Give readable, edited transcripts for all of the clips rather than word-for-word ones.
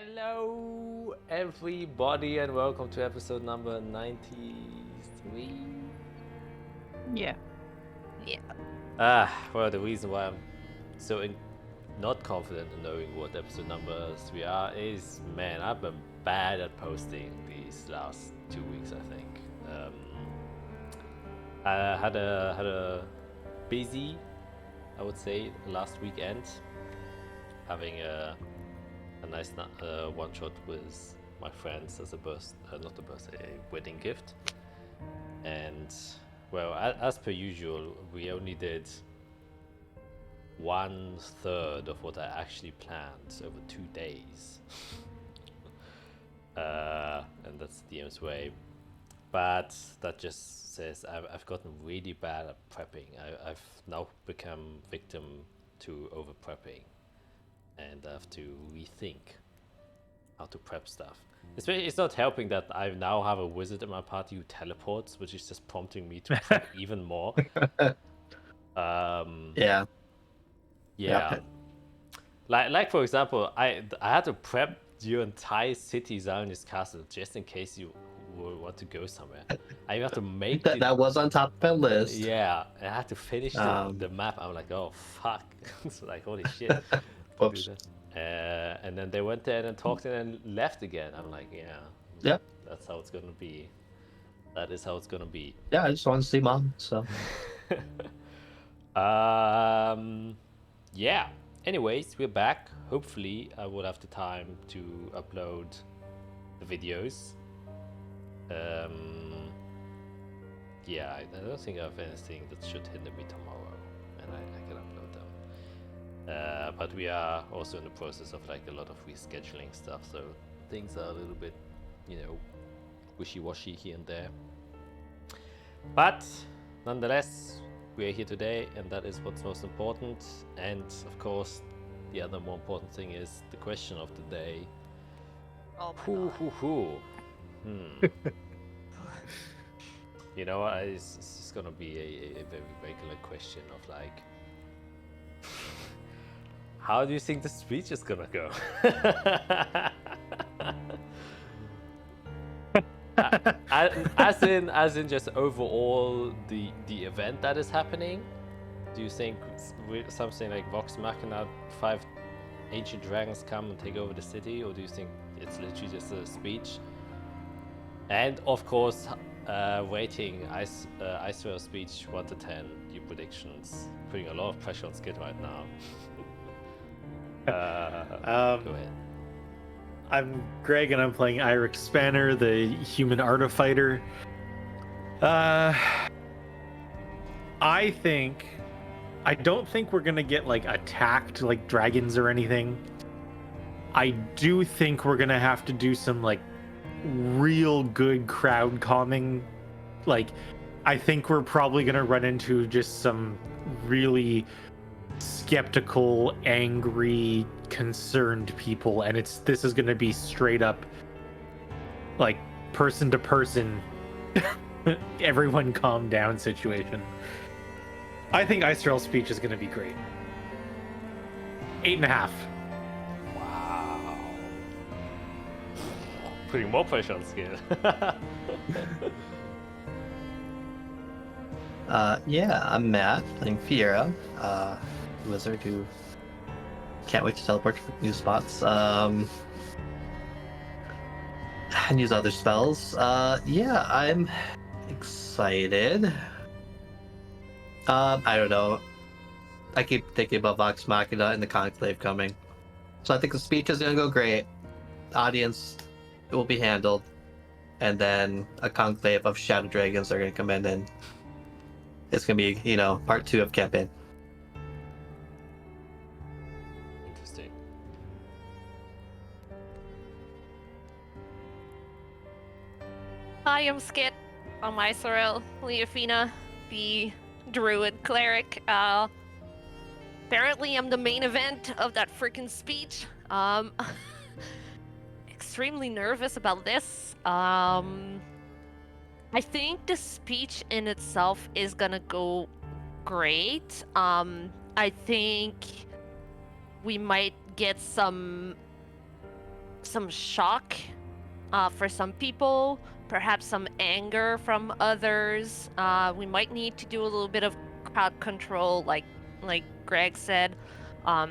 Hello, everybody, and welcome to episode number 93. Yeah. Well, the reason why I'm so not confident in knowing what episode numbers we are is, man, I've been bad at posting these last 2 weeks, I think. I had a busy, I would say, last weekend, having a nice one shot with my friends as a wedding gift. And well, as per usual, we only did 1/3 of what I actually planned over 2 days. And that's the DM's way. But that just says I've gotten really bad at prepping. I've now become victim to over prepping. And I have to rethink how to prep stuff. It's not helping that I now have a wizard in my party who teleports, which is just prompting me to prep even more. Yeah. Like for example, I had to prep your entire city Zionist castle just in case you want to go somewhere. I have to make that was on top of my list. Yeah, I had to finish the map. I'm like, oh fuck! It's like, holy shit. Whoops. And then they went there and talked and then left again. I'm like, Yep. That's how it's gonna be. That is how it's gonna be. Yeah, I just want to see Mom. So. Yeah. Anyways, we're back. Hopefully, I will have the time to upload the videos. Yeah, I don't think I have anything that should hinder me tomorrow, and I can upload them. But we are also in the process of like a lot of rescheduling stuff, so things are a little bit, wishy-washy here and there. But nonetheless, we are here today, and that is what's most important. And of course, the other more important thing is the question of the day. Oh my God. You know what? It's just gonna be a very regular question of like, how do you think the speech is gonna go? as in just overall the event that is happening. Do you think something like Vox Machina, 5 ancient dragons come and take over the city, or do you think it's literally just a speech? And of course, rating Icewear speech 1 to 10. Your predictions, putting a lot of pressure on Skid right now. Go ahead. I'm Greg, and I'm playing Eirik Spanner, the human artifighter. I don't think we're gonna get like attacked like dragons or anything. I do think we're gonna have to do some like real good crowd calming. Like, I think we're probably gonna run into just some really skeptical, angry, concerned people, and this is gonna be straight up like person to person everyone calm down situation. I think Icetrail's speech is gonna be great. 8.5. Wow. Putting more pressure on Skid. Yeah, I'm Matt, playing Fiera, wizard who can't wait to teleport to new spots. And use other spells. Yeah, I'm excited. I don't know. I keep thinking about Vox Machina and the Conclave coming. So I think the speech is gonna go great. The audience will be handled. And then a conclave of Shadow Dragons are gonna come in, and it's gonna be, part 2 of campaign. Interesting. Hi, I'm Skit. I'm Isorel Leofina, the druid cleric. Apparently I'm the main event of that freaking speech. Extremely nervous about this. I think the speech in itself is gonna go great. I think we might get some some shock for some people, perhaps some anger from others. We might need to do a little bit of crowd control, like Greg said. I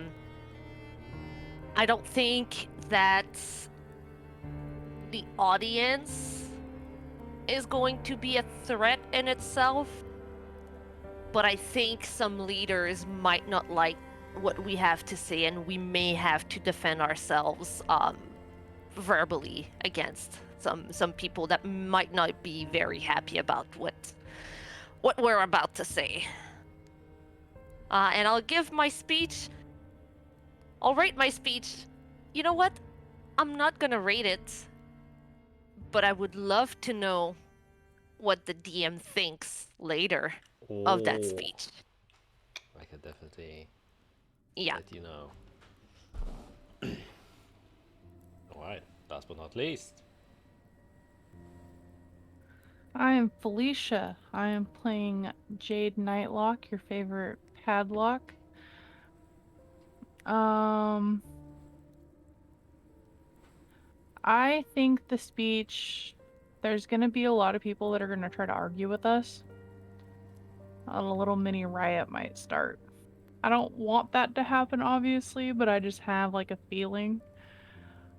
don't think that the audience is going to be a threat in itself, but I think some leaders might not like what we have to say, and we may have to defend ourselves verbally against some people that might not be very happy about what we're about to say. And I'll give my speech. I'll rate my speech. You know what? I'm not gonna rate it, but I would love to know what the DM thinks later of that Oh, speech. I can definitely Yeah. let you know. Alright, last but not least. I am Felicia. I am playing Jade Nightlock, your favorite padlock. I think the speech, there's gonna be a lot of people that are gonna try to argue with us. A little mini riot might start. I don't want that to happen, obviously, but I just have like a feeling.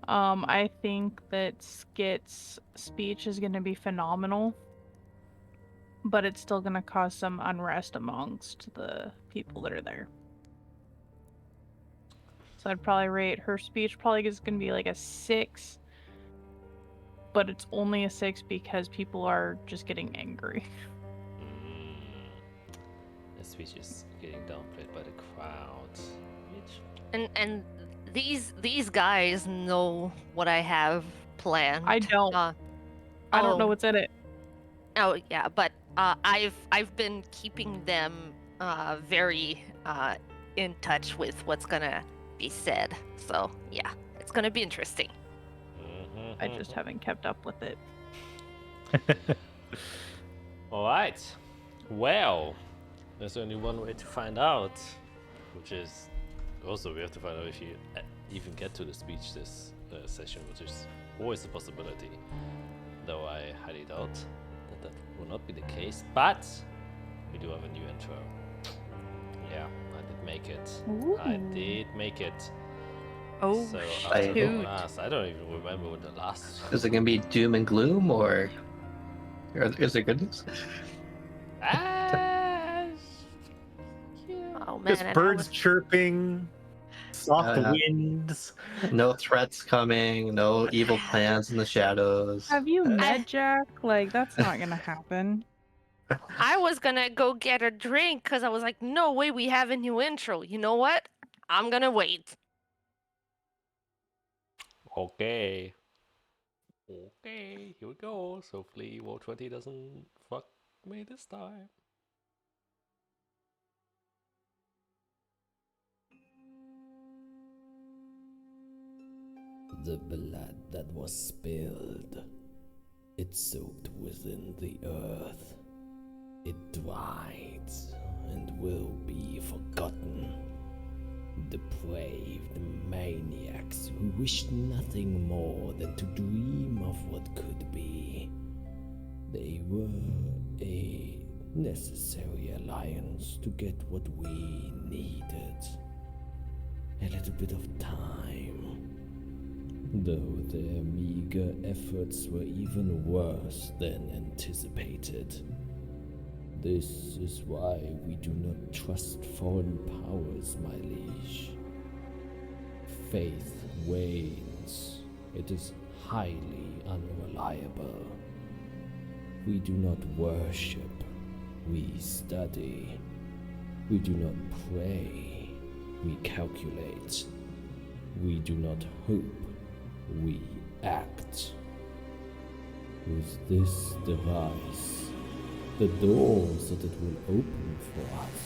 I think that Skit's speech is gonna be phenomenal, but it's still gonna cause some unrest amongst the people that are there. So I'd probably rate her speech probably is gonna be like a 6. But it's only a 6 because people are just getting angry. The speech is getting downplayed by the crowd. Which And these guys know what I have planned. I don't. I don't know oh. what's in it. Oh yeah, but I've been keeping them very in touch with what's gonna be said. So yeah, it's gonna be interesting. I just haven't kept up with it. Alright. Well, there's only one way to find out, which is also we have to find out if you even get to the speech this session, which is always a possibility. Though I highly doubt that will not be the case. But we do have a new intro. Yeah, I did make it. I did make it. Oh, So shoot. I don't even remember what the last. Is it gonna be doom and gloom, or is there good news? Oh man, Just and I birds was- chirping, soft Yeah. winds. No threats coming, no evil plans in the shadows. Have you met Jack? Like, that's not gonna happen. I was gonna go get a drink because I was like, no way, we have a new intro. You know what? I'm gonna wait. Okay. Okay, here we go. So hopefully Roll 20 doesn't fuck me this time. The blood that was spilled, it soaked within the earth. It dried and will be forgotten. Depraved maniacs who wished nothing more than to dream of what could be. They were a necessary alliance to get what we needed. A little bit of time. Though their meager efforts were even worse than anticipated. This is why we do not trust foreign powers, my liege. Faith wanes. It is highly unreliable. We do not worship. We study. We do not pray. We calculate. We do not hope. We act. With this device, the doors that it will open for us,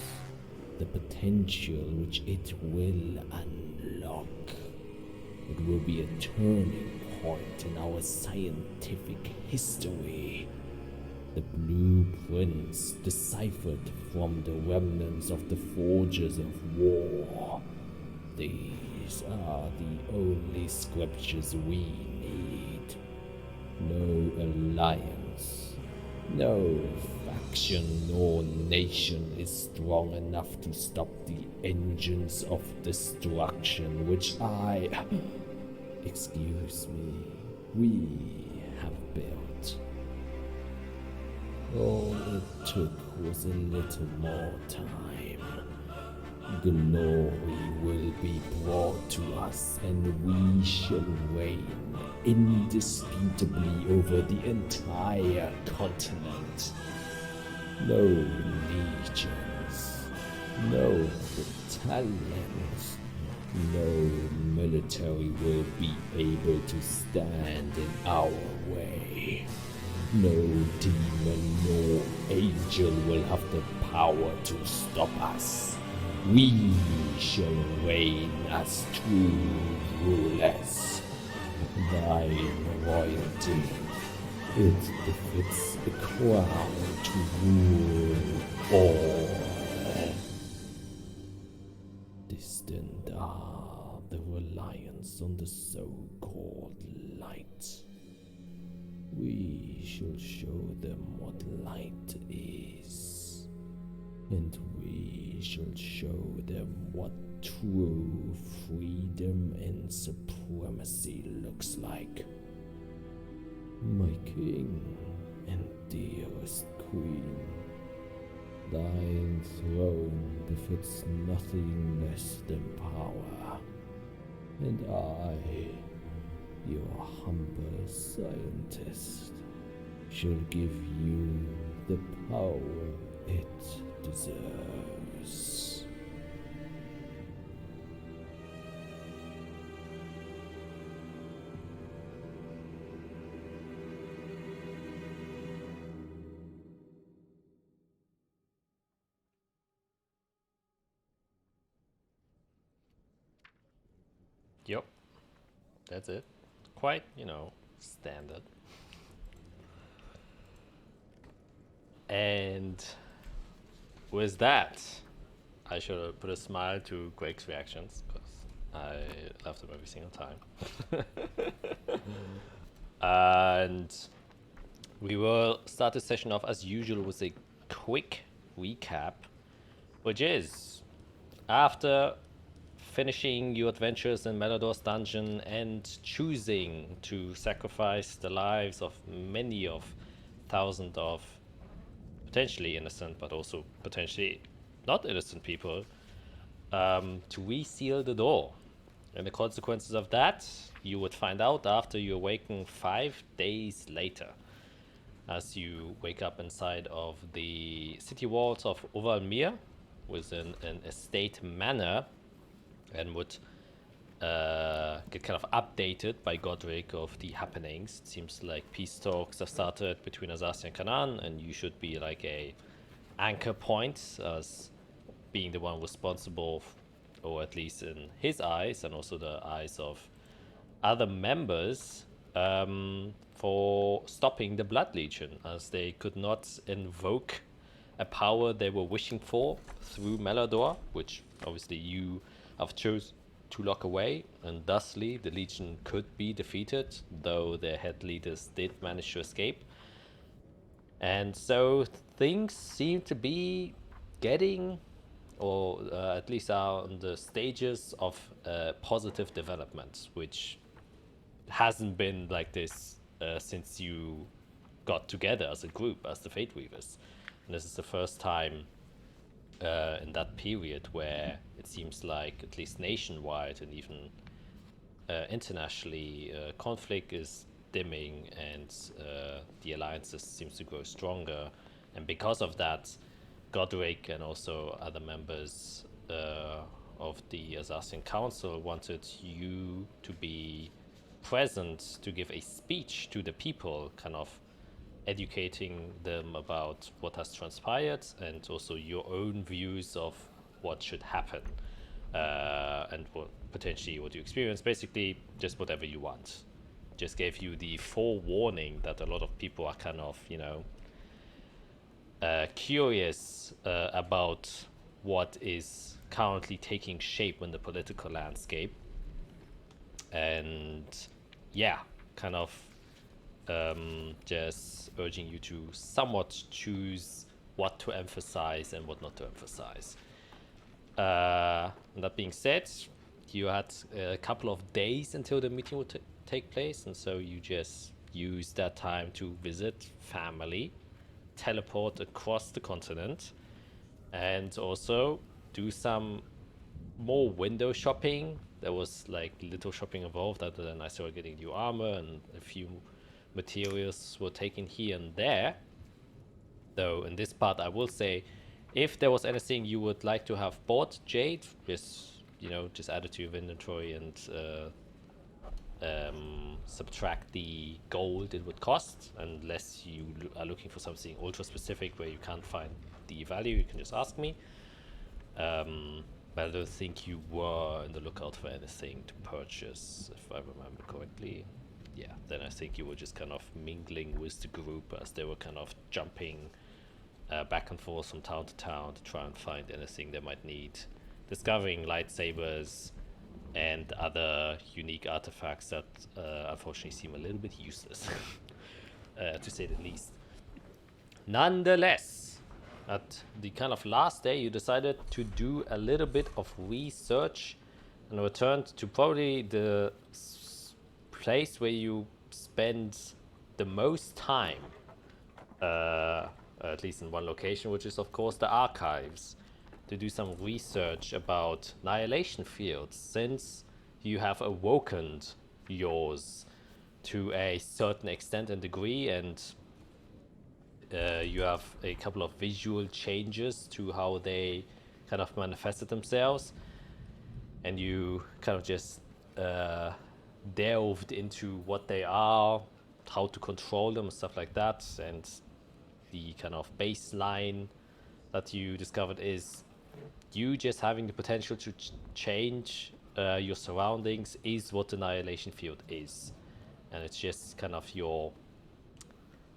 the potential which it will unlock. It will be a turning point in our scientific history. The blueprints deciphered from the remnants of the forges of war. The These are the only scriptures we need. No alliance, no faction nor nation is strong enough to stop the engines of destruction which excuse me, we have built. All it took was a little more time. Glory will be brought to us, and we shall reign indisputably over the entire continent. No legions, no battalions, no military will be able to stand in our way. No demon nor angel will have the power to stop us. We shall reign as true rulers. Thine royalty, it befits the crown to rule all. Distant are the reliance on the so-called light. We shall show them what light is, and we shall show them what true freedom and supremacy looks like. My king and dearest queen, thine throne befits nothing less than power, and I, your humble scientist, shall give you the power it deserves. Yep, that's it. Quite, standard. And with that, I should have put a smile to Greg's reactions, because I love them every single time. And we will start this session off as usual with a quick recap, which is after finishing your adventures in Melador's dungeon and choosing to sacrifice the lives of many of thousands of potentially innocent but also potentially not innocent people to reseal the door. And the consequences of that you would find out after you awaken 5 days later, as you wake up inside of the city walls of Ovalmir within an estate manor, and would get kind of updated by Godric of the happenings. It seems like peace talks have started between Azathia and Canaan, and you should be like a anchor point as being the one responsible, or at least in his eyes and also the eyes of other members, for stopping the Blood Legion, as they could not invoke a power they were wishing for through Melador, which obviously you have chose to lock away, and thusly the Legion could be defeated, though their head leaders did manage to escape. And so things seem to be getting, or at least are on the stages of positive development, which hasn't been like this since you got together as a group, as the Fate Weavers. And this is the first time in that period where it seems like, at least nationwide and even internationally, conflict is dimming, and the alliances seems to grow stronger. And because of that, Godric and also other members of the Azathian Council wanted you to be present to give a speech to the people, kind of educating them about what has transpired and also your own views of what should happen, and what potentially what you experience. Basically just whatever you want. Just gave you the forewarning that a lot of people are kind of curious about what is currently taking shape in the political landscape, and yeah, kind of just urging you to somewhat choose what to emphasize and what not to emphasize. That being said, you had a couple of days until the meeting would take place, and so you just use that time to visit family, teleport across the continent, and also do some more window shopping. There was like little shopping involved, other than I started getting new armor and a few materials were taken here and there. Though in this part I will say, if there was anything you would like to have bought, Jade, just add it to your inventory and subtract the gold it would cost, unless you are looking for something ultra specific where you can't find the value. You can just ask me, but I don't think you were in the lookout for anything to purchase, if I remember correctly. Yeah, then I think you were just kind of mingling with the group as they were kind of jumping back and forth from town to town to try and find anything they might need, discovering lightsabers and other unique artifacts that unfortunately seem a little bit useless, to say the least. Nonetheless, at the kind of last day, you decided to do a little bit of research and returned to probably the place where you spend the most time, at least in one location, which is of course the archives, to do some research about annihilation fields, since you have awoken yours to a certain extent and degree, and you have a couple of visual changes to how they kind of manifested themselves, and you kind of just delved into what they are, how to control them, stuff like that. And the kind of baseline that you discovered is you just having the potential to change your surroundings is what the annihilation field is. And it's just kind of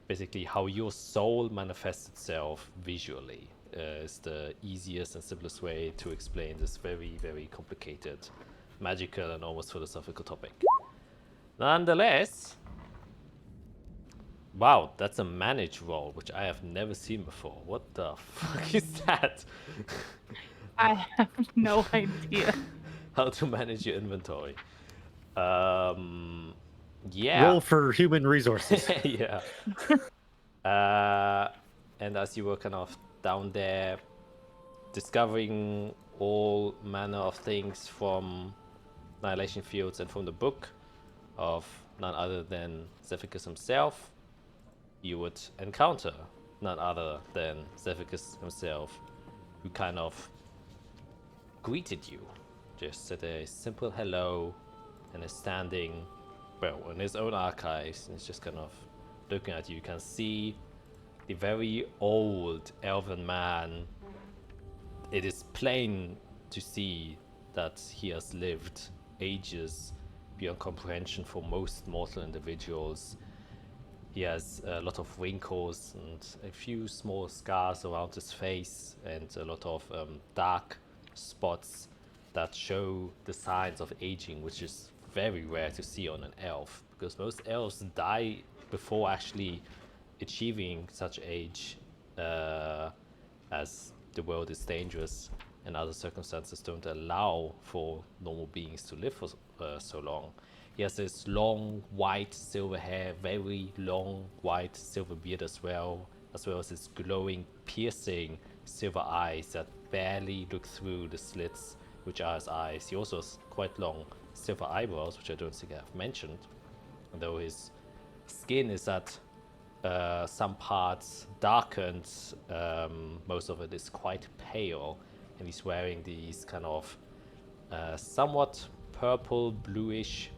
basically how your soul manifests itself visually, is the easiest and simplest way to explain this very, very complicated, magical and almost philosophical topic. Nonetheless, wow, that's a manage roll, which I have never seen before. What the fuck is that? I have no idea. How to manage your inventory. Yeah. Roll for human resources. Yeah. And as you were kind of down there, discovering all manner of things from annihilation fields and from the book of none other than Zephyrus himself, you would encounter none other than Zephyrus himself, who kind of greeted you, just said a simple hello, and is standing, well, in his own archives, and is just kind of looking at you. You can see the very old elven man. It is plain to see that he has lived ages beyond comprehension for most mortal individuals. He has a lot of wrinkles and a few small scars around his face, and a lot of dark spots that show the signs of aging, which is very rare to see on an elf, because most elves die before actually achieving such age, as the world is dangerous and other circumstances don't allow for normal beings to live for so long. He has this long white silver hair, very long white silver beard as well as his glowing, piercing silver eyes that barely look through the slits which are his eyes. He also has quite long silver eyebrows, which I don't think I have mentioned, though his skin is at some parts darkened. Most of it is quite pale, and he's wearing these kind of somewhat purple bluish,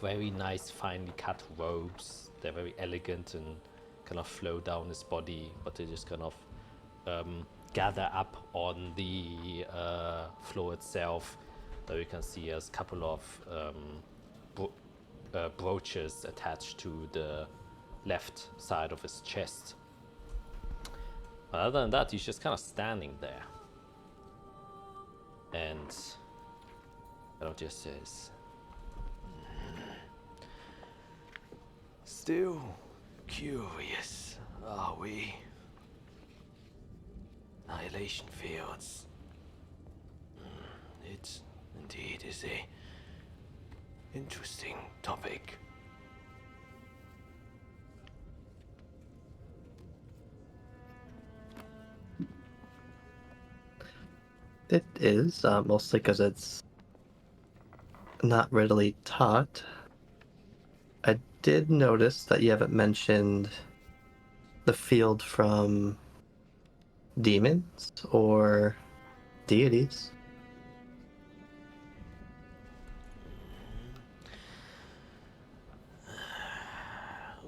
very nice finely cut robes. They're very elegant and kind of flow down his body, but they just kind of gather up on the floor itself. Though you can see a couple of brooches attached to the left side of his chest. But other than that, he's just kind of standing there, and it just says, still curious, are we? Annihilation fields. It indeed is a interesting topic. It is, mostly because it's not readily taught. I did notice that you haven't mentioned the field from demons or deities.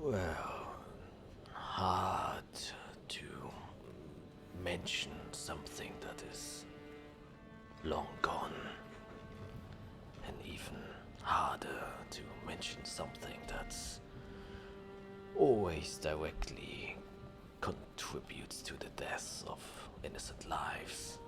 Well, hard to mention something that is long gone, and even harder to mention something that's always directly contributes to the deaths of innocent lives.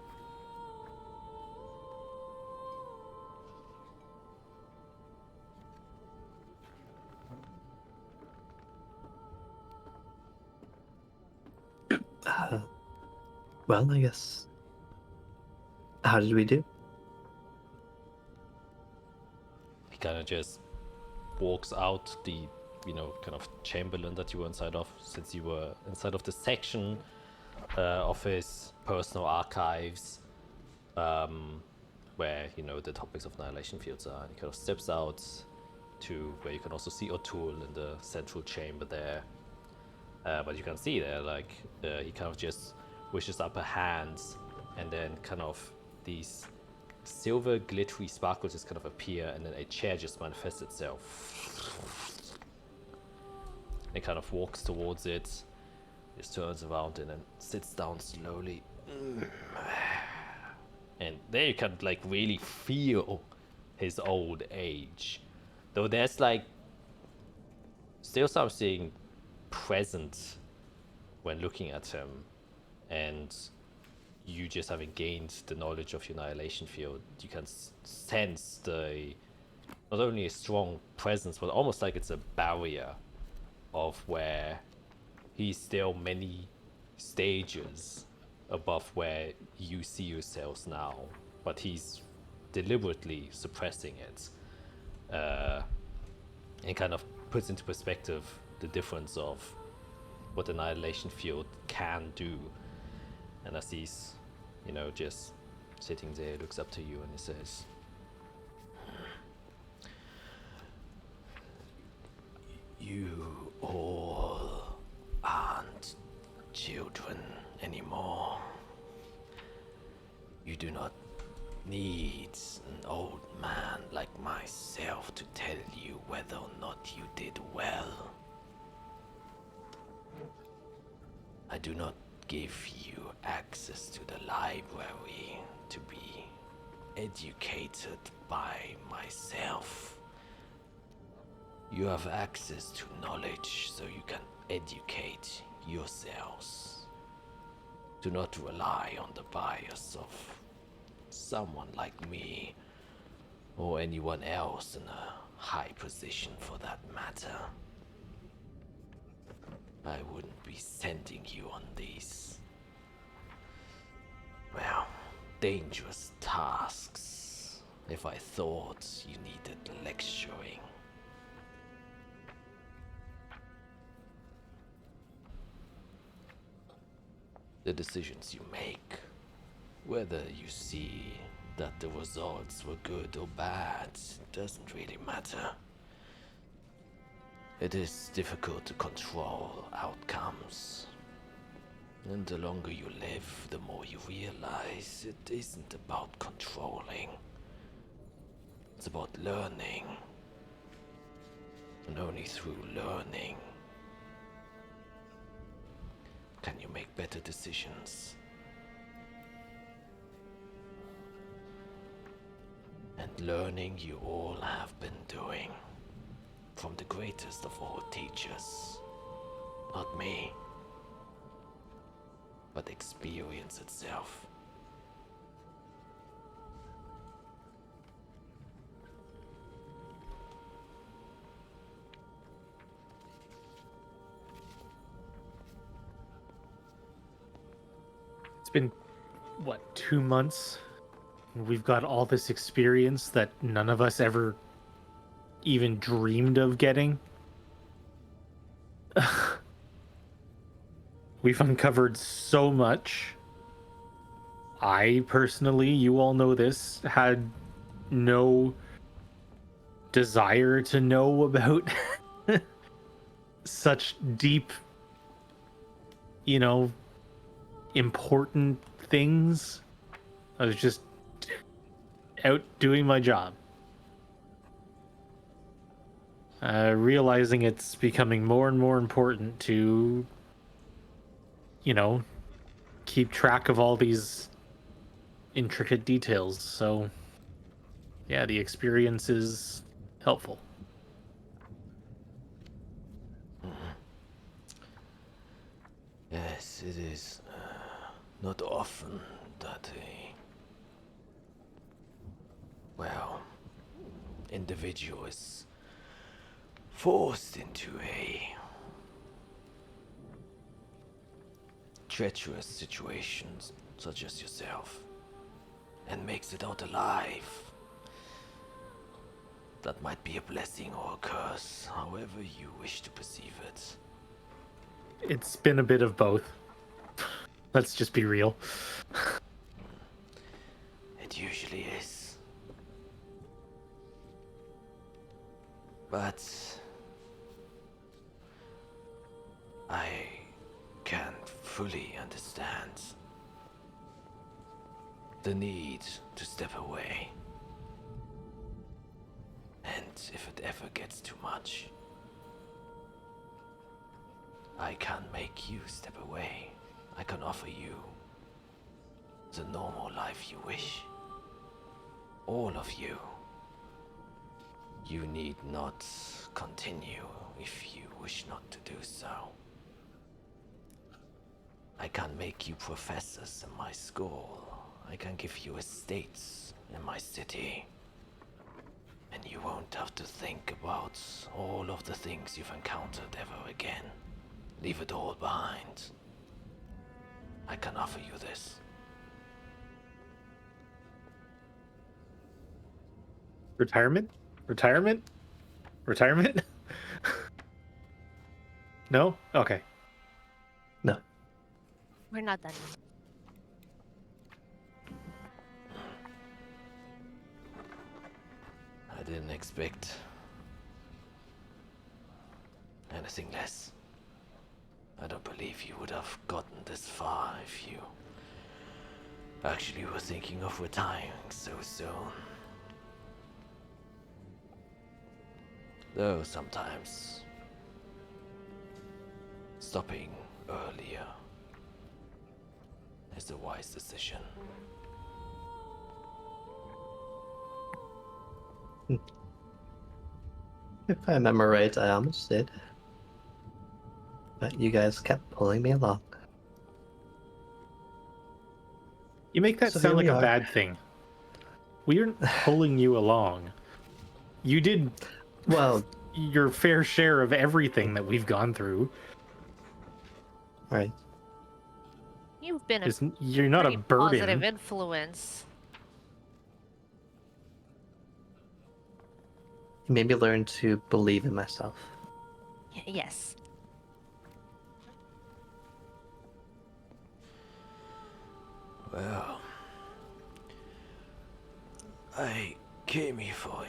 Well, I guess. How did we do? He kind of just walks out the, kind of chamberlain that you were inside of, since you were inside of the section of his personal archives, where, the topics of annihilation fields are. And he kind of steps out to where you can also see O'Toole in the central chamber there. But you can see there, he kind of just wishes up a hand, and then kind of these silver glittery sparkles just kind of appear, and then a chair just manifests itself. And it kind of walks towards it, just turns around and then sits down slowly. And there you can really feel his old age. Though there's still something present when looking at him, and you just having gained the knowledge of your annihilation field, you can sense not only a strong presence, but almost like it's a barrier of where he's still many stages above where you see yourselves now, but he's deliberately suppressing it, and kind of puts into perspective the difference of what the annihilation field can do. And as he's, just sitting there, looks up to you and he says, "You all aren't children anymore. You do not need an old man like myself to tell you whether or not you did well. I do not give you access to the library to be educated by myself. You have access to knowledge so you can educate yourselves. Do not rely on the bias of someone like me, or anyone else in a high position for that matter. I wouldn't be sending you on these, dangerous tasks if I thought you needed lecturing." The decisions you make, whether you see that the results were good or bad, doesn't really matter. It is difficult to control outcomes. And the longer you live, the more you realize it isn't about controlling. It's about learning. And only through learning can you make better decisions. And learning you all have been doing. From the greatest of all teachers. Not me, but experience itself. been, what, 2 months? We've got all this experience that none of us ever even dreamed of getting. We've uncovered so much. I personally, you all know this, had no desire to know about such deep, important things. I was just out doing my job. Realizing it's becoming more and more important to, keep track of all these intricate details. So, yeah, the experience is helpful. Yes, it is not often that individual is forced into a treacherous situation such as yourself and makes it out alive. That might be a blessing or a curse, however you wish to perceive it. It's been a bit of both. Let's just be real. It usually is. But I can fully understand the need to step away. And if it ever gets too much, I can't make you step away. I can offer you the normal life you wish. All of you. You need not continue if you wish not to do so. I can make you professors in my school. I can give you estates in my city. And you won't have to think about all of the things you've encountered ever again. Leave it all behind. I can offer you this. Retirement? Retirement? Retirement? No? Okay. No. We're not done. I didn't expect anything less. I don't believe you would have gotten this far if you actually were thinking of retiring so soon. Though sometimes stopping earlier is a wise decision. If I remember right, I almost did. But you guys kept pulling me along. You make that So sound here like we a are. bad thing. We aren't pulling you along. You did Well, your fair share of everything that we've gone through. right. You've been a You're not a pretty positive burden. influence. You made me learn to believe in myself. Yes. Well, I came here for a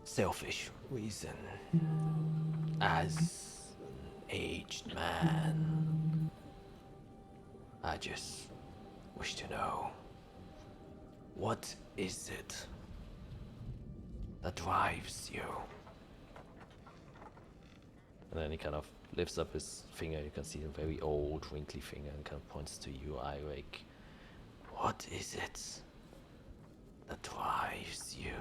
selfish reason. As an aged man, I just wish to know, what is it that drives you? And then he kind of lifts up his finger. You can see a very old, wrinkly finger, and kind of points to you, Irek. What is it that drives you?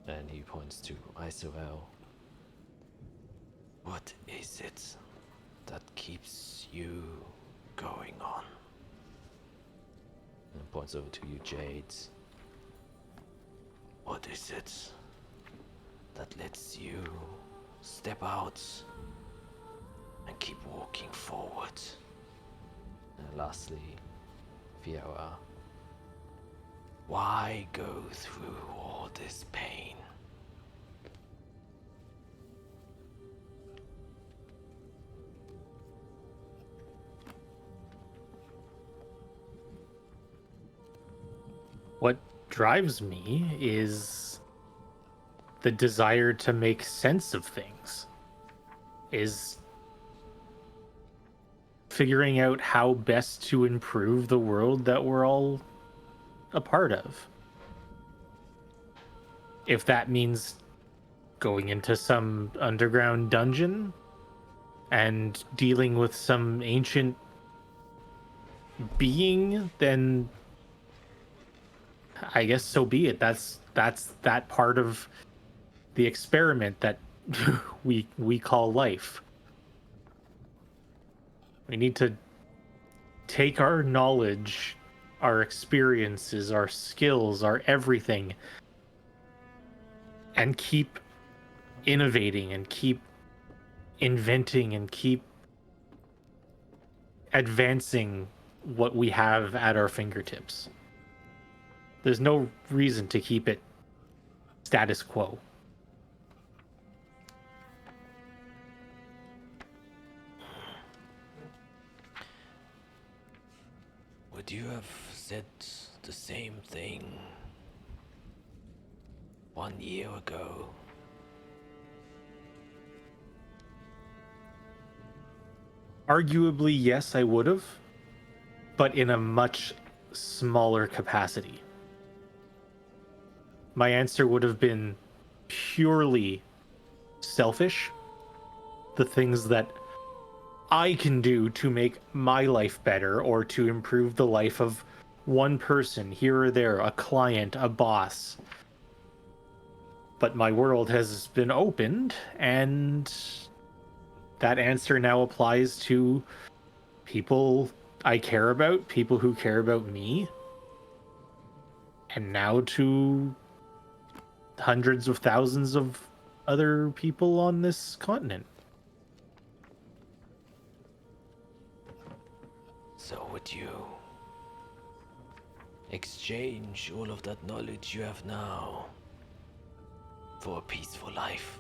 And he points to Isovel. What is it that keeps you going on? And points over to you, Jade. What is it that lets you step out and keep walking forward? And lastly, Fiora. Why go through all this pain? What drives me is the desire to make sense of things. Is figuring out how best to improve the world that we're all a part of. If that means going into some underground dungeon and dealing with some ancient being, then I guess so be it. That's that part of the experiment that we call life. We need to take our knowledge, our experiences, our skills, our everything, and keep innovating and keep inventing and keep advancing what we have at our fingertips. There's no reason to keep it status quo. Would you have said the same thing 1 year ago? Arguably, yes, I would have, but in a much smaller capacity. My answer would have been purely selfish. The things that I can do to make my life better or to improve the life of one person here or there, a client, a boss. But my world has been opened, and that answer now applies to people I care about, people who care about me, and now to hundreds of thousands of other people on this continent. So would you exchange all of that knowledge you have now for a peaceful life?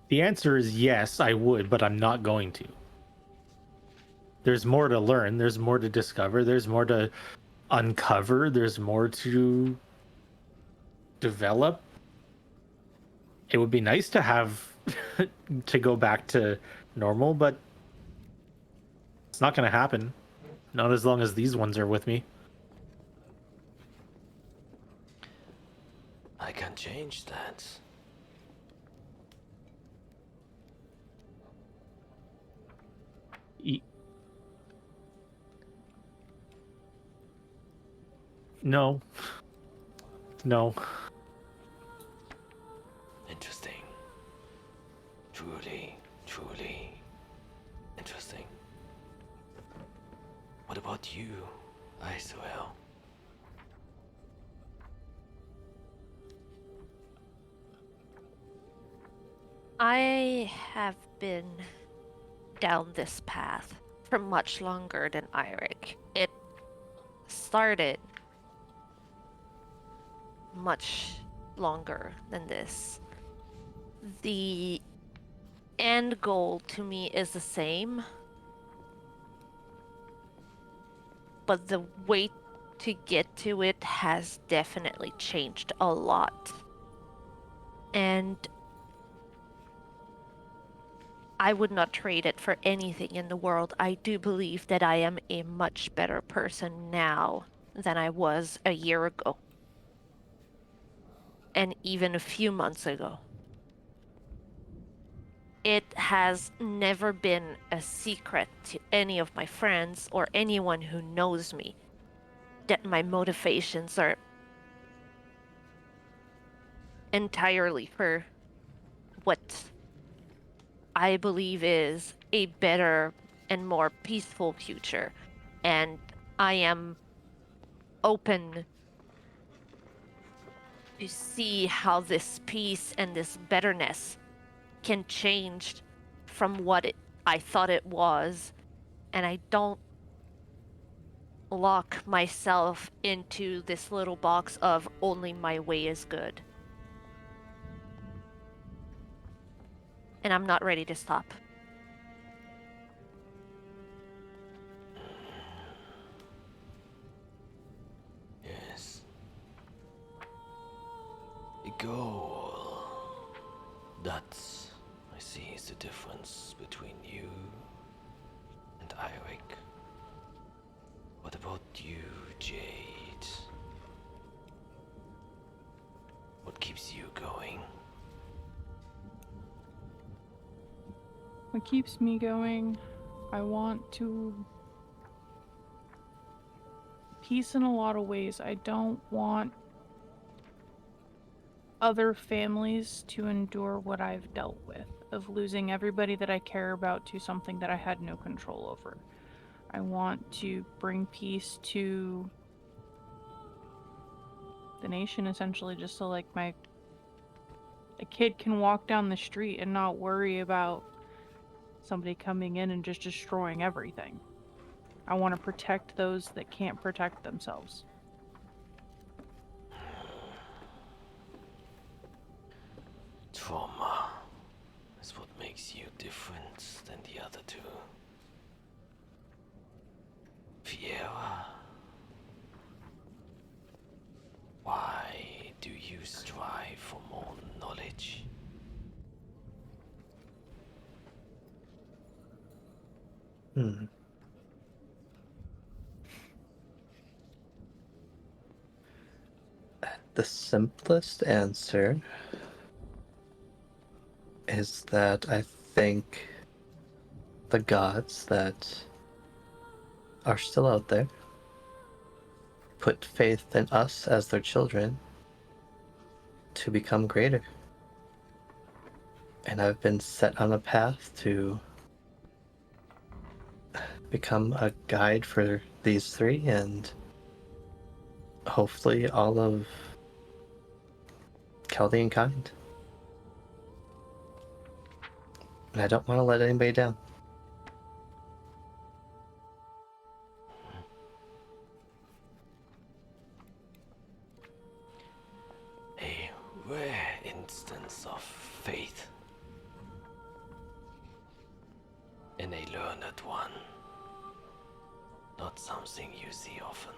The answer is yes, I would, but I'm not going to. There's more to learn, there's more to discover, there's more to uncover, there's more to develop. It would be nice to have to go back to normal, but it's not going to happen. Not as long as these ones are with me. I can change that. No. No. Interesting. Truly, truly interesting. What about you, Isuel? I have been down this path for much longer than Eirik. It started much longer than this. The end goal to me is the same, but the way to get to it has definitely changed a lot. And I would not trade it for anything in the world. I do believe that I am a much better person now than I was a year ago. And even a few months ago. It has never been a secret to any of my friends or anyone who knows me that my motivations are entirely for what I believe is a better and more peaceful future. And I am open to see how this peace and this betterness can change from what I thought it was, and I don't lock myself into this little box of only my way is good. And I'm not ready to stop. Yes. A goal. That's, I see, is the difference between you and Eirik. What about you, Jade? What keeps you going? What keeps me going, I want to peace in a lot of ways. I don't want other families to endure what I've dealt with, of losing everybody that I care about to something that I had no control over. I want to bring peace to the nation, essentially, just so like a kid can walk down the street and not worry about somebody coming in and just destroying everything. I want to protect those that can't protect themselves. Trauma is what makes you different than the other two. Fiera, why do you strive for more knowledge? The simplest answer is that I think the gods that are still out there put faith in us as their children to become greater. And I've been set on a path to become a guide for these three and hopefully all of Chaldean kind. And I don't want to let anybody down. A rare instance of faith. And a learned one. Not something you see often.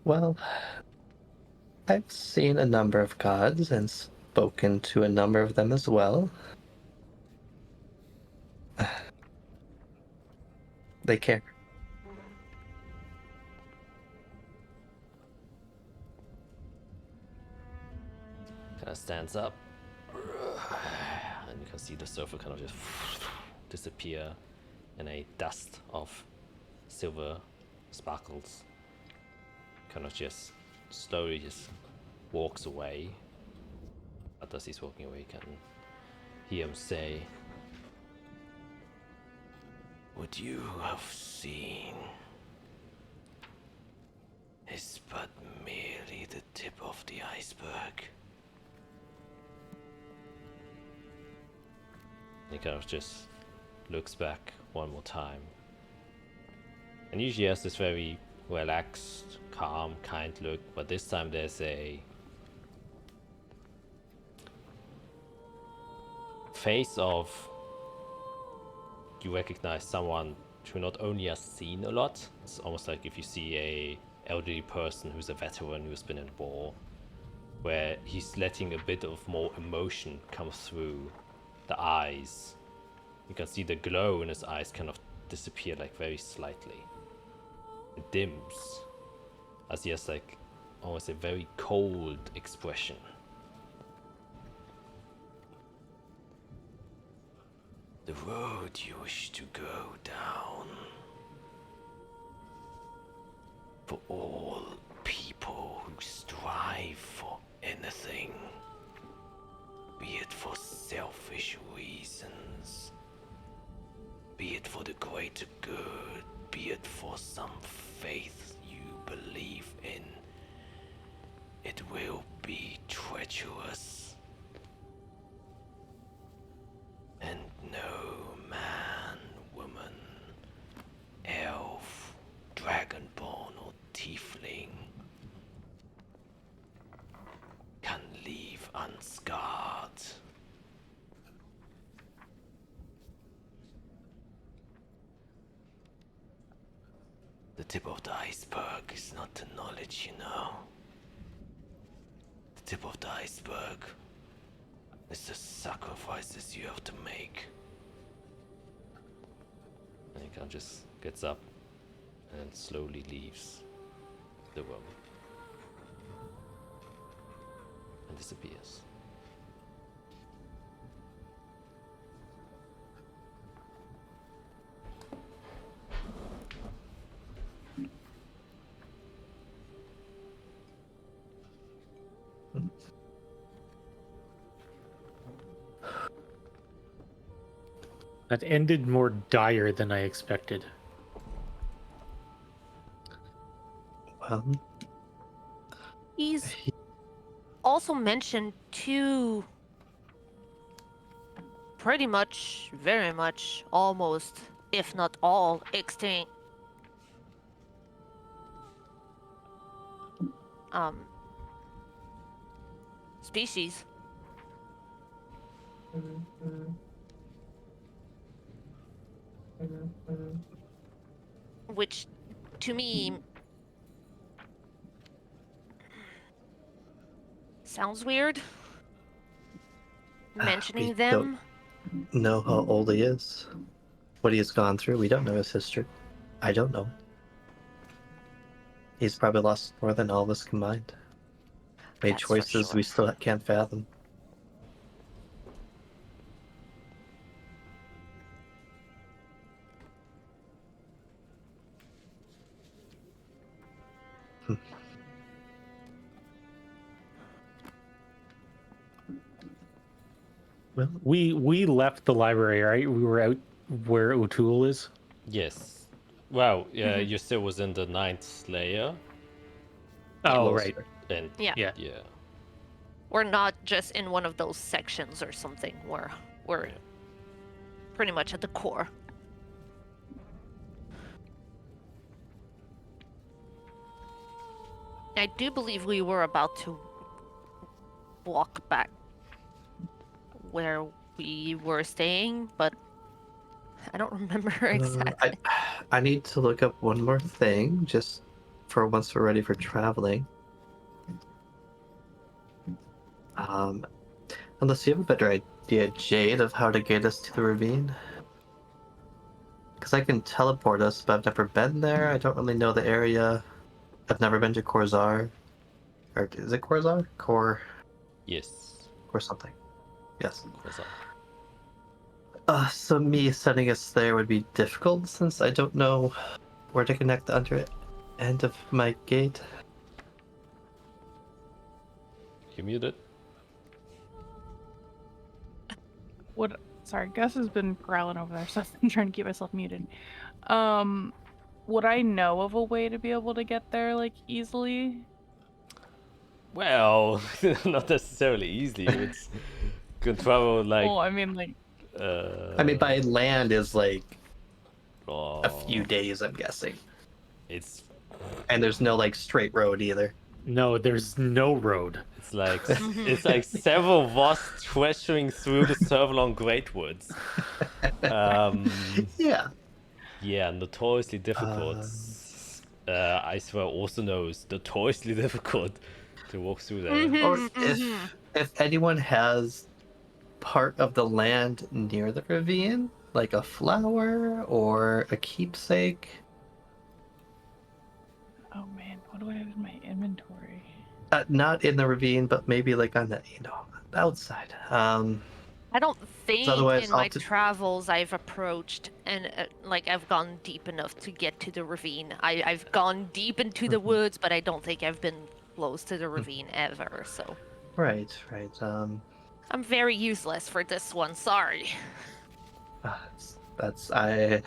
Well, I've seen a number of gods and spoken to a number of them as well. They care. Kind of stands up, and you can see the sofa kind of just disappear in a dust of silver sparkles. Kind of just slowly just walks away. But as he's walking away, you can hear him say, What you have seen is but merely the tip of the iceberg. he kind of just looks back one more time. And usually has this very relaxed, calm, kind look, but this time there's a face of, you recognize someone who not only has seen a lot, it's almost like if you see a elderly person who's a veteran who's been in war, where he's letting a bit of more emotion come through the eyes. You can see the glow in his eyes kind of disappear like very slightly. It dims as he has like almost a very cold expression. The road you wish to go down. For all people who strive for anything, be it for selfish reasons, be it for the greater good, be it for some faith you believe in, it will be treacherous. And no man, woman, elf, dragonborn, or tiefling can leave unscarred. The tip of the iceberg is not the knowledge, you know. The tip of the iceberg is the sacrifices you have to make. And he kind of just gets up and slowly leaves the room and disappears. That ended more dire than I expected. Well, He's also mentioned two pretty much, very much, almost, if not all, extinct species. Which, to me, sounds weird. Mentioning we them. don't know how old he is, what he has gone through. We don't know his history. I don't know. He's probably lost more than all of us combined. Made That's for choices sure. we still can't fathom. Well, We left the library, right? We were out where O'Toole is. Yes. Wow, yeah, you still was in the ninth layer. Oh, closer. right. And Yeah. Yeah. yeah. We're not just in one of those sections or something. We're Yeah. pretty much at the core. I do believe we were about to walk back where we were staying, but I don't remember exactly. I need to look up one more thing, just for once we're ready for traveling. Unless you have a better idea, Jade, of how to get us to the ravine. Because I can teleport us, but I've never been there. I don't really know the area. I've never been to Corzar. Or is it Corzar? Core Yes. something. Yes. What's up? So me sending us there would be difficult since I don't know where to connect the under end of my gate. You muted? Sorry, Gus has been growling over there, so I've been trying to keep myself muted. Would I know of a way to be able to get there, like, easily? Well, not necessarily easily. It's can travel like. Well, I mean, like, I mean, by land is like oh, a few days, I'm guessing. It's And there's no like straight road either. No, there's no road. it's like several of us treasuring through the Servalon Great Woods. Yeah. Yeah, notoriously difficult. I swear also knows notoriously difficult to walk through there. Or if anyone has part of the land near the ravine, like a flower or a keepsake. oh man, what do I have in my inventory? Not in the ravine, but maybe like on the outside. I don't think otherwise in I'll my travels I've approached and like I've gone deep enough to get to the ravine. I've gone deep into the woods, but I don't think I've been close to the ravine ever. So Right. I'm very useless for this one. Sorry. That's I.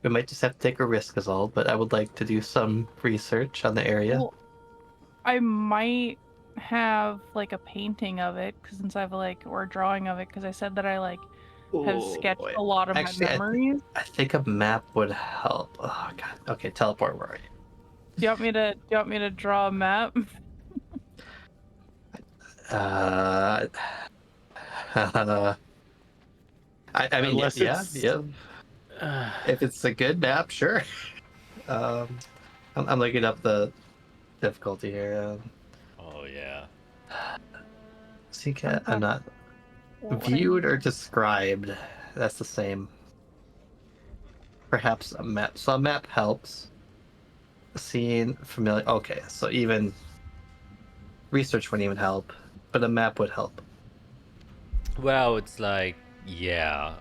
We might just have to take a risk is all, but I would like to do some research on the area. Well, I might have like a painting of it, because since I've like, or a drawing of it, because I said that I like have Ooh, sketched boy. a lot of Actually, my memories. I think a map would help. Oh god. Okay, teleport. Where are you? Do you want me to draw a map? I mean, Unless yeah, it's- yeah. If it's a good map, sure. I'm looking up the difficulty here. Oh yeah. I'm not viewed or described. That's the same. Perhaps a map. So a map helps. Seeing familiar. Okay, so even research wouldn't even help, but a map would help. Well, it's like, yeah,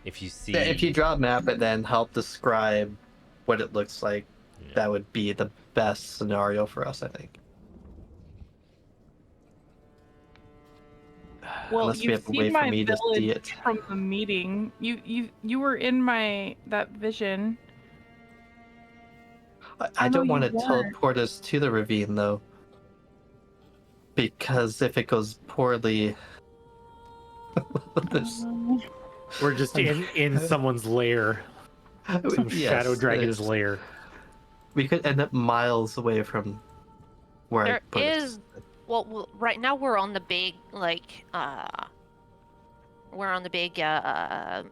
if you see... Yeah, if you draw a map and then help describe what it looks like, Yeah. that would be the best scenario for us, I think. Well, Unless we you've have a way seen for my me to see village it. from the meeting. You were in that vision. I know don't want you to weren't. teleport us to the ravine, though. Because if it goes poorly... there's... We're just in someone's lair. Some shadow dragon's lair. We could end up miles away from where I There put is it. well, right now we're on the big like we're on the big map,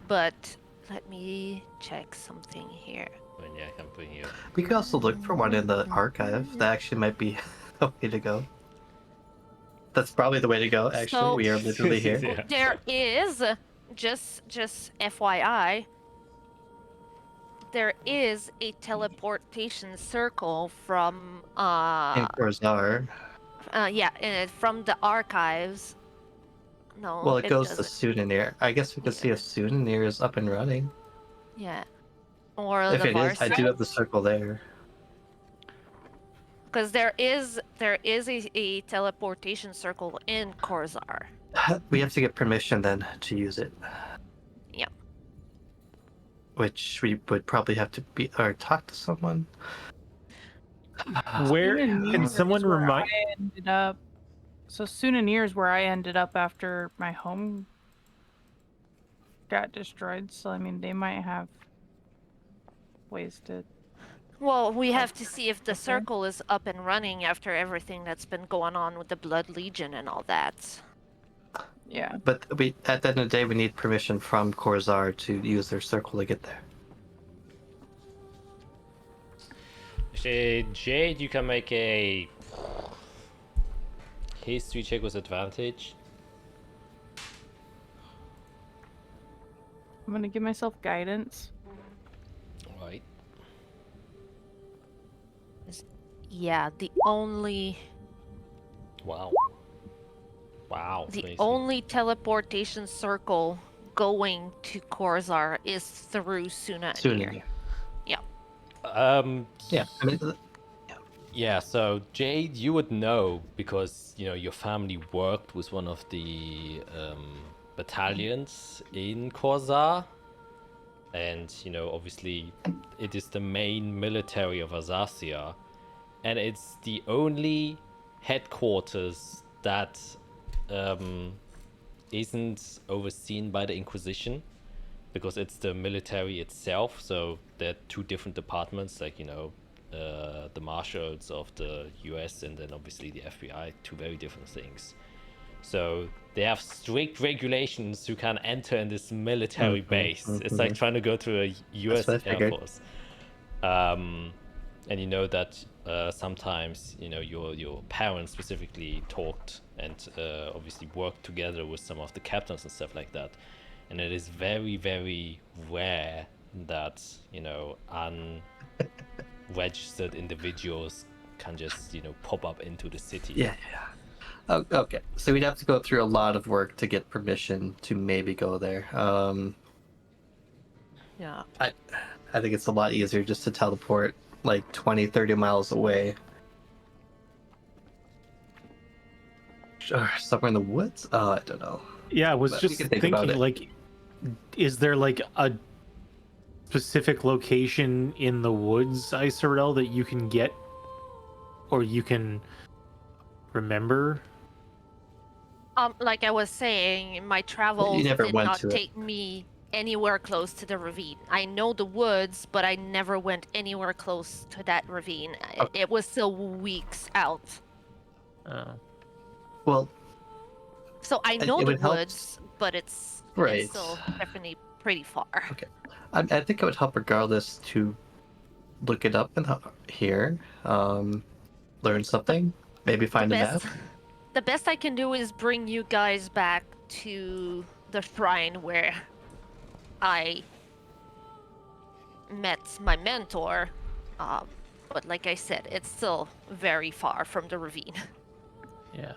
but let me check something here. When yeah, I can bring you. We could also look for one in the archive. That actually might be the way to go. That's probably the way to go, actually. So- We are literally here. Yeah. There is just FYI. There is a teleportation circle from In Corzar. from the archives. No, Well, it goes to doesn't. Souvenir. I guess we could see if Souvenir is up and running. Yeah. Or If the it is, I do have the circle there. Because there is a teleportation circle in Corzar. We have to get permission then to use it. Yeah. Which we would probably have to talk to someone. Where Souvenir can is someone where remind? I ended up. So Souvenir is where I ended up after my home got destroyed. So I mean, they might have ways to. Well, we have to see if the Okay. circle is up and running after everything that's been going on with the Blood Legion and all that. Yeah. But at the end of the day, we need permission from Corzar to use their circle to get there. Actually, Jade, you can make a history check with advantage. I'm gonna give myself guidance. Right. Yeah, the only Wow. Wow. the amazing. only teleportation circle going to Corzar is through Sunanir. Souvenir. Yeah. I mean, Yeah, so Jade, you would know because your family worked with one of the battalions in Corzar, and obviously it is the main military of Azathia, and it's the only headquarters that isn't overseen by the Inquisition, because it's the military itself. So there are two different departments, like the marshals of the US and then obviously the FBI, two very different things. So they have strict regulations who can enter in this military base. It's like trying to go to a US That's what I Air figured. Force. And you know that sometimes your parents specifically talked and obviously worked together with some of the captains and stuff like that. And it is very, very rare that unregistered individuals can just pop up into the city. yeah. Oh, okay, so we'd have to go through a lot of work to get permission to maybe go there. Yeah. I think it's a lot easier just to teleport like 20-30 miles away. Sure, somewhere in the woods? Oh, I don't know. Yeah, I was But we just can think about thinking it. like is there like a specific location in the woods, Isorel, that you can get, or you can remember? Like I was saying, my travels never did went not to it. take me anywhere close to the ravine. I know the woods, but I never went anywhere close to that ravine. Okay. It was still weeks out. Oh. Well, So I know it the would help. woods, but it's Right. still definitely pretty far. Okay. I think it would help regardless to look it up and here, learn something, maybe find a map. The best I can do is bring you guys back to the shrine where I met my mentor. But like I said, it's still very far from the ravine. Yeah.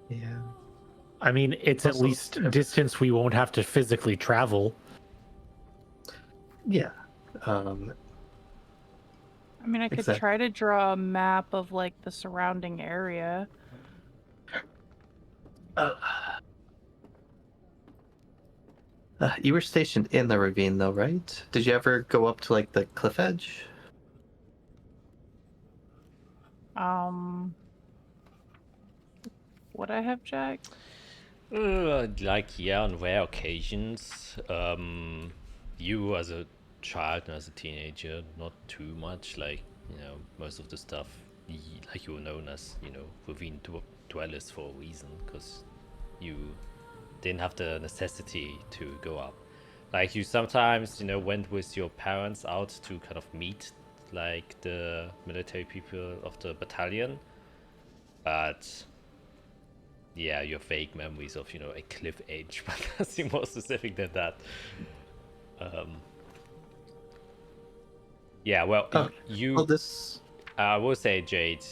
Yeah. I mean, it's at Also, least distance we won't have to physically travel. Yeah. I mean, I could Exactly. try to draw a map of like the surrounding area. You were stationed in the ravine, though, right? Did you ever go up to like the cliff edge? Would I have, Jack? Like, yeah, on rare occasions. You as a child and as a teenager, not too much. Like, most of the stuff, like you were known as, ravine dwellers for a reason, because you didn't have the necessity to go up. Like, you sometimes, went with your parents out to kind of meet, like, the military people of the battalion. But yeah, your vague memories of, a cliff edge, but nothing more specific than that. Yeah, well, this. I will say, Jade,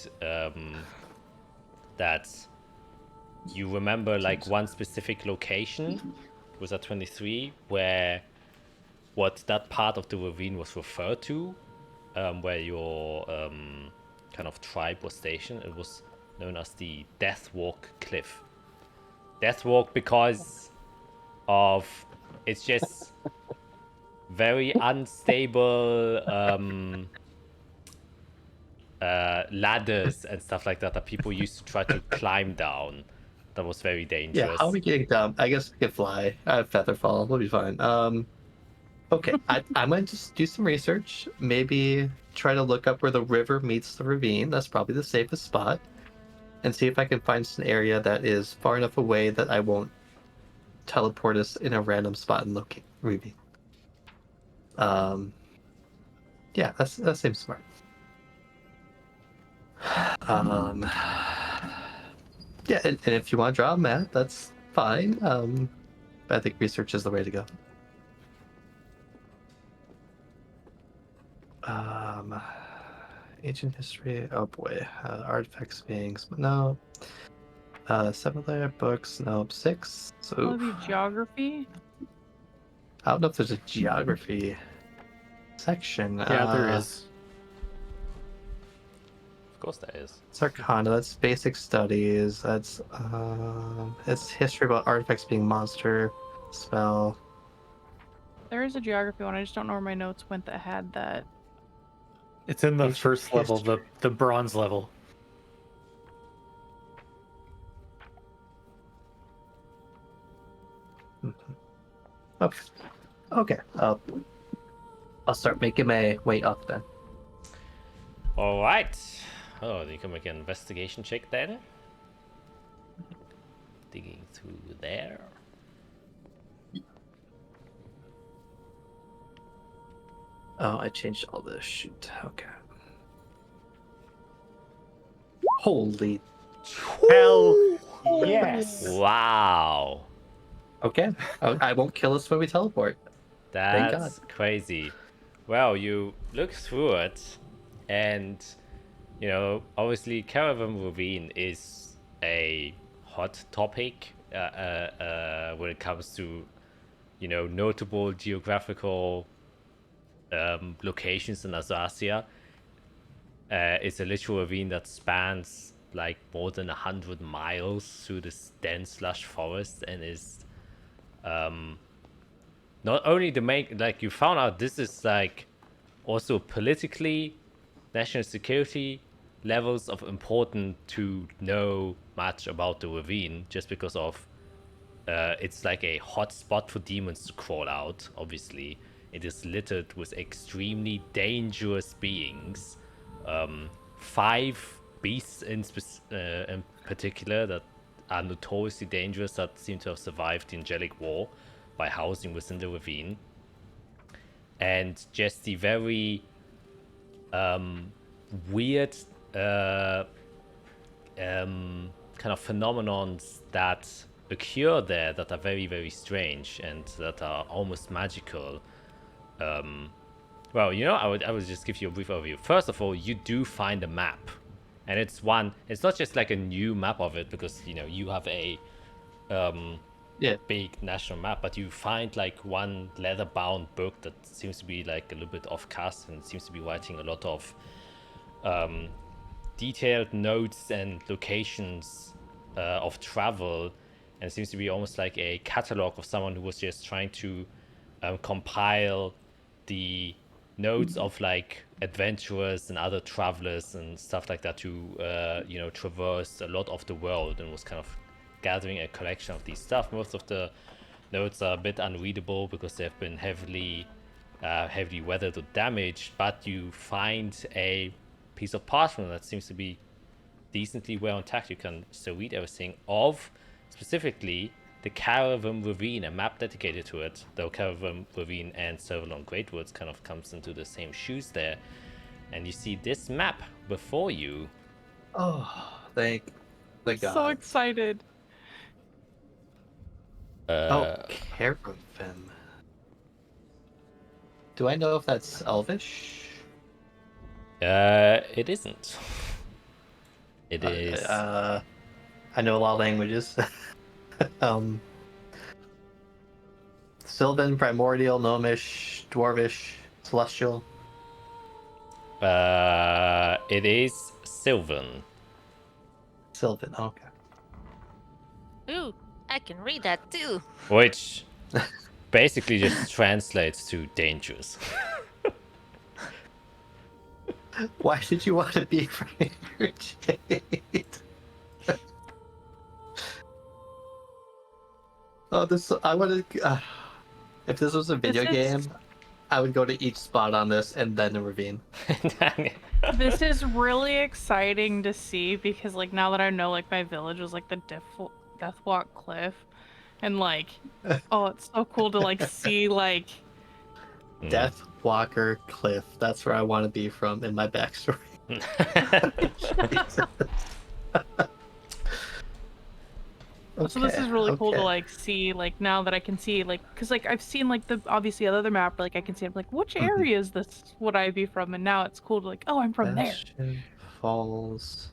that you remember like one specific location, was at 23, where what that part of the ravine was referred to, where your kind of tribe was stationed. It was known as the Deathwalk Cliff. Deathwalk because of it's just very unstable ladders and stuff like that people used to try to climb down. That was very dangerous. Yeah, how are we getting down? I guess we can fly. I have featherfall. We'll be fine. Okay, I'm going to just do some research. Maybe try to look up where the river meets the ravine. That's probably the safest spot. And see if I can find an area that is far enough away that I won't teleport us in a random spot and look ravine. Yeah, that seems smart. Yeah, and if you want to draw a map, that's fine. But I think research is the way to go. Ancient history. Oh boy, artifacts, beings. No. 7-layer books. Nope. 6. So Maybe geography. I don't know if there's a geography section. Yeah, there is. Of course there is. It's Arcana. That's basic studies. That's it's history about artifacts being monster spell. There is a geography one. I just don't know where my notes went that had that. It's in the Ancient first level, history. the bronze level. Okay. I'll start making my way up then. All right. Oh, you can make an investigation check then. Digging through there. Oh, I changed all this. Shoot. Okay. Holy. Hell yes. Wow. Okay. I won't kill us when we teleport. Thank God. That's crazy. Well, you look through it, and obviously Caravan Ravine is a hot topic when it comes to notable geographical locations in Azathia. It's a literal ravine that spans like more than 100 miles through this dense lush forest and is not only the main, like you found out this is like also politically, national security levels of important to know much about the ravine, just because of it's like a hot spot for demons to crawl out. Obviously, it is littered with extremely dangerous beings. 5 beasts in particular that are notoriously dangerous that seem to have survived the Angelic War by housing within the ravine. And just the very weird kind of phenomenons that occur there that are very, very strange and that are almost magical. Well, you know, I would just give you a brief overview. First of all, you do find a map, and it's not just like a new map of it, because you know you have a big national map, but you find like one leather-bound book that seems to be like a little bit off cast and seems to be writing a lot of detailed notes and locations of travel, and it seems to be almost like a catalog of someone who was just trying to compile the notes of like adventurers and other travelers and stuff like that to you know, traverse a lot of the world, and was kind of gathering a collection of these stuff. Most of the notes are a bit unreadable because they've been heavily weathered or damaged, but you find a piece of parchment that seems to be decently well intact. You can still read everything of specifically the Caravan Ravine, a map dedicated to it, though Caravan Ravine and Servalon Greatwoods kind of comes into the same shoes there. And you see this map before you. Oh, thank the God. So excited. Caravan. Do I know if that's Elvish? It isn't. It is. I know a lot of languages. Sylvan, Primordial, Gnomish, Dwarvish, Celestial. It is Sylvan. Sylvan, okay. Ooh, I can read that too. Which basically just translates to dangerous. Why did you want to be Ranger Jade? I wanted. If this was a video game, I would go to each spot on this and then the ravine. This is really exciting to see because, like, now that I know, like, my village was like the Deathwalk Cliff, and like, oh, it's so cool to like see like Deathwalker Cliff. That's where I want to be from in my backstory. So this is really cool to like see, like, now that I can see, like, because like I've seen like the obviously other map, like I can see, I'm like, which area is this would I be from, and now it's cool to like, oh, I'm from there. Falls.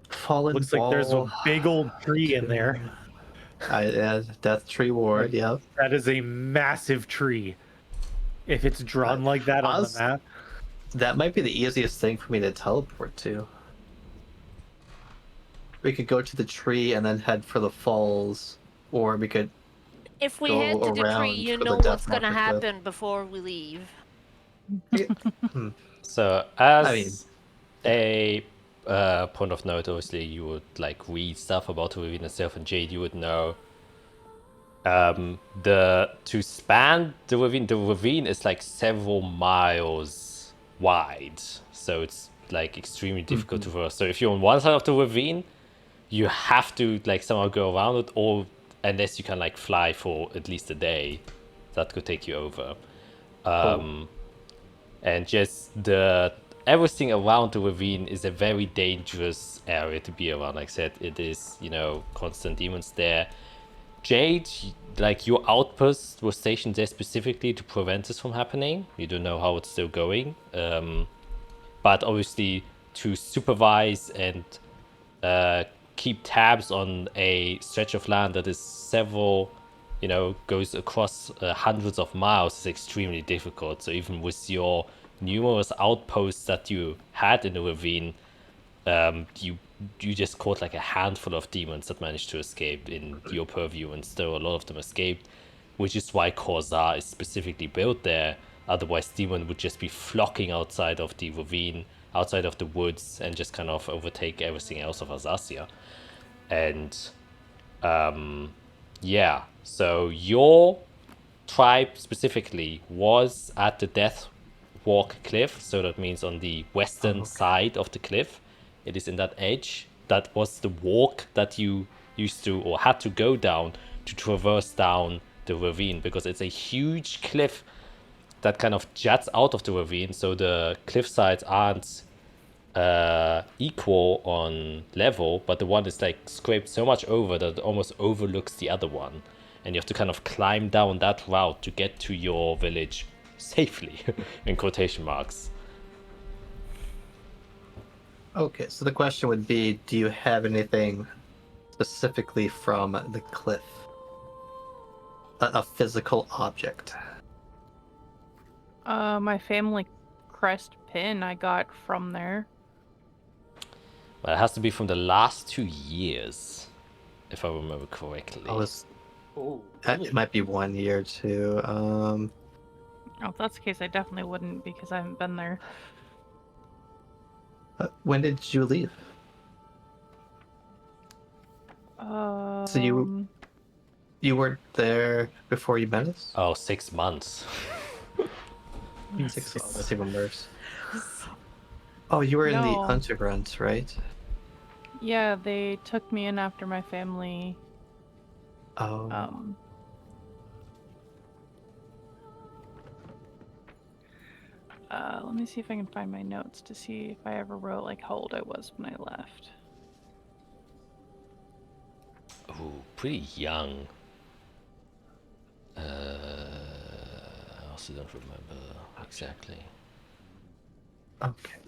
Fallen Looks like there's a big old tree in there. Death Tree Ward, yep. That is a massive tree. If it's drawn like that on the map. That might be the easiest thing for me to teleport to. We could go to the tree and then head for the falls, or we could. If we head to the tree, you know what's gonna happen before we leave. So, as a point of note, obviously, you would like read stuff about the ravine itself, and Jade, you would know. To span the ravine is like several miles wide, so it's like extremely difficult to traverse. So if you're on one side of the ravine, you have to like somehow go around it, or unless you can like fly for at least a day, that could take you over. And just everything around the ravine is a very dangerous area to be around. Like I said, it is, you know, constant demons there. Jade, like your outpost was stationed there specifically to prevent this from happening. You don't know how it's still going, but obviously to supervise and keep tabs on a stretch of land that is several, you know, goes across hundreds of miles is extremely difficult. So even with your numerous outposts that you had in the ravine, you you just caught like a handful of demons that managed to escape in your purview, and still a lot of them escaped, which is why Korzar is specifically built there. Otherwise, demon would just be flocking outside of the ravine, outside of the woods, and just kind of overtake everything else of Azathia. And yeah, so your tribe specifically was at the Death Walk cliff, so that means on the western side of the cliff. It is in that edge. That was the walk that you used to or had to go down to traverse down the ravine, because it's a huge cliff that kind of juts out of the ravine, so the cliff sides aren't equal on level, but the one is like scraped so much over that it almost overlooks the other one, and you have to kind of climb down that route to get to your village safely in quotation marks. Okay, so the question would be, do you have anything specifically from the cliff? A physical object? My family crest pin I got from there. Well, it has to be from the last 2 years, if I remember correctly. It might be 1 year too. Oh, if that's the case, I definitely wouldn't, because I haven't been there. When did you leave? So you weren't there before you met us? Oh, 6 months. 6 months. That's even worse. Oh, you were in the No. underground, right? Yeah, they took me in after my family. Oh. Let me see if I can find my notes to see if I ever wrote like how old I was when I left. Ooh, pretty young. I also don't remember exactly. Okay.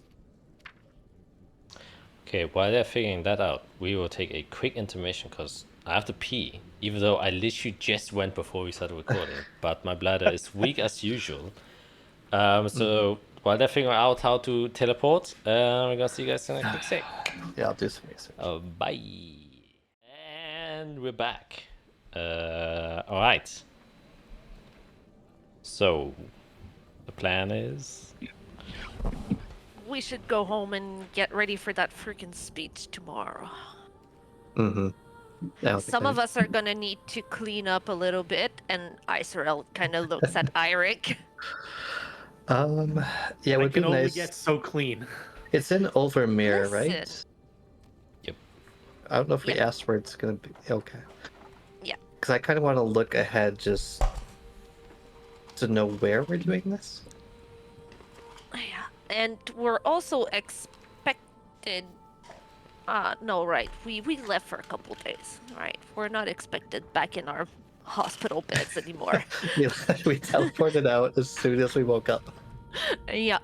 Okay, while they're figuring that out, we will take a quick intermission because I have to pee, even though I literally just went before we started recording, but my bladder is weak as usual. So while they're figuring out how to teleport, we're gonna see you guys in a quick sec. Yeah, I'll do some research. Bye. And we're back. All right. So the plan is We should go home and get ready for that freaking speech tomorrow. Mm-hmm. Yeah, Some of us are gonna need to clean up a little bit, and Iserel kind of looks at Eirik. Yeah, it I would be can only nice. get so clean. It's in Overmere, right? Listen. Yep. I don't know if we Yep. asked where it's gonna be. Okay. Yeah. Because I kind of want to look ahead just to know where we're doing this. Yeah, and we're also expected. No, right. We left for a couple days, right? We're not expected back in our hospital beds anymore. We teleported out as soon as we woke up. Yeah.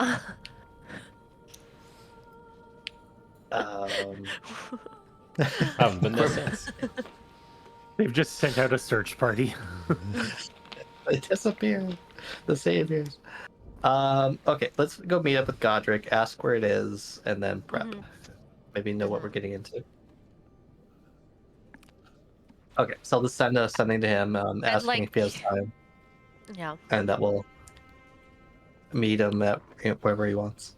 haven't been there since. They've just sent out a search party. They disappeared. The saviors. Okay, let's go meet up with Godric, ask where it is, and then prep. Mhm. Maybe know what we're getting into. Okay, so I'll just send something to him, asking if he has time, Yeah. and that will meet him at wherever he wants.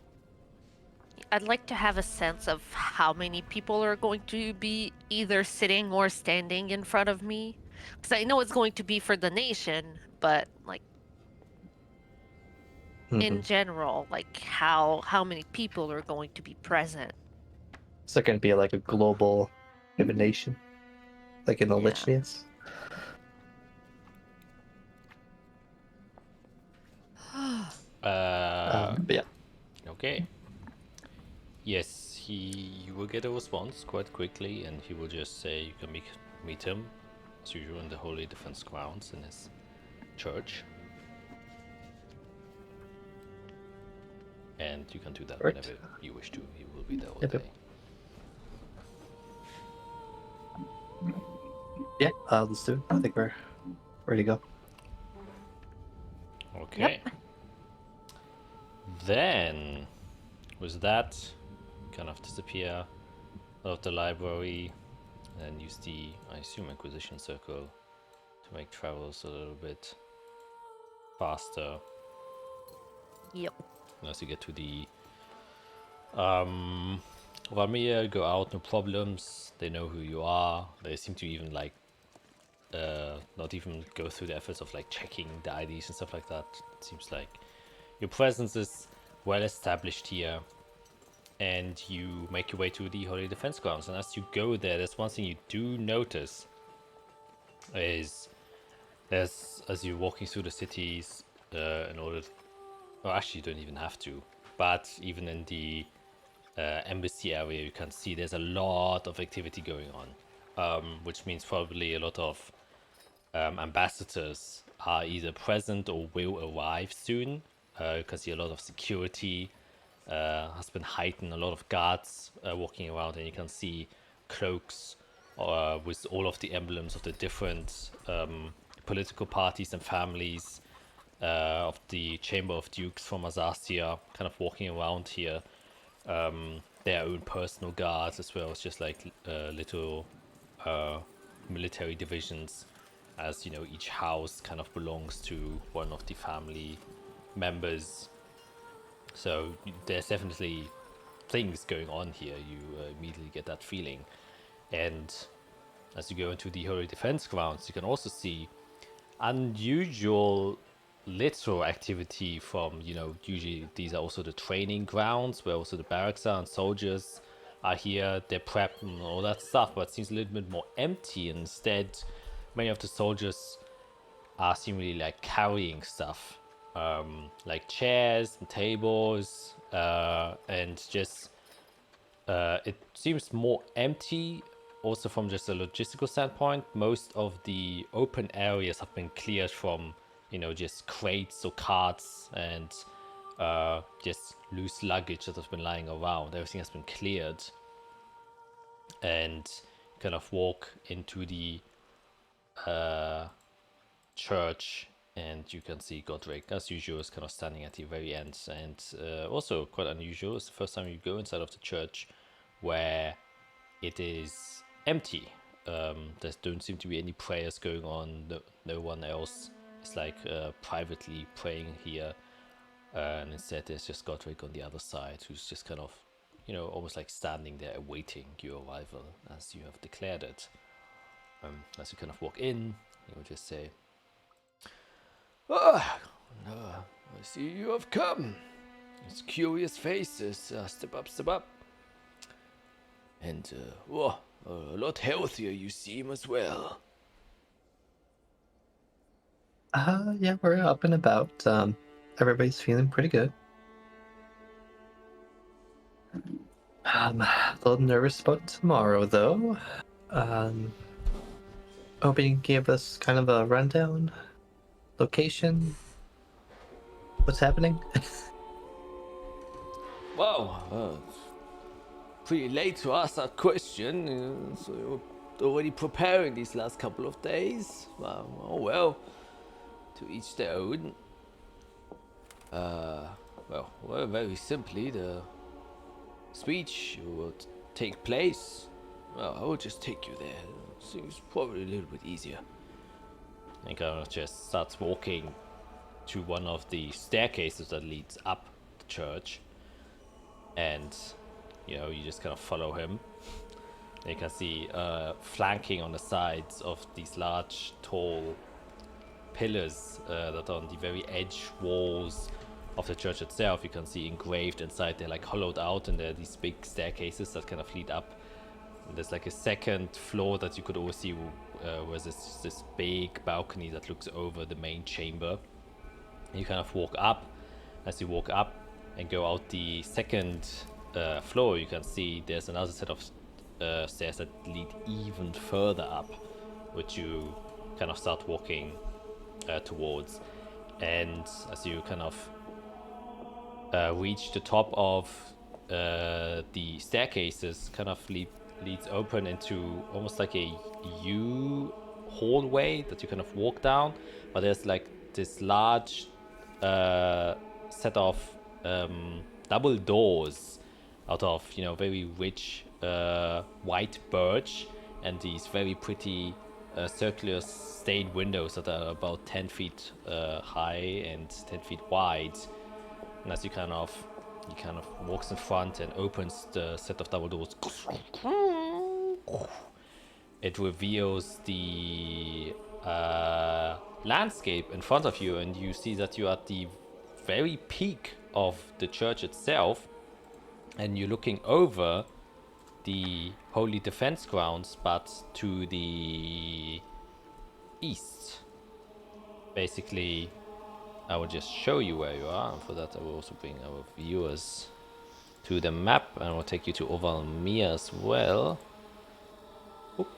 I'd like to have a sense of how many people are going to be either sitting or standing in front of me. Because I know it's going to be for the nation, but like in general, like how many people are going to be present? Is there going to be like a global divination? Like in the Yeah. Lichnius? Yeah. Okay. Yes, you will get a response quite quickly, and he will just say you can meet him as usual in the Holy Defense Grounds in his church. And you can do that Right. whenever you wish to. He will be there all Yep, day. yep. Yeah, let's do it. I think we're ready to go. Okay. Then, with that, kind of disappear of the library and use the, I assume, Inquisition Circle to make travels a little bit faster. Yep. And as you get to the Valmir, go out, no problems. They know who you are. They seem to even like not even go through the efforts of like checking the IDs and stuff like that. It seems like your presence is well established here, and you make your way to the Holy Defense Grounds. And as you go there, there's one thing you do notice is there's, as you're walking through the cities, in order to, well, actually you don't even have to, but even in the embassy area you can see there's a lot of activity going on, which means probably a lot of ambassadors are either present or will arrive soon. You can see a lot of security has been heightened, a lot of guards walking around, and you can see cloaks with all of the emblems of the different political parties and families of the Chamber of Dukes from Azathia kind of walking around here. Their own personal guards, as well as just like little military divisions, as you know, each house kind of belongs to one of the family members. So there's definitely things going on here. You immediately get that feeling. And as you go into the Holy Defense Grounds, you can also see unusual little activity from, you know, usually these are also the training grounds where also the barracks are and soldiers are here, they're prepped and all that stuff, but it seems a little bit more empty. Instead, many of the soldiers are seemingly like carrying stuff, like chairs and tables, and just it seems more empty. Also from just a logistical standpoint, most of the open areas have been cleared from, you know, just crates or carts and just loose luggage that has been lying around. Everything has been cleared, and kind of walk into the church, and you can see Godric, as usual, is kind of standing at the very end. And also quite unusual, it's the first time you go inside of the church where it is empty. There don't seem to be any prayers going on. No one else is like privately praying here, and instead there's just Godric on the other side, who's just kind of, you know, almost like standing there awaiting your arrival as you have declared it. As you kind of walk in, you will just say, "Ah, I see you have come. It's curious faces. Step up, step up. And, whoa, a lot healthier you seem as well." Yeah, we're up and about. Everybody's feeling pretty good. A little nervous about tomorrow, though. Hoping you can give us kind of a rundown, location, what's happening. Wow, it's pretty late to ask that question. So you're already preparing these last couple of days. Oh well, to each their own. Well, very simply, the speech will take place. Well, I will just take you there. Seems probably a little bit easier. And kind of just starts walking to one of the staircases that leads up the church, and you know, you just kind of follow him. And you can see flanking on the sides of these large, tall pillars that are on the very edge walls of the church itself. You can see engraved inside, they're like hollowed out, and there are these big staircases that kind of lead up. And there's like a second floor that you could always see where there's this big balcony that looks over the main chamber. And you kind of walk up. As you walk up and go out the second floor, you can see there's another set of stairs that lead even further up, which you kind of start walking towards. And as you kind of reach the top of the staircases, kind of leads open into almost like a U hallway that you kind of walk down, but there's like this large set of double doors out of, you know, very rich white birch and these very pretty circular stained windows that are about 10 feet high and 10 feet wide. And as he kind of walks in front and opens the set of double doors, it reveals the landscape in front of you, and you see that you're at the very peak of the church itself, and you're looking over the Holy Defense Grounds, but to the east. Basically, I will just show you where you are, and for that I will also bring our viewers to the map, and I will take you to Ovalmir as well. Oop.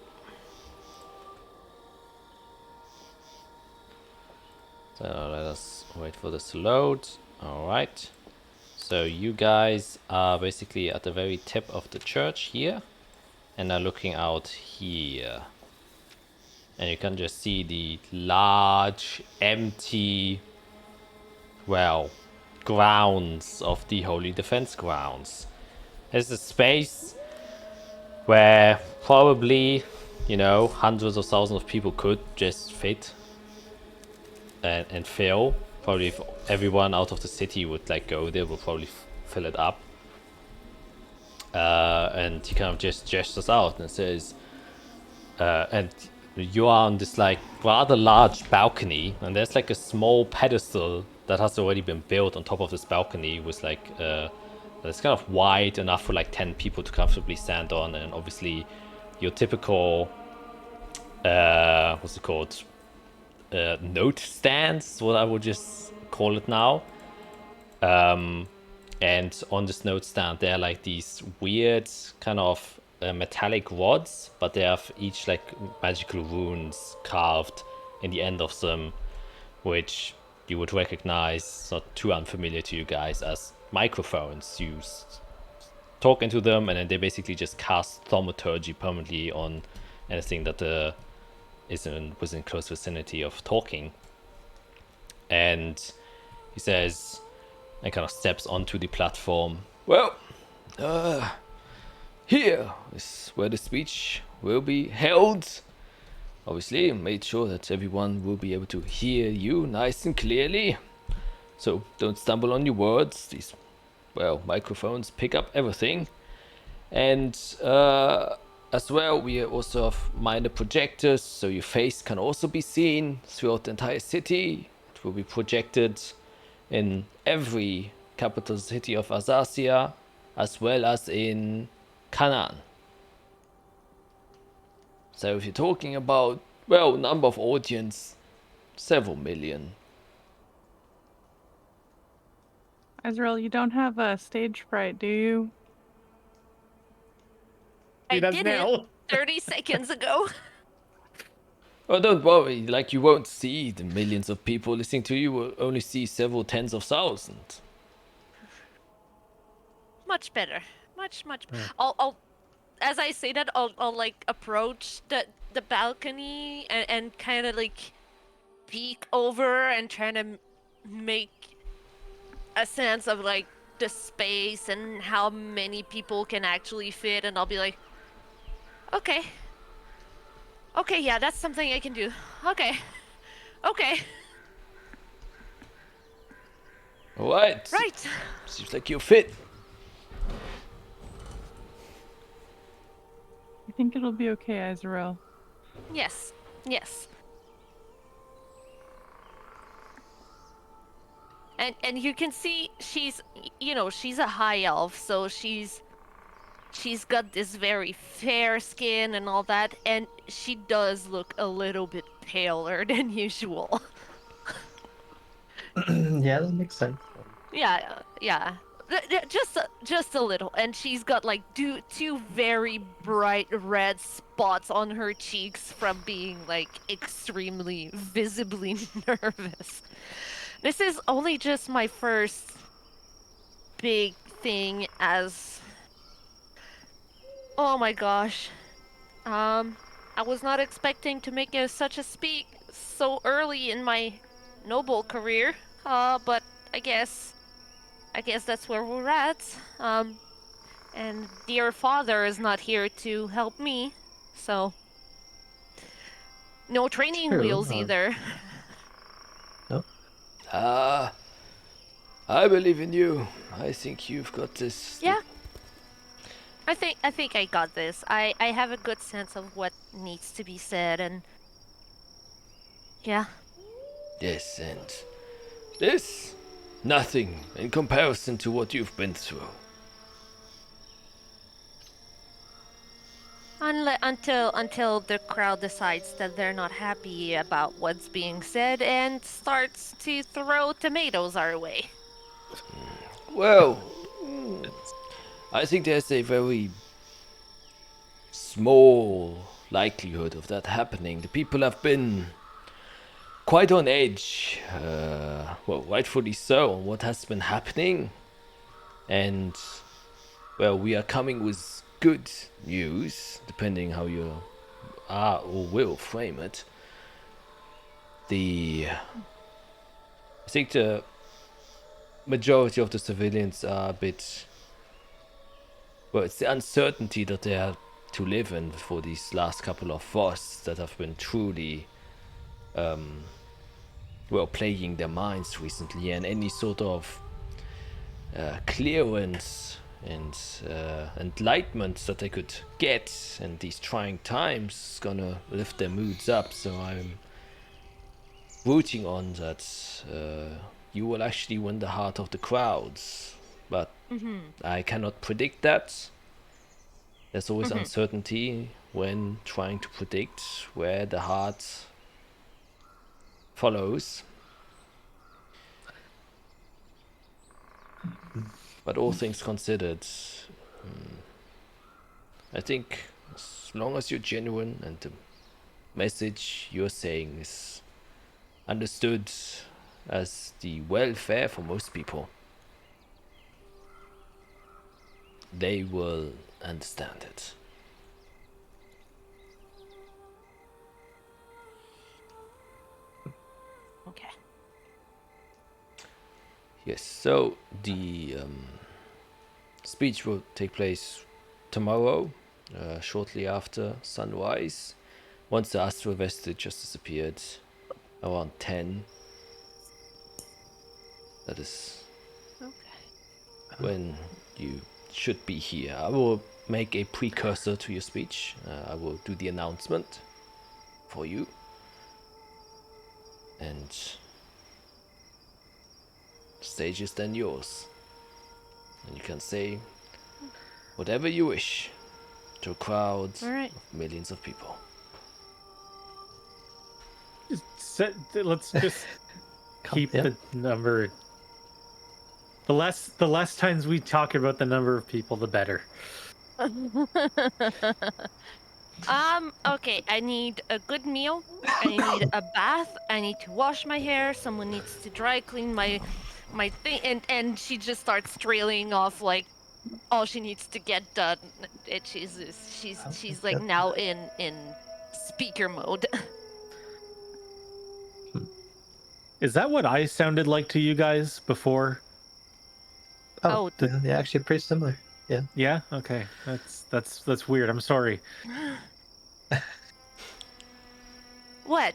So let us wait for this to load. Alright. So you guys are basically at the very tip of the church here, and are looking out here. And you can just see the large, empty, well, grounds of the Holy Defense Grounds. There's a space where probably, hundreds of thousands of people could just fit and fill. Probably if everyone out of the city would go there, would probably fill it up. And he kind of just gestures out and says, and you are on this rather large balcony, and there's a small pedestal that has already been built on top of this balcony with it's kind of wide enough for 10 people to comfortably stand on, and obviously your typical what's it called, note stands, what I would just call it now. And on this note stand there are these weird kind of metallic rods, but they have each magical runes carved in the end of them, which you would recognize, not too unfamiliar to you guys, as microphones. You talk into them, and then they basically just cast thaumaturgy permanently on anything that was in close vicinity of talking. And he says, and kind of steps onto the platform. Well, here is where the speech will be held. Obviously, made sure that everyone will be able to hear you nice and clearly. So don't stumble on your words. These, microphones pick up everything. And as well, we also have minor projectors, so your face can also be seen throughout the entire city. It will be projected in every capital city of Azathia, as well as in Canaan. So if you're talking about, number of audience, several million. Azrael, you don't have a stage fright, do you? I does did now. it 30 seconds ago. Oh, don't worry, you won't see the millions of people listening to you, you will only see several tens of thousands. Much better. Much better. I'll as I say that, I'll approach the balcony and kind of peek over and trying to make a sense of the space and how many people can actually fit, and I'll be like, okay, yeah, that's something I can do. Okay. Alright. Right. Seems like you're fit. I think it'll be okay, Azrael. Yes. And you can see she's a high elf, so she's got this very fair skin and all that, and she does look a little bit paler than usual. Yeah, that makes sense. Yeah. Just a little, and she's got two very bright red spots on her cheeks from being extremely visibly nervous. This is only just my first big thing as... Oh my gosh. I was not expecting to make such a speak so early in my noble career, but I guess that's where we're at. And dear father is not here to help me, so no training True, wheels either. No. Ah, I believe in you. I think you've got this. Yeah. I think I got this. I have a good sense of what needs to be said, and yeah. Yes, and this, nothing in comparison to what you've been through. Until the crowd decides that they're not happy about what's being said and starts to throw tomatoes our way. Well, I think there's a very small likelihood of that happening. The people have been quite on edge, well, rightfully so, on what has been happening. And, well, we are coming with good news, depending how you are or will frame it. I think the majority of the civilians are a bit, well, it's the uncertainty that they have to live in for these last couple of frosts that have been truly, well, plaguing their minds recently, and any sort of clearance and enlightenment that they could get in these trying times is gonna lift their moods up. So I'm rooting on that you will actually win the heart of the crowds, but I cannot predict that. There's always uncertainty when trying to predict where the heart follows. But all things considered, I think as long as you're genuine and the message you're saying is understood as the welfare for most people, they will understand it. Okay. Yes, so the speech will take place tomorrow, shortly after sunrise, once the astral vestige has disappeared, around 10. That is when you should be here. I will make a precursor to your speech. I will do the announcement for you. And the stage is then yours. And you can say whatever you wish to a crowd Alright. of millions of people. Let's just keep Yeah. the number. The less times we talk about the number of people, the better. Okay, I need a good meal. I need a bath. I need to wash my hair. Someone needs to dry clean my thing, and she just starts trailing off like all she needs to get done. And she's like now in speaker mode. Is that what I sounded like to you guys before? Oh. Yeah, actually pretty similar. Yeah. Yeah. Okay. That's weird. I'm sorry. What?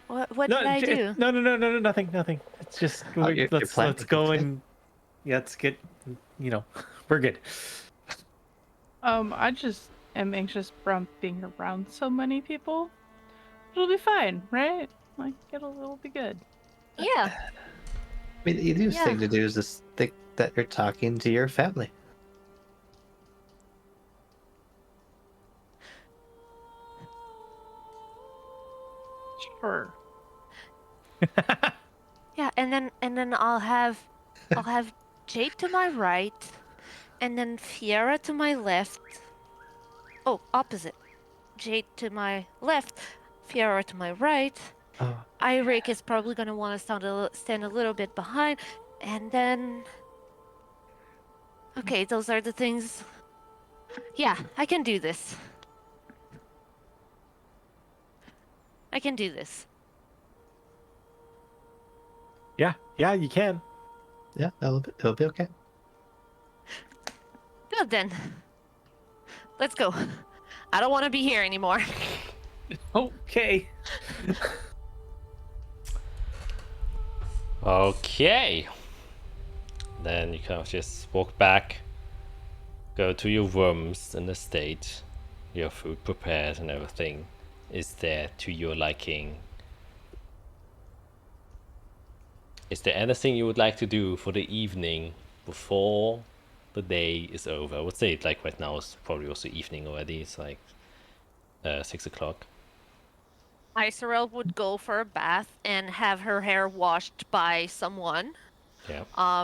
What did I do? No, nothing. It's just you're let's planning go it. and let's get, we're good. I just am anxious from being around so many people. It'll be fine, right? Like it'll be good. Yeah. I mean, the easiest Yeah. thing to do is just think that you're talking to your family. Sure. Yeah, and then I'll have Jade to my right, and then Fiera to my left. Oh, opposite. Jade to my left, Fiera to my right. Oh, Eirik is probably gonna want to stand a little bit behind, and then. Okay, those are the things. Yeah, I can do this. I can do this. Yeah, you can. yeah, it'll be okay. Well then, let's go. I don't want to be here anymore. Okay. Okay. Then you kind of just walk back, go to your rooms in the state, your food prepared and everything is there to your liking. Is there anything you would like to do for the evening before the day is over? I would say like right now it's probably also evening already. It's like 6 o'clock. Isorel would go for a bath and have her hair washed by someone. Yeah.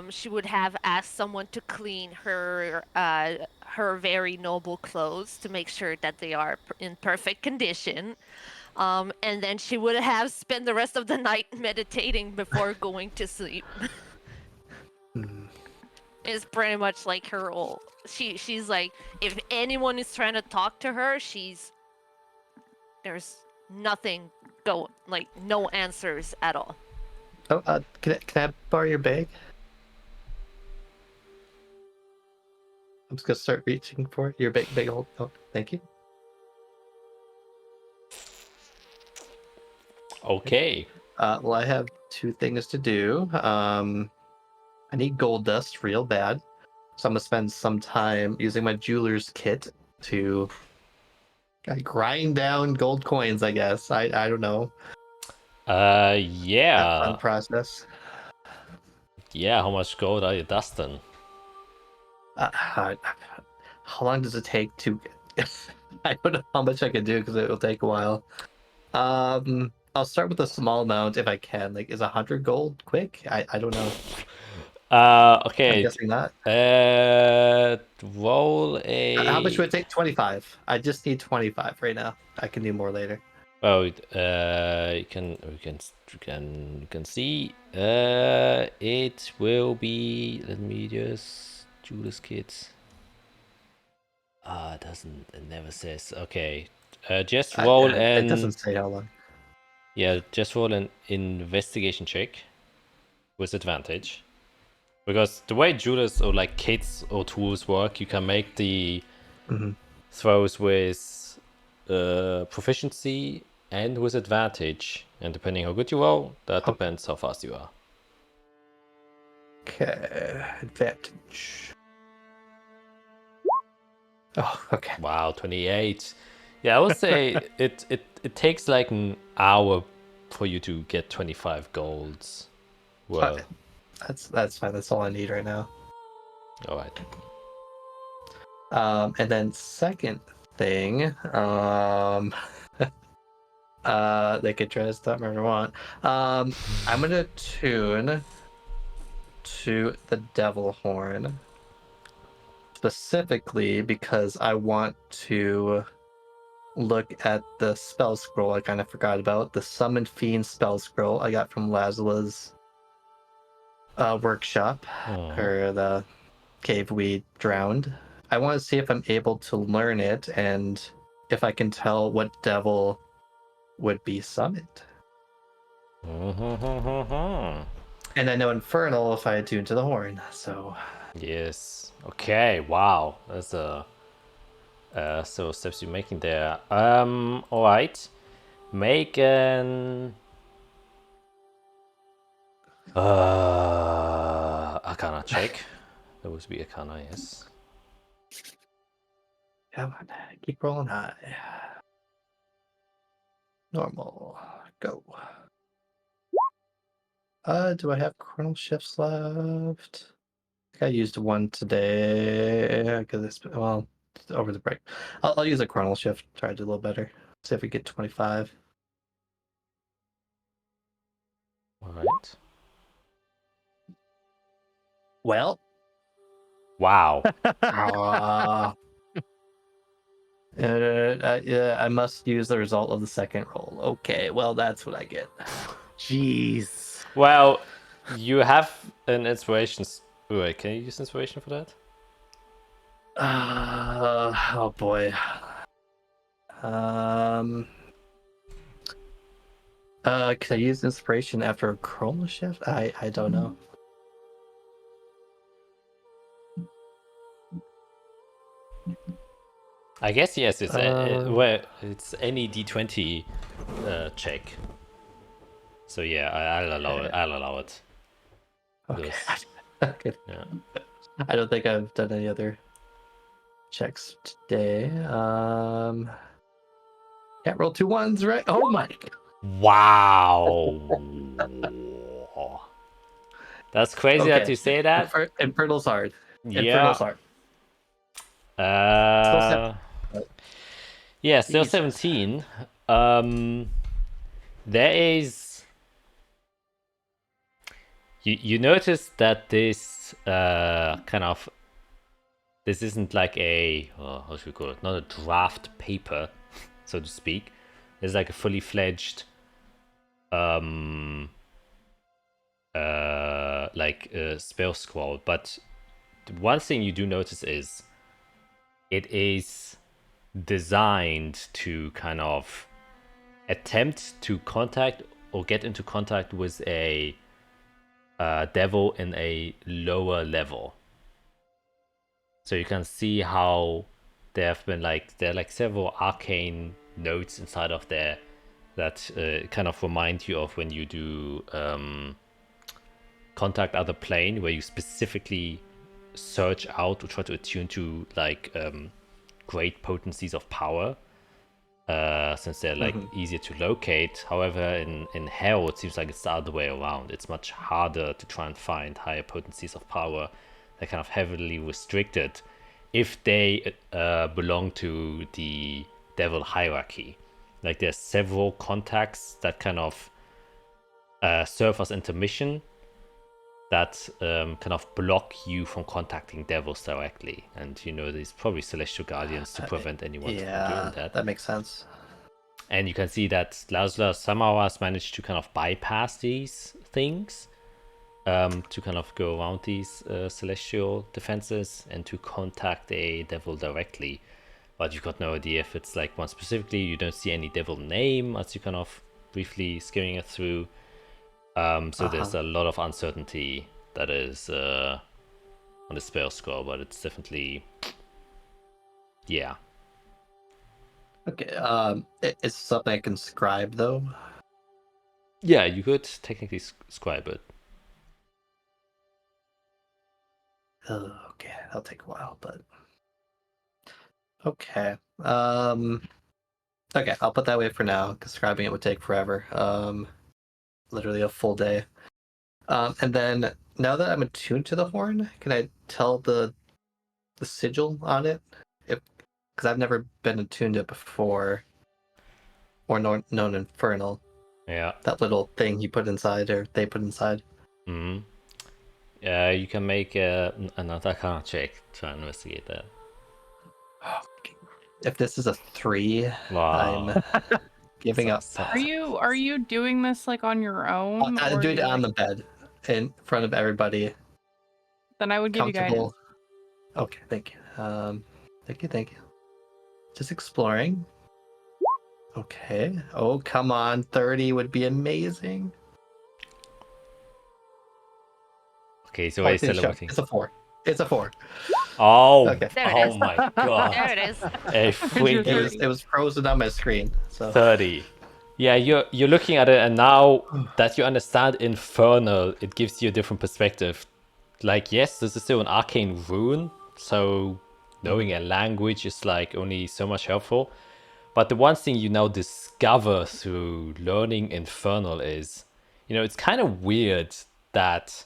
She would have asked someone to clean her very noble clothes to make sure that they are in perfect condition. And then she would have spent the rest of the night meditating before going to sleep. It's pretty much like her whole. She's like, if anyone is trying to talk to her, there's nothing like no answers at all. Oh, can I borrow your bag? I'm just gonna start reaching for it. Your big old. Oh, thank you. Okay. Well, I have 2 things to do. I need gold dust real bad, so I'm gonna spend some time using my jeweler's kit to grind down gold coins. I guess I don't know. That Yeah. fun process. Yeah, how much gold are you dusting? How long does it take to? I don't know how much I can do because it will take a while. I'll start with a small amount if I can. Like, is 100 gold quick? I don't know. Okay. I'm guessing not. Roll a. How much would it take? 25. I just need 25 right now. I can do more later. Oh, you can see. It will be. Let me just do this, kids. It never says. Okay. Just roll an. It doesn't say how long. Yeah, just roll an investigation check with advantage. Because the way jewelers or like kits or tools work, you can make the throws with proficiency and with advantage. And depending how good you roll, that depends how fast you are. Okay, advantage. Oh, okay. Wow, 28. Yeah, I would say it takes like an hour for you to get 25 golds. Well, That's fine. That's all I need right now. all right. And then second thing, they could try to stop me if they want. I'm gonna tune to the devil horn specifically because I want to look at the spell scroll I kind of forgot about, the Summoned Fiend spell scroll I got from Lazula's workshop, or the cave we drowned. I want to see if I'm able to learn it and if I can tell what devil would be summoned. And I know Infernal if I attune to the horn, so... Yes. Okay, wow. That's so steps you're making there. Alright. Make an Arcana check. That would be Arcana, yes. Come on, keep rolling high. Normal. Go. Do I have chronal shifts left? I think I used one today because it's over the break. I'll use a chronal shift. Try to do a little better. See if we get 25. All right. Well. Wow. I must use the result of the second roll. Okay, well that's what I get. Jeez. Well, you have an inspiration. Wait, can you use inspiration for that? Oh boy. Can I use inspiration after a chronal shift? I don't know. I guess yes. It's well, it's any d20 check. So yeah, I'll allow it. I'll allow it. Okay. Those- Okay. yeah. I don't think I've done any other checks today. Can't roll 2 1s, right? Oh my! Wow. That's crazy that Okay. you say that. Infernal's hard. Yeah. Infernal's hard. Yeah, still Jesus. 17. There is. You notice that this kind of. This isn't like a how should we call it? Not a draft paper, so to speak. It's like a fully fledged spell scroll. But one thing you do notice is it is designed to kind of attempt to contact or get into contact with a devil in a lower level. So you can see how there have been there are several arcane notes inside of there that kind of remind you of when you do contact other plane, where you specifically search out or try to attune to great potencies of power, since they're easier to locate. However, in hell it seems like it's the other way around. It's much harder to try and find higher potencies of power. They're kind of heavily restricted if they belong to the devil hierarchy. Like there's several contacts that kind of serve as intermission that kind of block you from contacting devils directly. And there's probably celestial guardians to prevent anyone from doing that. That makes sense. And you can see that Lazla somehow has managed to kind of bypass these things, to kind of go around these celestial defenses and to contact a devil directly. But you've got no idea if it's like one specifically. You don't see any devil name as you kind of briefly skimming it through. So there's a lot of uncertainty that is on the spell scroll, but it's definitely, yeah. Okay, it's something I can scribe though. Yeah, you could technically scribe it. Okay, that'll take a while, but okay. Okay, I'll put that away for now, because scribing it would take forever. Literally a full day. And then now that I'm attuned to the horn, can I tell the sigil on it? Because I've never been attuned to it before, or known infernal. Yeah. That little thing you put inside, or they put inside. Mm-hmm. You can make another Arcana check to investigate that. If this is a 3, Wow. I'm giving up. Are you doing this like on your own? I or do it you, on the bed in front of everybody. Then I would give you guidance. Okay, thank you. Thank you. Just exploring. Okay. Oh, come on. 30 would be amazing. Okay, so wait, celebrating. It's a 4. It's a 4. Oh, okay. There it is. My god. There it is. It was frozen on my screen. So 30. Yeah, you're looking at it, and now that you understand Infernal, it gives you a different perspective. Like, yes, this is still an arcane rune, so knowing a language is like only so much helpful. But the one thing you now discover through learning Infernal is, it's kind of weird that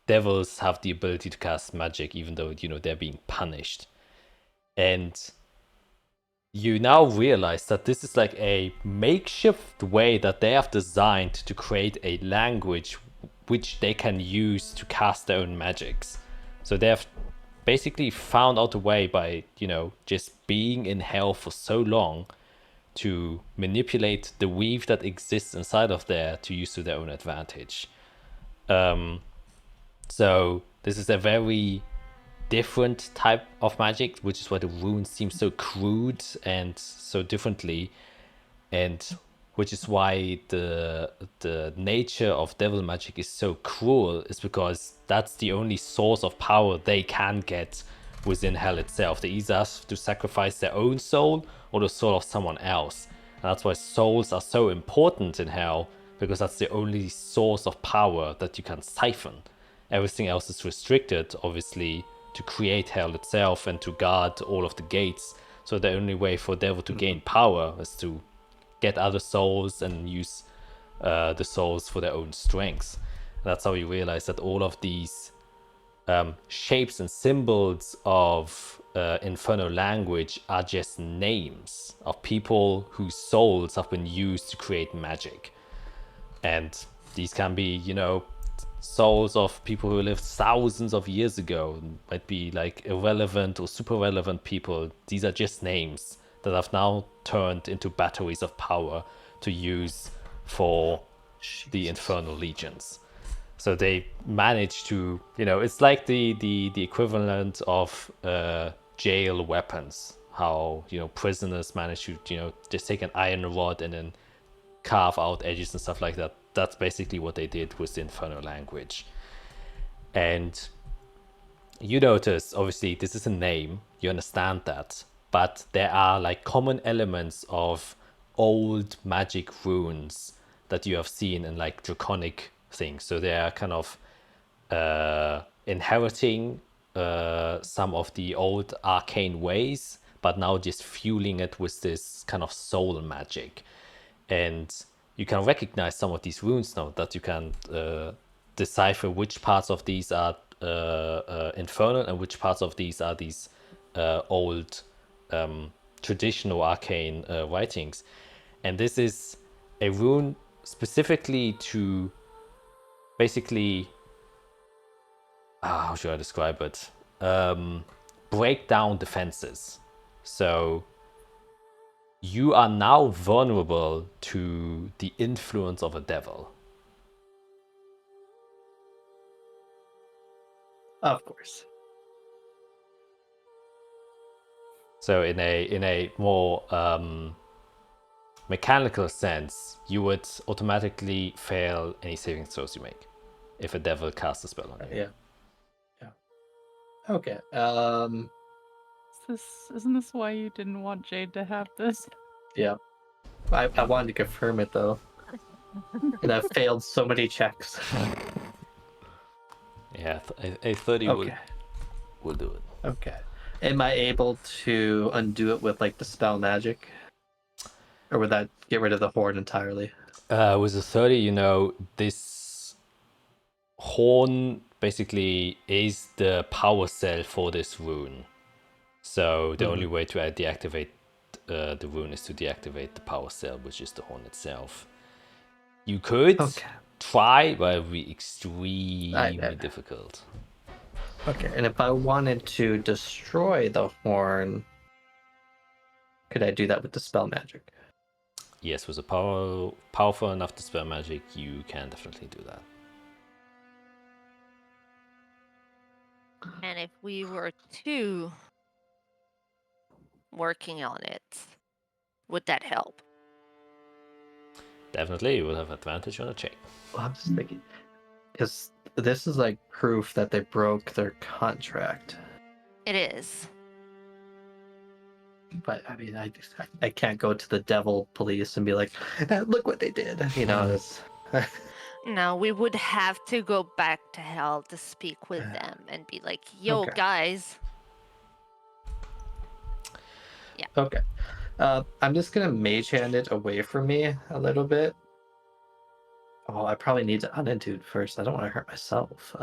devils have the ability to cast magic, even though, they're being punished. And you now realize that this is like a makeshift way that they have designed to create a language which they can use to cast their own magics. So they have basically found out a way by, just being in hell for so long to manipulate the weave that exists inside of there to use to their own advantage. So this is a very different type of magic, which is why the runes seem so crude and so differently, and which is why the nature of devil magic is so cruel, is because that's the only source of power they can get within hell itself. They either have to sacrifice their own soul or the soul of someone else. And that's why souls are so important in hell, because that's the only source of power that you can siphon. Everything else is restricted, obviously, to create hell itself and to guard all of the gates. So the only way for devil to gain power is to get other souls and use the souls for their own strengths. And that's how we realize that all of these shapes and symbols of infernal language are just names of people whose souls have been used to create magic. And these can be, souls of people who lived thousands of years ago, might be like irrelevant or super relevant people. These are just names that have now turned into batteries of power to use for the infernal legions. So they manage to, it's like the equivalent of jail weapons. How, prisoners manage to, just take an iron rod and then carve out edges and stuff like that. That's basically what they did with the infernal language. And you notice, obviously, this is a name, you understand that, but there are like common elements of old magic runes that you have seen in like draconic things. So they are kind of inheriting some of the old arcane ways, but now just fueling it with this kind of soul magic. And you can recognize some of these runes now, that you can decipher which parts of these are infernal and which parts of these are these old traditional arcane writings. And this is a rune specifically to basically, how should I describe it? Break down defenses. So you are now vulnerable to the influence of a devil. Of course. So in a more mechanical sense, you would automatically fail any saving throws you make if a devil casts a spell on you. Yeah. Okay. Isn't this why you didn't want Jade to have this? Yeah. I wanted to confirm it though. And I've failed so many checks. Yeah, a 30 Okay. will do it. Okay. Am I able to undo it with like the spell magic? Or would that get rid of the horn entirely? With a 30, this horn basically is the power cell for this rune. So the only way to deactivate the rune is to deactivate the power cell, which is the horn itself. You could try, but it would be extremely difficult. Okay, and if I wanted to destroy the horn, could I do that with the spell magic? Yes, with a powerful enough dispel magic, you can definitely do that. And if we were to working on it, would that help? Definitely, you will have advantage on a check. Well, I'm just thinking, because this is like proof that they broke their contract. It is. But I mean, I can't go to the devil police and be like, look what they did. It's... No, we would have to go back to hell to speak with them and be like, yo, guys. Yeah. Okay. I'm just going to mage hand it away from me a little bit. Oh, I probably need to unintude first. I don't want to hurt myself.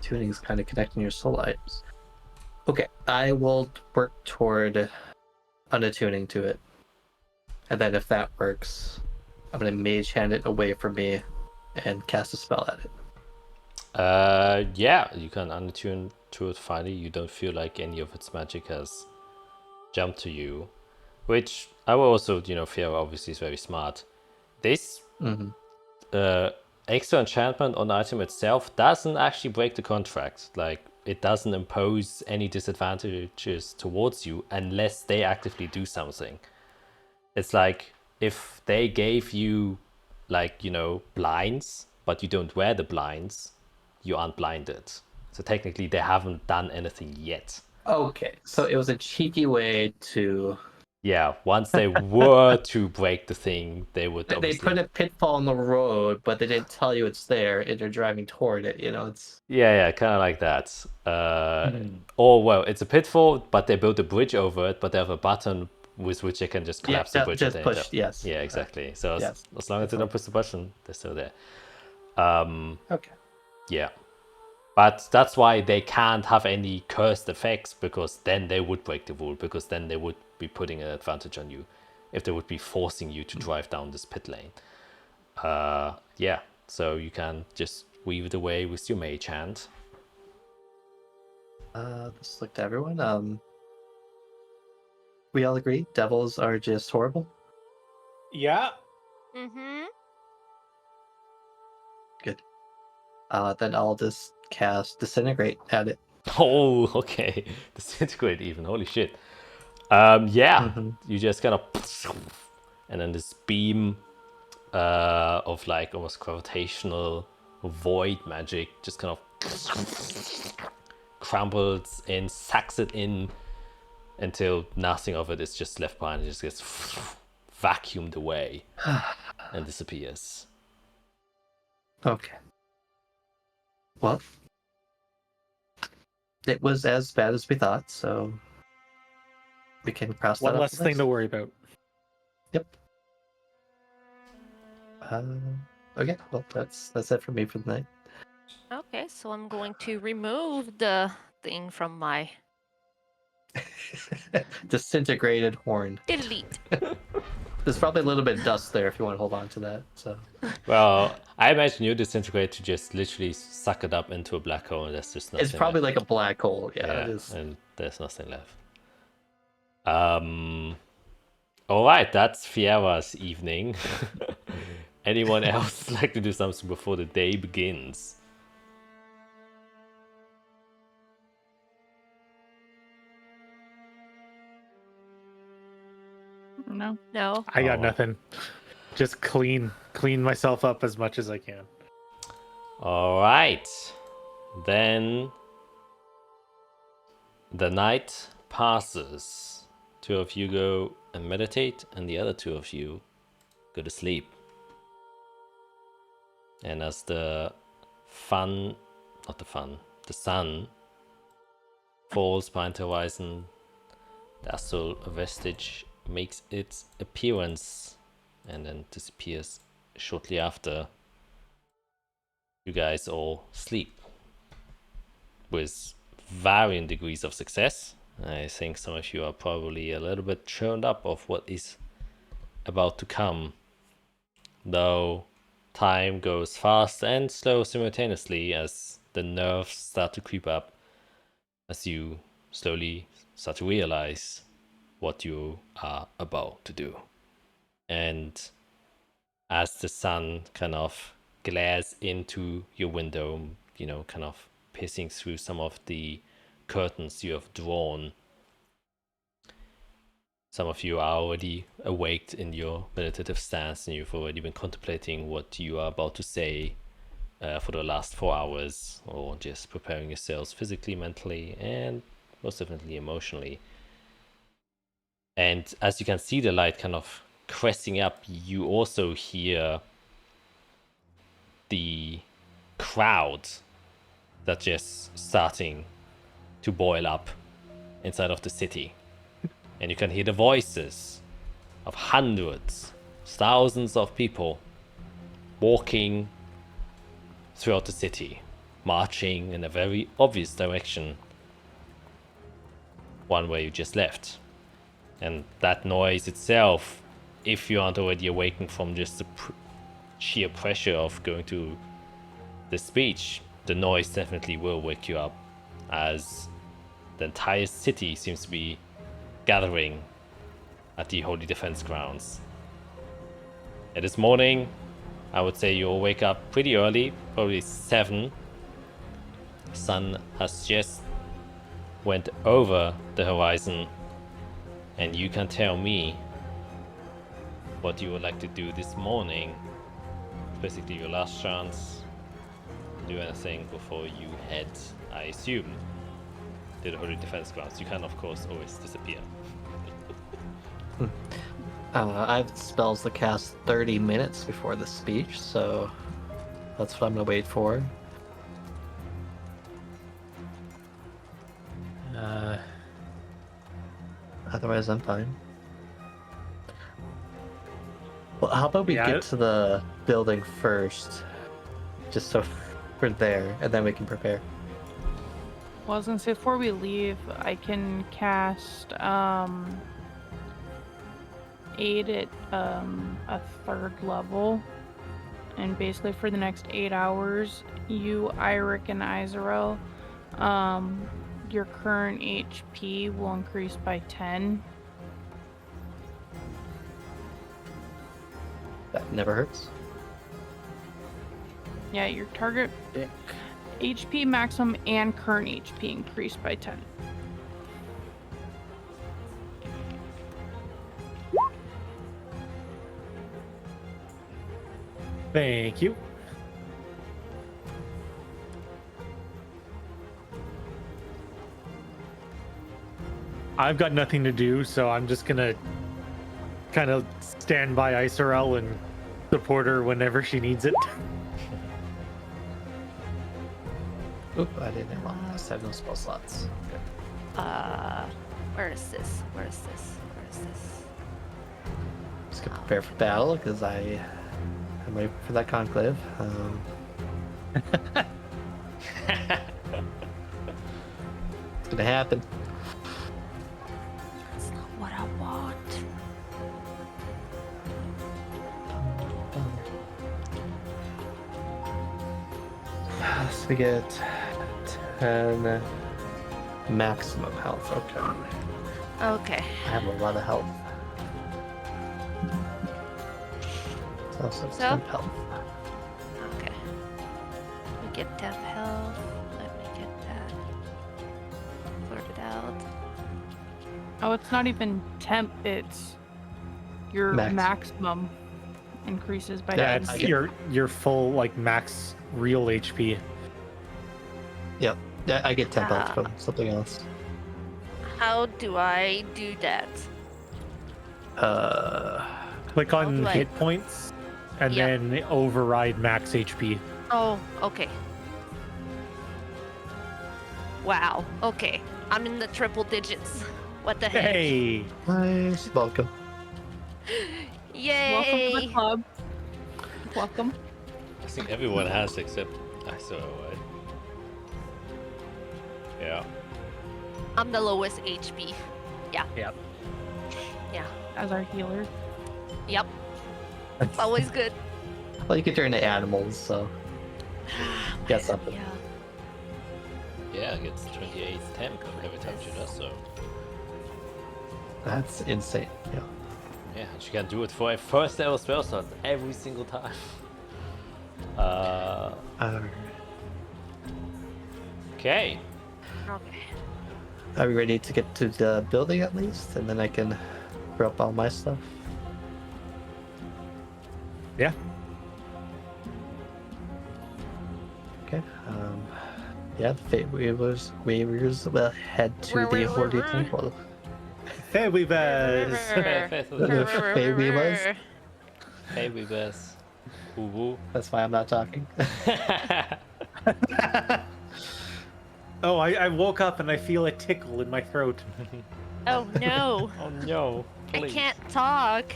Tuning is kind of connecting your soul items. Okay, I will work toward unattuning to it. And then if that works, I'm going to mage hand it away from me and cast a spell at it. Yeah, you can unattune to it finally. You don't feel like any of its magic has jumped to you. Which I will also, feel obviously is very smart. This extra enchantment on the item itself doesn't actually break the contract. Like, it doesn't impose any disadvantages towards you unless they actively do something. It's like if they gave you, like, blinds but you don't wear the blinds, you aren't blinded. So technically they haven't done anything yet. Okay, so it was a cheeky way to... Yeah, once they were to break the thing, they would They obviously... put a pitfall on the road, but they didn't tell you it's there, and they're driving toward it, you know, it's... Yeah, kind of like that. Or, well, it's a pitfall, but they built a bridge over it, but they have a button with which they can just collapse the bridge. Just push, yes. Yeah, exactly. So Yes, as long as they don't push the button, they're still there. Okay. Yeah. But that's why they can't have any cursed effects, because then they would break the rule, because then they would be putting an advantage on you if they would be forcing you to drive down this pit lane. Yeah, so you can just weave it away with your mage hand. Let's look to everyone. We all agree devils are just horrible? Yeah. Mm-hmm. Good. Then I'll just cast Disintegrate at it. Oh, okay. Disintegrate even. Holy shit. Yeah. You just kind of... And then this beam of like almost gravitational void magic just kind of crumbles in, sucks it in until nothing of it is just left behind. It just gets vacuumed away and disappears. Okay. Well, it was as bad as we thought, so we can cross that One off less the thing list. to worry about. Yep. Okay, well, that's it for me for the night. Okay, so I'm going to remove the thing from my Disintegrated horn. delete. There's probably a little bit of dust there if you want to hold on to that. So Well, I imagine you disintegrate to just literally suck it up into a black hole, and there's just nothing it's probably left. like a black hole. Yeah, Yeah, it is. and there's nothing left. All right, that's Fiera's evening. Anyone else like to do something before the day begins? No. No. I got Oh. nothing. Just clean myself up as much as I can. All right, then the night passes. 2 of you go and meditate, and the other 2 of you go to sleep. And as the sun falls behind the horizon, the astral vestige makes its appearance and then disappears shortly after. You guys all sleep with varying degrees of success. I think some of you are probably a little bit churned up of what is about to come, though time goes fast and slow simultaneously as the nerves start to creep up, as you slowly start to realize what you are about to do. And as the sun kind of glares into your window, you know, kind of piercing through some of the curtains you have drawn, some of you are already awaked in your meditative stance, and you've already been contemplating what you are about to say for the last 4 hours, or just preparing yourselves physically, mentally, and most definitely emotionally. And as you can see the light kind of cresting up, you also hear the crowd that's just starting to boil up inside of the city. And you can hear the voices of hundreds, thousands of people walking throughout the city, marching in a very obvious direction, one where you just left. And that noise itself, if you aren't already awakened from just the sheer pressure of going to the speech, the noise definitely will wake you up, as the entire city seems to be gathering at the Holy Defense Grounds. It is morning. I would say you'll wake up pretty early, probably 7. The sun has just went over the horizon, and you can tell me what you would like to do this morning basically your last chance to do anything before you head, I assume, to the Holy Defense Grounds. You can, of course, always disappear. I have spells to cast 30 minutes before the speech, so that's what I'm gonna wait for. Otherwise, I'm fine. Well, how about we get to the building first, just so we're there, and then we can prepare. Well, I was gonna say before we leave, I can cast aid at a 3rd level, and basically for the next 8 hours, you, Eirik, and Izarel, your current HP will increase by 10. That never hurts. Yeah, your target HP maximum and current HP increased by 10. Thank you. I've got nothing to do, so I'm just gonna kind of stand by Izarel and support her whenever she needs it. Oop, I didn't have no spell slots. Where is this? Where is this? Where is this? Just get prepared for battle, because I'm ready for that conclave. It's gonna happen. That's not what I want. So we get 10 maximum health. Okay. Okay. I have a lot of health. Also 10 health. Okay. We get 10 health. Let me get that sorted out. Oh, it's not even temp, it's your maximum increases by 10. Yeah, it's your full like max real HP. Yep. Yeah, I get 10 health from something else. How do I do that? Click on hit points and then override max HP. Oh, okay. Wow. Okay. I'm in the triple digits. What the heck? Hey! Nice. Welcome. Yay! Welcome to the club. Welcome. I think everyone has except I saw right? Yeah. I'm the lowest HP. Yeah. Yep. Yeah. As our healer. Yep. It's always good. Well, you can turn to animals, so get something. Yeah. Yeah, it gets 28 temp every time she does so. That's insane. Yeah. Yeah, she can do it for a first level spell slot every single time. Okay. Okay. Are we ready to get to the building at least, and then I can drop all my stuff? Yeah. Okay. Yeah, the Fate Weavers will head to the Holy Temple. Hey, we best. Fate Weavers. Hey, we best. Woo woo. That's why I'm not talking. Oh, I woke up and I feel a tickle in my throat. Oh no. Oh no. I Please. can't talk.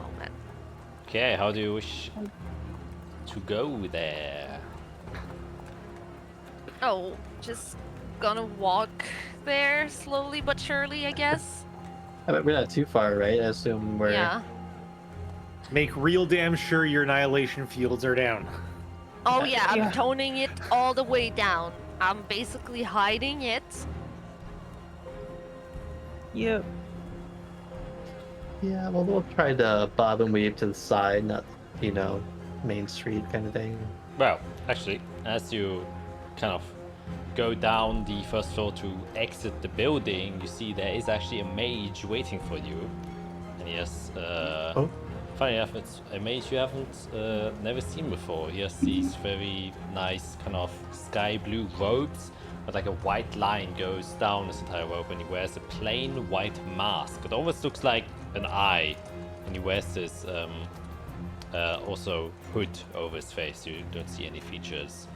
Moment. Okay, how do you wish to go there? Oh, just gonna walk there slowly but surely, I guess. I mean, we're not too far, right? I assume we're. Yeah. Make real damn sure your annihilation fields are down. Oh yeah, I'm Yeah. toning it all the way down. I'm basically hiding it. Yep. Yeah, well, we'll try to bob and weave to the side, not, Main Street kind of thing. Well, actually, as you kind of go down the first floor to exit the building, you see there is actually a mage waiting for you. And he has, Oh. funny enough, it's a mage you haven't never seen before. He has these very nice kind of sky blue robes, but like a white line goes down his entire robe, and he wears a plain white mask. It almost looks like an eye, and he wears this also hood over his face. You don't see any features,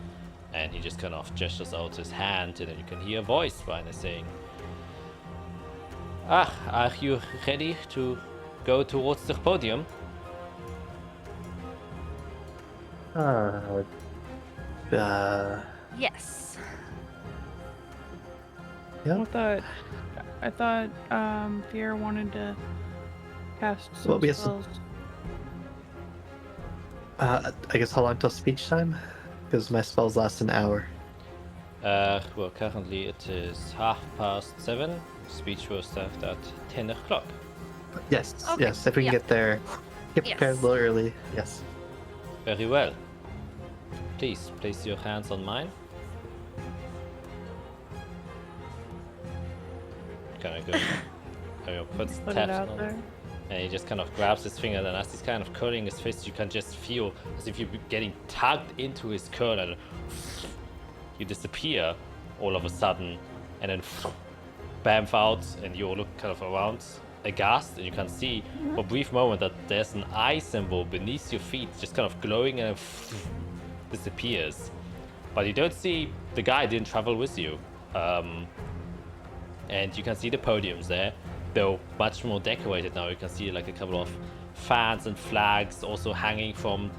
and he just kind of gestures out his hand, and then you can hear a voice behind it saying, "Ah, are you ready to go towards the podium?" Yes. Yeah. I thought Pierre wanted to cast some Well, we have spells. I guess how long till speech time? Because my spells last an hour. Well, currently it is 7:30. Speech will start at 10 o'clock. Yes, Okay, yes. If we can yeah. get there, get prepared Yes. a little early. Yes. Very well. Please place your hands on mine. Kind of go. Puts Put it taps out on, there. and he just kind of grabs his finger. And as he's kind of curling his fist, you can just feel as if you're getting tugged into his curl, and you disappear all of a sudden, and then bamf out, and you all look kind of around aghast, and you can see for a brief moment that there's an eye symbol beneath your feet, just kind of glowing, and disappears. But you don't see the guy didn't travel with you. And you can see the podiums there, though much more decorated now. You can see like a couple of fans and flags also hanging from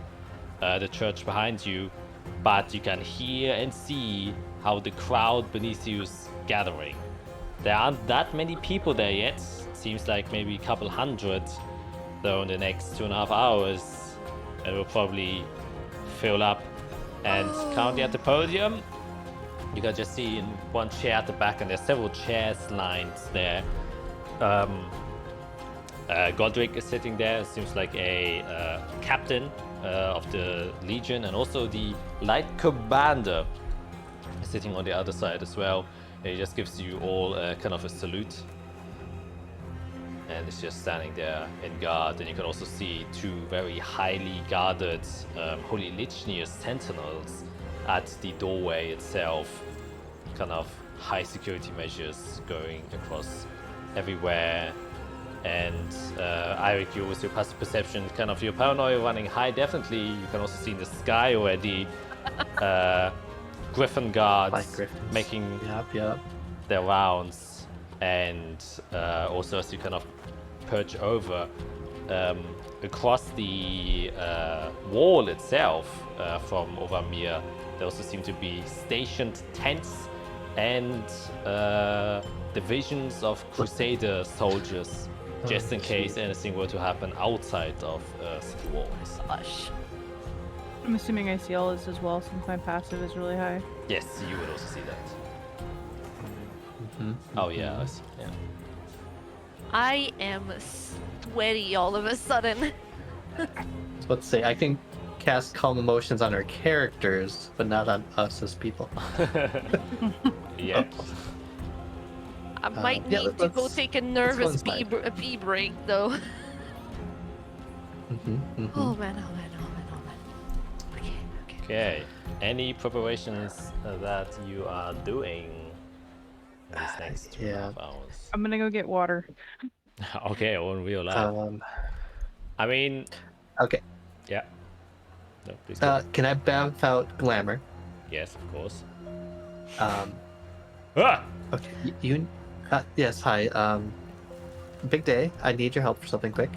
the church behind you. But you can hear and see how the crowd beneath you is gathering. There aren't that many people there yet. Seems like maybe a couple hundred, though in the next 2.5 hours it will probably fill up. And currently at the podium, you can just see in one chair at the back, and there's several chairs lined there. Godric is sitting there. It seems like a captain of the Legion, and also the Light Commander is sitting on the other side as well. And he just gives you all kind of a salute. And it's just standing there in guard. And you can also see 2 very highly guarded Holy Religios sentinels at the doorway itself. Kind of high security measures going across everywhere. And Eirik, you with your passive perception, kind of your paranoia running high, definitely. You can also see in the sky already Griffin guards Like griffins. making Yep. their rounds. And also as you kind of perch over across the wall itself from Overmere, there also seem to be stationed tents and divisions of Crusader soldiers, just in case anything were to happen outside of city walls. Gosh. I'm assuming I see all this as well since my passive is really high. Yes, you would also see that. Mm-hmm. Oh yeah, I see. Yeah. I am sweaty all of a sudden. Let's say I can cast calm emotions on our characters, but not on us as people. Yeah. I might yeah, need to go let's- take a go nervous inside. pee break though. Mm-hmm. Oh man. Okay. Okay. Any preparations that you are doing in these next 2.5 Yeah. hours? I'm gonna go get water. Okay, on real life. I mean, Okay. yeah. No, please go. Can I bamf out glamour? Yes, of course. Um, Ah! okay. You. Yes. Hi. Big day. I need your help for something quick.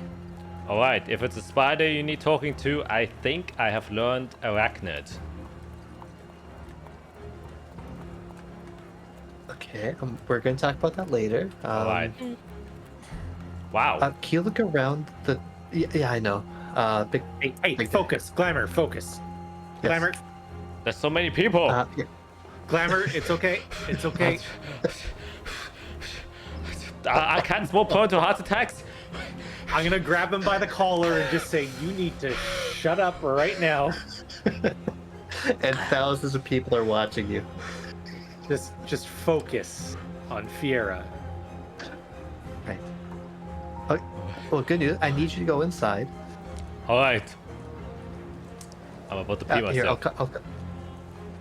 All right. If it's a spider you need talking to, I think I have learned arachnid. Okay. We're gonna talk about that later. All right. Wow. Can you look around the? Yeah, I know. Big. Hey, Big focus, Glamour, focus. Yes. Glamour, There's so many people. Yeah. Glamour, it's okay. It's okay. I can't more prone to heart attacks. I'm gonna grab him by the collar and just say, you need to shut up right now. And thousands of people are watching you. Just focus on Fiera. Right. Well, good news. I need you to go inside. All right. I'm about to pee Here, myself.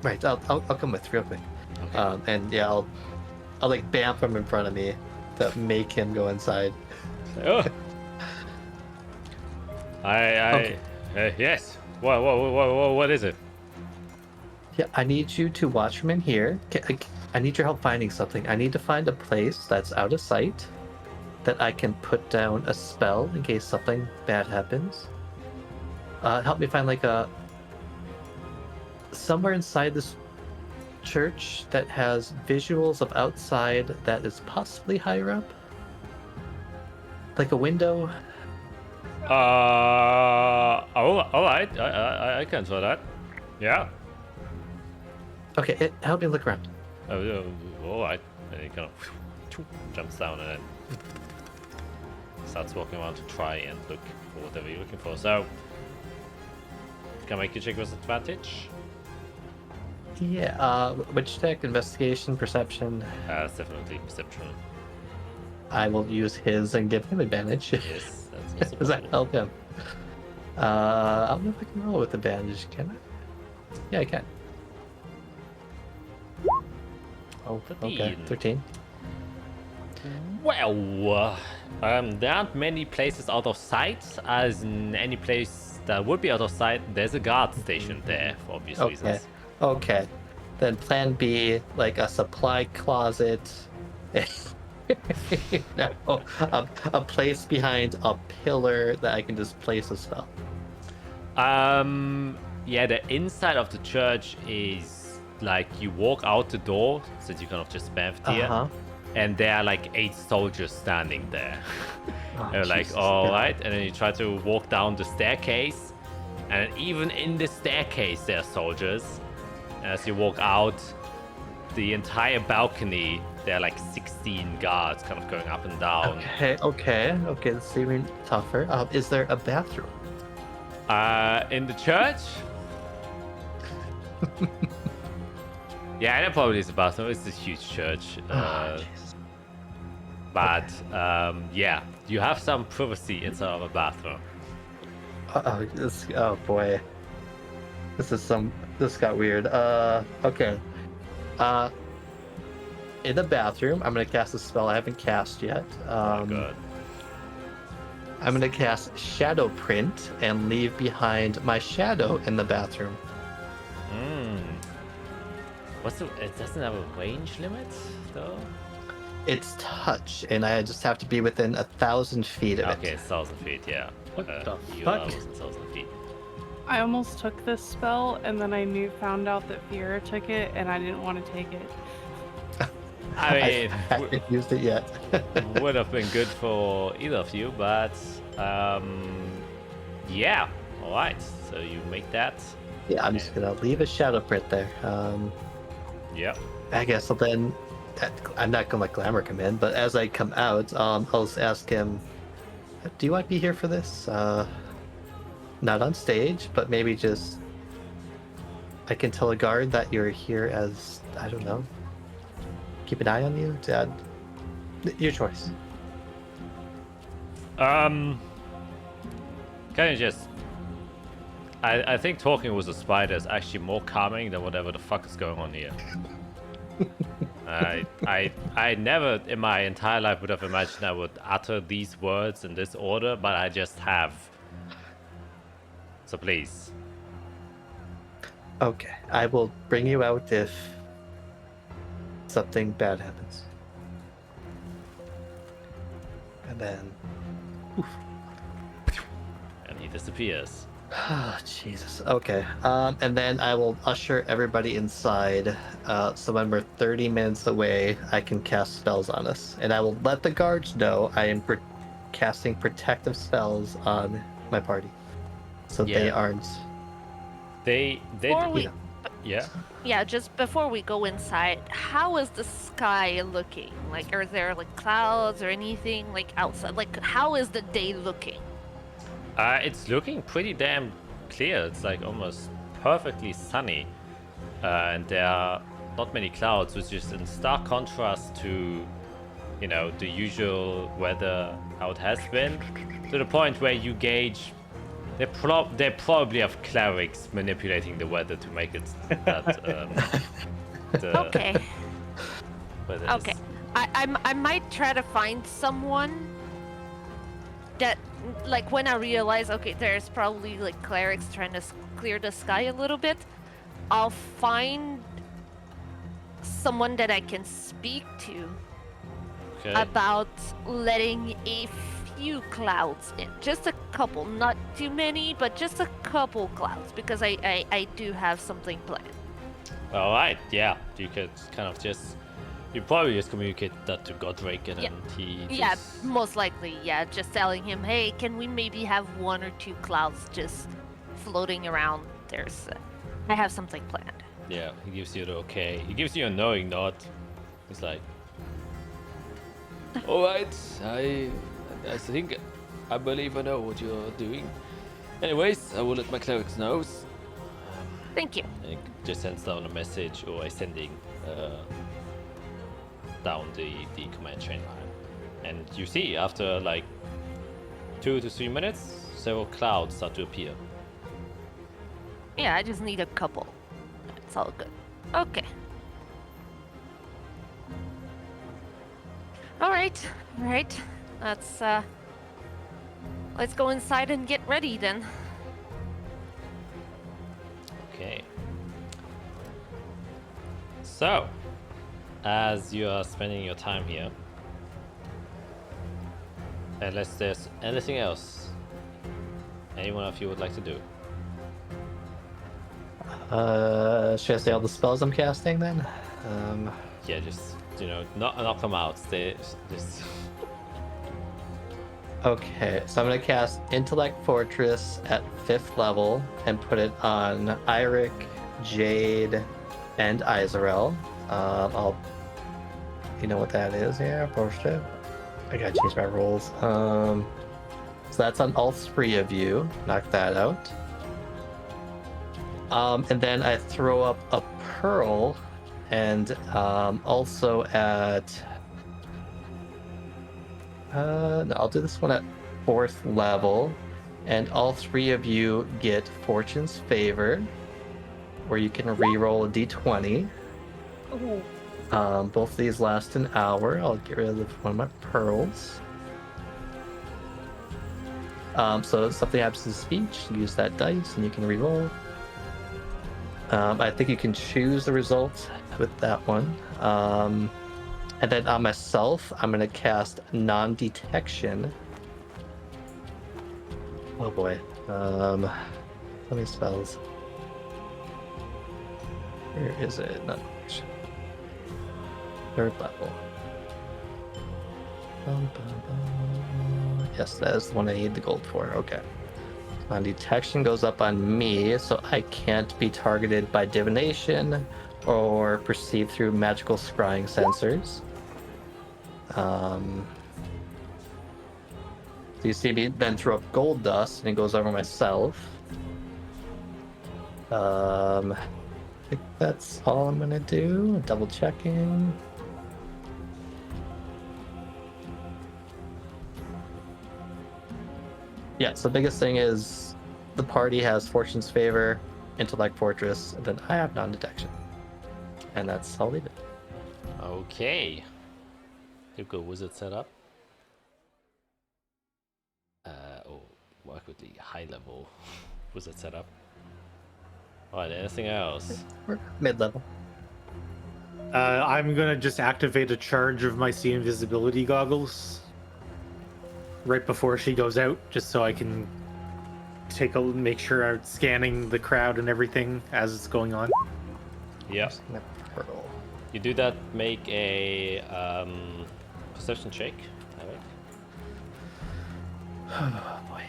Right, I'll come with real quick. Okay. And yeah, I'll like bamf him in front of me to make him go inside. Oh. Okay. Yes. What is it? Yeah, I need you to watch from in here. I need your help finding something. I need to find a place that's out of sight that I can put down a spell in case something bad happens. Help me find like somewhere inside this church that has visuals of outside that is possibly higher up. Like a window. All right. I can try that. Yeah. Okay, help me look around. All right. And he kind of jumps down and then starts walking around to try and look for whatever you're looking for. So, can I make you check with advantage? Yeah, which check? Investigation, perception? It's definitely perception. I will use his and give him advantage. Yes, that's Does that help him? I don't know if I can roll with advantage, can I? Yeah, I can. Oh, okay. 13. Well, there aren't many places out of sight. As in any place that would be out of sight, there's a guard station there for obvious reasons. Okay. Then plan B, like a supply closet. No, a place behind a pillar that I can just place a spell. Yeah, the inside of the church is like you walk out the door, since you kind of just bamfed here, and there are like 8 soldiers standing there. They're like, all right, and then you try to walk down the staircase, and even in the staircase there are soldiers. And as you walk out, the entire balcony, there are like 16 guards kind of going up and down. Okay, this is even tougher. Is there a bathroom? In the church? Yeah, there probably is a bathroom. It's this huge church. But yeah, you have some privacy inside of a bathroom. Oh boy. This got weird. Okay. In the bathroom, I'm gonna cast a spell I haven't cast yet. Good. I'm gonna cast Shadow Print and leave behind my shadow in the bathroom. It doesn't have a range limit, though? It's touch, and I just have to be within 1,000 feet of it. Okay, 1,000 feet, yeah. What the you fuck? are within 1,000 feet. I almost took this spell, and then I found out that Fiora took it, and I didn't want to take it. I mean, I haven't used it yet. would have been good for either of you, but yeah. All right, so you make that. Yeah, I'm just gonna leave a shadow print there. Yeah. I guess then I'm not gonna let Glamour come in, but as I come out, I'll just ask him, "Do you want to be here for this? Not on stage, but maybe just I can tell a guard that you're here as I don't know. Keep an eye on you, Dad. Your choice." Can you just? I think talking with a spider is actually more calming than whatever the fuck is going on here. I never in my entire life would have imagined I would utter these words in this order, but I just have. So please. Okay, I will bring you out if something bad happens. And then... And he disappears. Oh, Jesus. Okay. And then I will usher everybody inside. So when we're 30 minutes away, I can cast spells on us. And I will let the guards know I am casting protective spells on my party. So they aren't... They Yeah, just before we go inside, how is the sky looking? Like, are there like clouds or anything like outside? Like, how is the day looking? It's looking pretty damn clear. It's like almost perfectly sunny, and there are not many clouds, which is in stark contrast to, the usual weather how it has been, to the point where you gauge they probably have clerics manipulating the weather to make it that Okay. weather is- Okay. I might try to find someone that, like, when I realize, okay, there's probably like clerics trying to clear the sky a little bit, I'll find someone that I can speak to Okay. about letting a few clouds in. Just a couple, not too many, but just a couple clouds, because I do have something planned. All right. Yeah. You could kind of just. You probably just communicate that to Godric, and Yeah. then he. Yeah, just- most likely, yeah. Just telling him, hey, can we maybe have 1 or 2 clouds just floating around? I have something planned. Yeah. He gives you the okay. He gives you a knowing nod. He's like. All right. I believe I know what you're doing. Anyways, I will let my clerics know. Thank you. And it just sends down a message or a sending down the command chain line. And you see, after like 2 to 3 minutes, several clouds start to appear. Yeah, I just need a couple. It's all good. Okay. All right. Let's go inside and get ready then. Okay. So, as you are spending your time here, unless there's anything else any one of you would like to do. Should I say all the spells I'm casting then? Yeah, just, knock them out. Stay, just... Okay, so I'm gonna cast Intellect Fortress at 5th level and put it on Eirik, Jade, and Izarel. You know what that is? Yeah, bullshit. I gotta change my rolls. So that's on all 3 of you. Knock that out. And then I throw up a pearl, and also at. No, I'll do this one at 4th level, and all 3 of you get Fortune's Favor, where you can re-roll a d20. Ooh. Both of these last an hour. I'll get rid of one of my pearls. So if something happens to speech, use that dice, and you can re-roll. I think you can choose the result with that one. And then on myself, I'm going to cast Non-Detection. Oh boy. How many spells? Where is it? Non-Detection. 3rd level. Yes, that is the one I need the gold for. Okay. Non-Detection goes up on me, so I can't be targeted by divination or perceived through magical scrying sensors. So you see me then throw up gold dust, and it goes over myself. I think that's all I'm gonna do. Double checking. Yeah, so the biggest thing is the party has Fortune's Favor, Intellect Fortress, and then I have Non-Detection. And that's I'll leave it. Okay. You've got wizard set up. Work with the high level wizard setup. Alright, anything else? We're mid-level. I'm gonna just activate a charge of my sea invisibility goggles right before she goes out, just so I can make sure I'm scanning the crowd and everything as it's going on. Yep. Pearl. You do that, make a perception check. Alright. Oh boy.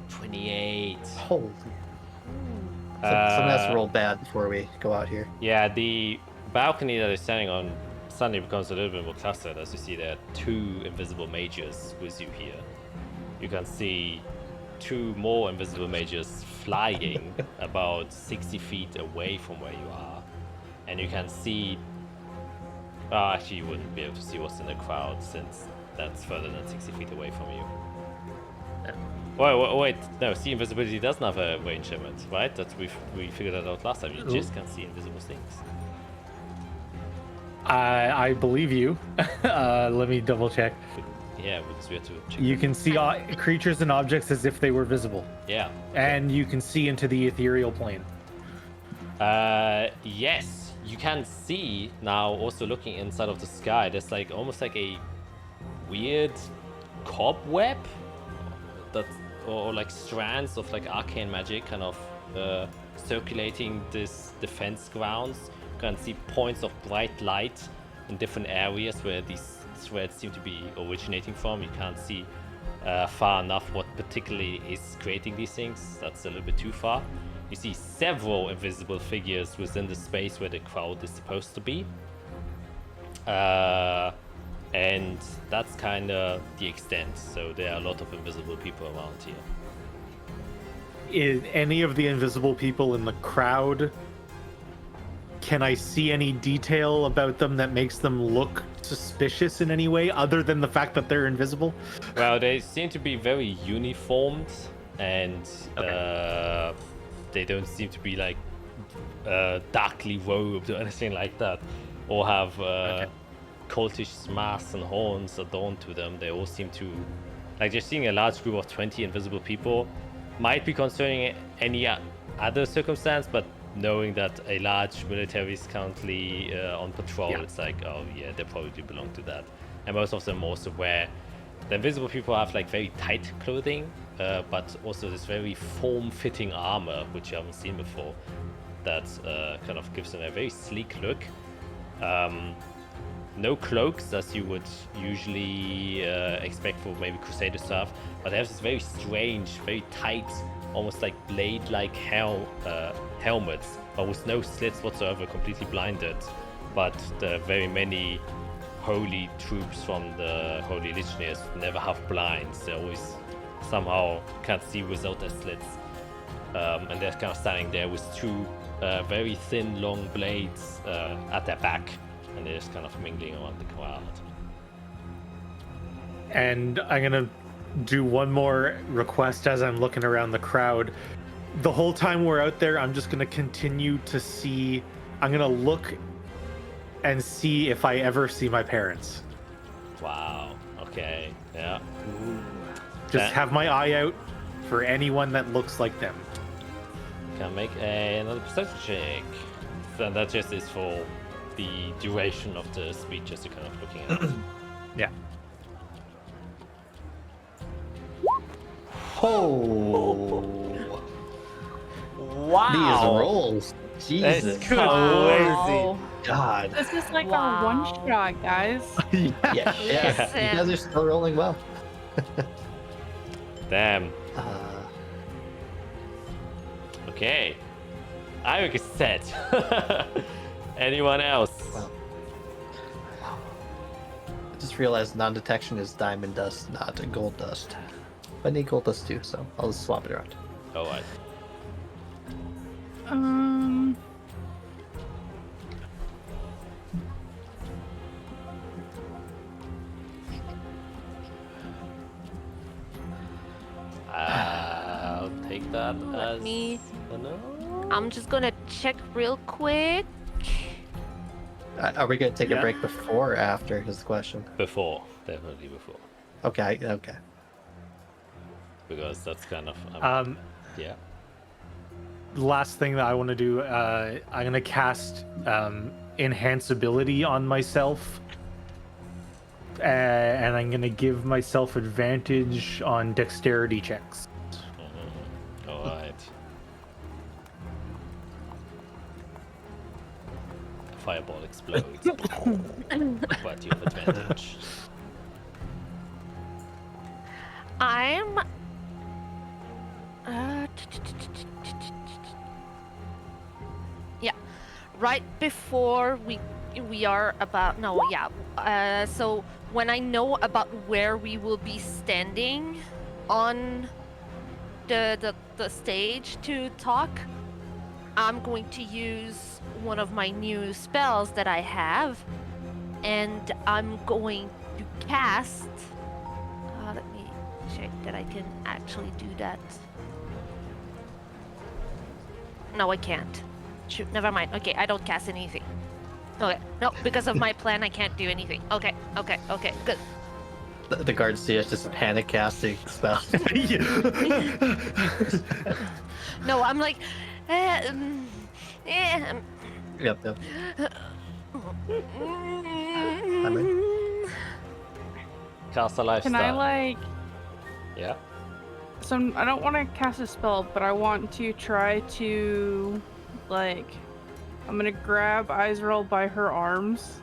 28. Holy. Someone has to roll bad before we go out here. Yeah, the balcony that you're standing on suddenly becomes a little bit more clustered as you see there are 2 invisible mages with you here. You can see 2 more invisible mages flying about 60 feet away from where you are. And you can see... actually, you wouldn't be able to see what's in the crowd since that's further than 60 feet away from you. Yeah. Wait, no, see invisibility doesn't have a range limit, right? That's we figured that out last time. You just can't see invisible things. I believe you. Let me double check. Yeah, because we had to check. You can see creatures and objects as if they were visible, Yeah. and you can see into the ethereal plane. Yes, you can see now. Also looking inside of the sky, there's like almost like a weird cobweb, or like strands of like arcane magic, kind of circulating this defense grounds. You can see points of bright light in different areas where these threads seem to be originating from. You can't see far enough what particularly is creating these things. That's a little bit too far. You see several invisible figures within the space where the crowd is supposed to be. And that's kind of the extent. So there are a lot of invisible people around here. Is any of the invisible people in the crowd? Can I see any detail about them that makes them look suspicious in any way, other than the fact that they're invisible? Well, they seem to be very uniformed, and they don't seem to be like darkly robed or anything like that, or have cultish masks and horns adorned to them. They all seem to, like, just seeing a large group of 20 invisible people might be concerning any other circumstance, but knowing that a large military is currently on patrol, it's like, oh yeah, they probably belong to that. And most of them also wear, the invisible people have like very tight clothing, but also this very form-fitting armor, which you haven't seen before, that kind of gives them a very sleek look. No cloaks, as you would usually expect for maybe Crusaders to have, but they have this very strange, very tight, almost like blade-like helmets, but with no slits whatsoever, completely blinded. But the very many holy troops from the Holy Legionnaires never have blinds. They always somehow can't see without their slits. And they're kind of standing there with two very thin, long blades at their back, and they're just kind of mingling around the crowd. And I'm gonna do one more request as I'm looking around the crowd. The whole time we're out there, I'm just gonna continue to see. I'm gonna look and see if I ever see my parents. Wow. Okay. Yeah. Just have my eye out for anyone that looks like them. Can make another perception check. And that just is for the duration of the speech, just kind of looking at it. Yeah. Oh. Wow. These rolls. Jesus. That's crazy. Wow. God. This is like Wow. our one shot, guys. Yeah. Listen. You guys are still rolling well. Damn. Okay. Irik is set. Anyone else? Well, I just realized non-detection is diamond dust, not gold dust. I need gold dust too, so I'll just swap it around. Alright. I'll take that Let as me- a no. I'm just gonna check real quick. Are we gonna take Yeah. a break before or after? Is the question. Before, definitely before, Okay. Okay. because that's kind of yeah. Last thing that I want to do, I'm gonna cast enhanceability on myself, and I'm gonna give myself advantage on dexterity checks. All right. Fireball explodes. But you have advantage. I'm. Yeah, right before we are about so when I know about where we will be standing on the stage to talk, I'm going to use one of my new spells that I have, and I'm going to cast. Let me check that I can actually do that. No, I can't. Shoot, never mind. Okay, I don't cast anything. Okay, no, because of my plan, I can't do anything. Okay, good. The guards see us just panic casting spells. No, I'm like, Yep. Cast a lifestyle. Can I like? Yeah. So I don't want to cast a spell, but I want to try to, like, I'm gonna grab Izrael by her arms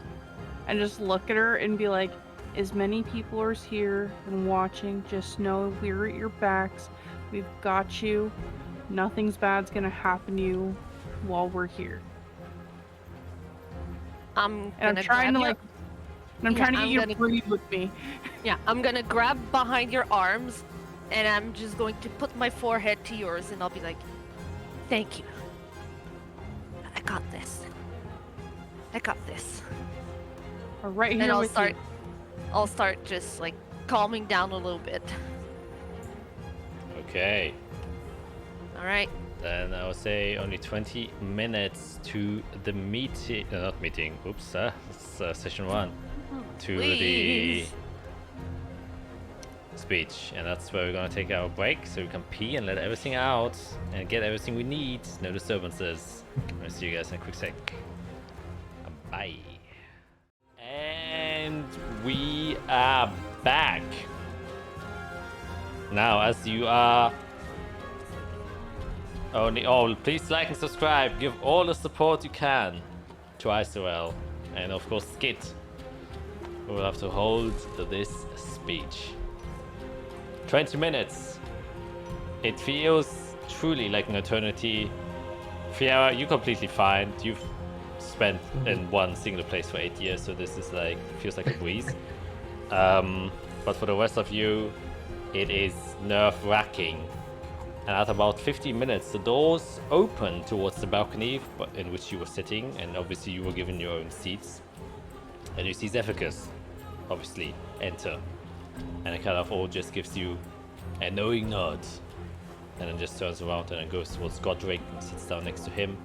and just look at her and be like, as many people are here and watching, just know we're at your backs. We've got you. Nothing's bad's gonna happen to you while we're here. I'm And I'm trying to grab like, and I'm trying to get you to breathe with me. Yeah, I'm gonna grab behind your arms, and I'm just going to put my forehead to yours, and I'll be like, "Thank you. I got this. I got this." We're right here And with you. I'll start just like calming down a little bit. Okay. All right. Then I would say only 20 minutes to the meeting. Not meeting. Oops. It's session 1. To Please. the speech, and that's where we're gonna take our break so we can pee and let everything out and get everything we need. No disturbances. I'll see you guys in a quick sec. Bye. And we are back. Now, as you are please like and subscribe. Give all the support you can to Israel, and of course Skit, who will have to hold this speech. 20 minutes. It feels truly like an eternity. Fiera, you're completely fine. You've spent in one single place for 8 years, so this is like, feels like a breeze. But for the rest of you, it is nerve-wracking. And at about 15 minutes, the doors open towards the balcony in which you were sitting, and obviously you were given your own seats. And you see Zephyrus, obviously, enter. And it kind of all just gives you a knowing nod. And then just turns around and then goes towards Godric and sits down next to him.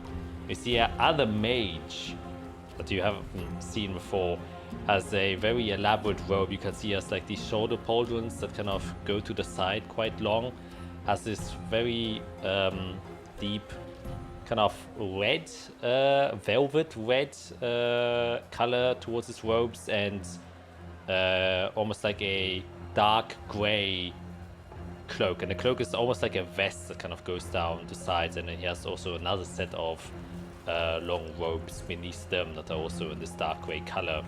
You see other mage that you haven't seen before has a very elaborate robe. You can see has like these shoulder pauldrons that kind of go to the side quite long. Has this very deep kind of red, velvet red color towards his robes, and almost like a dark gray cloak. And the cloak is almost like a vest that kind of goes down the sides, and then he has also another set of long robes beneath them that are also in this dark gray color.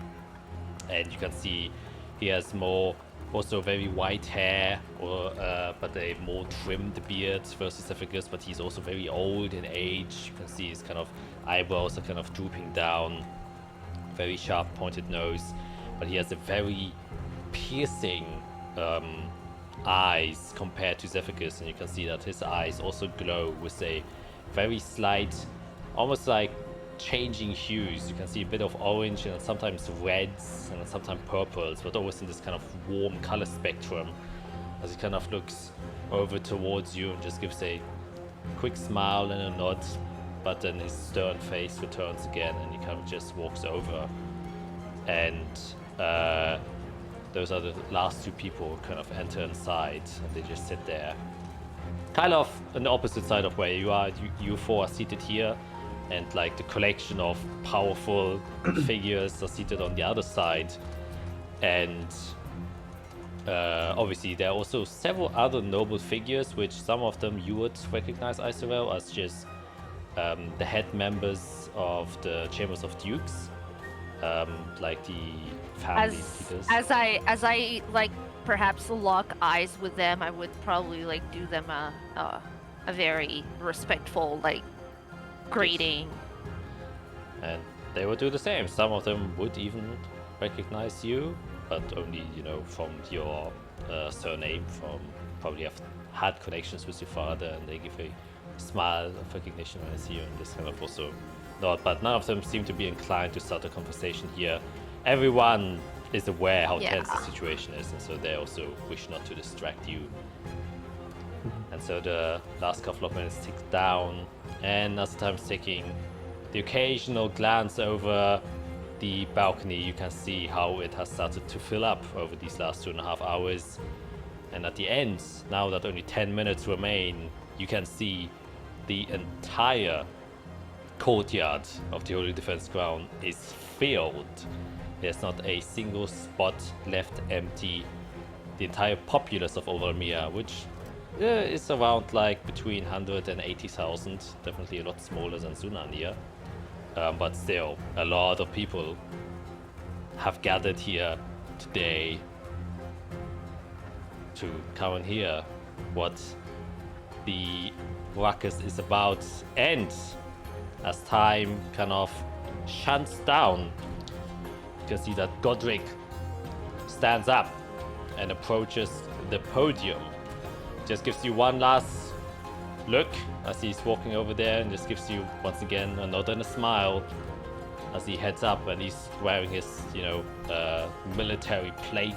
And you can see he has more also very white hair, but a more trimmed beard versus Zephyrus, but he's also very old in age. You can see his kind of eyebrows are kind of drooping down, very sharp pointed nose, but he has a very piercing eyes compared to Zephyrus, and you can see that his eyes also glow with a very slight, almost like changing hues. You can see a bit of orange and sometimes reds and sometimes purples, but always in this kind of warm color spectrum, as he kind of looks over towards you and just gives a quick smile and a nod, but then his stern face returns again and he kind of just walks over. And those are the last two people who kind of enter inside, and they just sit there kind of on the opposite side of where you are. You four are seated here, and like the collection of powerful figures are seated on the other side. And obviously there are also several other noble figures, which some of them you would recognize, Israel, as just the head members of the Chambers of Dukes, like the family leaders. As I like perhaps lock eyes with them, I would probably like do them a very respectful like greeting. And they would do the same. Some of them would even recognize you, but only, you know, from your surname, from probably have had connections with your father, and they give a smile of recognition when I see you, and this kind of also nod. But none of them seem to be inclined to start a conversation here. Everyone is aware how Yeah. tense the situation is, and so they also wish not to distract you. And so the last couple of minutes tick down, and as time's ticking, the occasional glance over the balcony, you can see how it has started to fill up over these last 2.5 hours. And at the end, now that only 10 minutes remain, you can see the entire courtyard of the Holy Defense Ground is filled. There's not a single spot left empty. The entire populace of Overmere, which is around like between 100 and 80,000, definitely a lot smaller than Sunania, but still a lot of people have gathered here today to come and hear what the ruckus is about. And as time kind of shunts down, you can see that Godric stands up and approaches the podium. Just gives you one last look as he's walking over there, and just gives you once again a nod and a smile as he heads up, and he's wearing his, military plate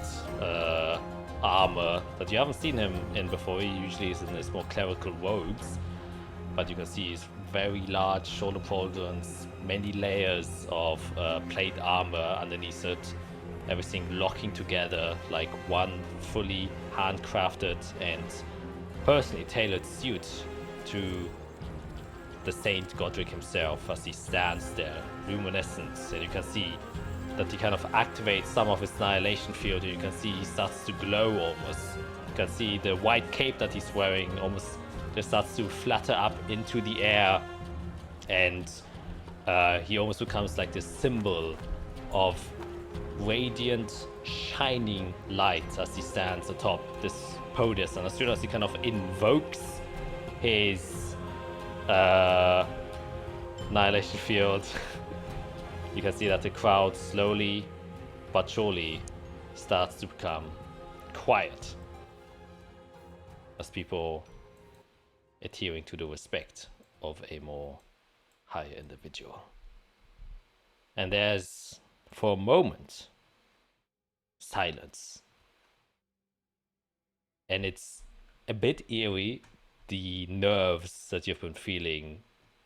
armor that you haven't seen him in before. He usually is in his more clerical robes, but you can see his very large shoulder pauldrons, many layers of plate armor underneath it, everything locking together like one fully handcrafted and personally tailored suit to the Saint Godric himself as he stands there, luminescent. And you can see that he kind of activates some of his annihilation field, and you can see he starts to glow almost. You can see the white cape that he's wearing almost just starts to flutter up into the air, and he almost becomes like this symbol of radiant, shining light as he stands atop this podium. And as soon as he kind of invokes his annihilation field, you can see that the crowd slowly but surely starts to become quiet as people adhering to the respect of a more higher individual. And there's, for a moment, silence. And it's a bit eerie. The nerves that you've been feeling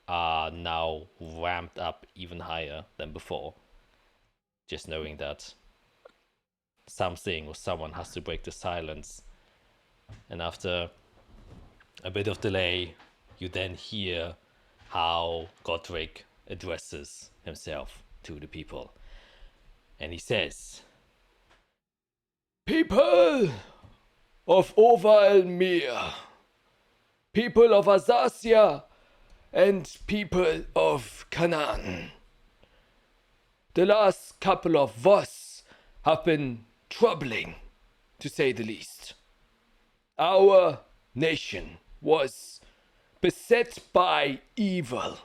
are now ramped up even higher than before. Just knowing that something or someone has to break the silence. And after a bit of delay, you then hear how Godric addresses himself to the people. And he says, "People of Overmere, people of Azathia, and people of Canaan. The last couple of Voss have been troubling, to say the least. Our nation was beset by evil,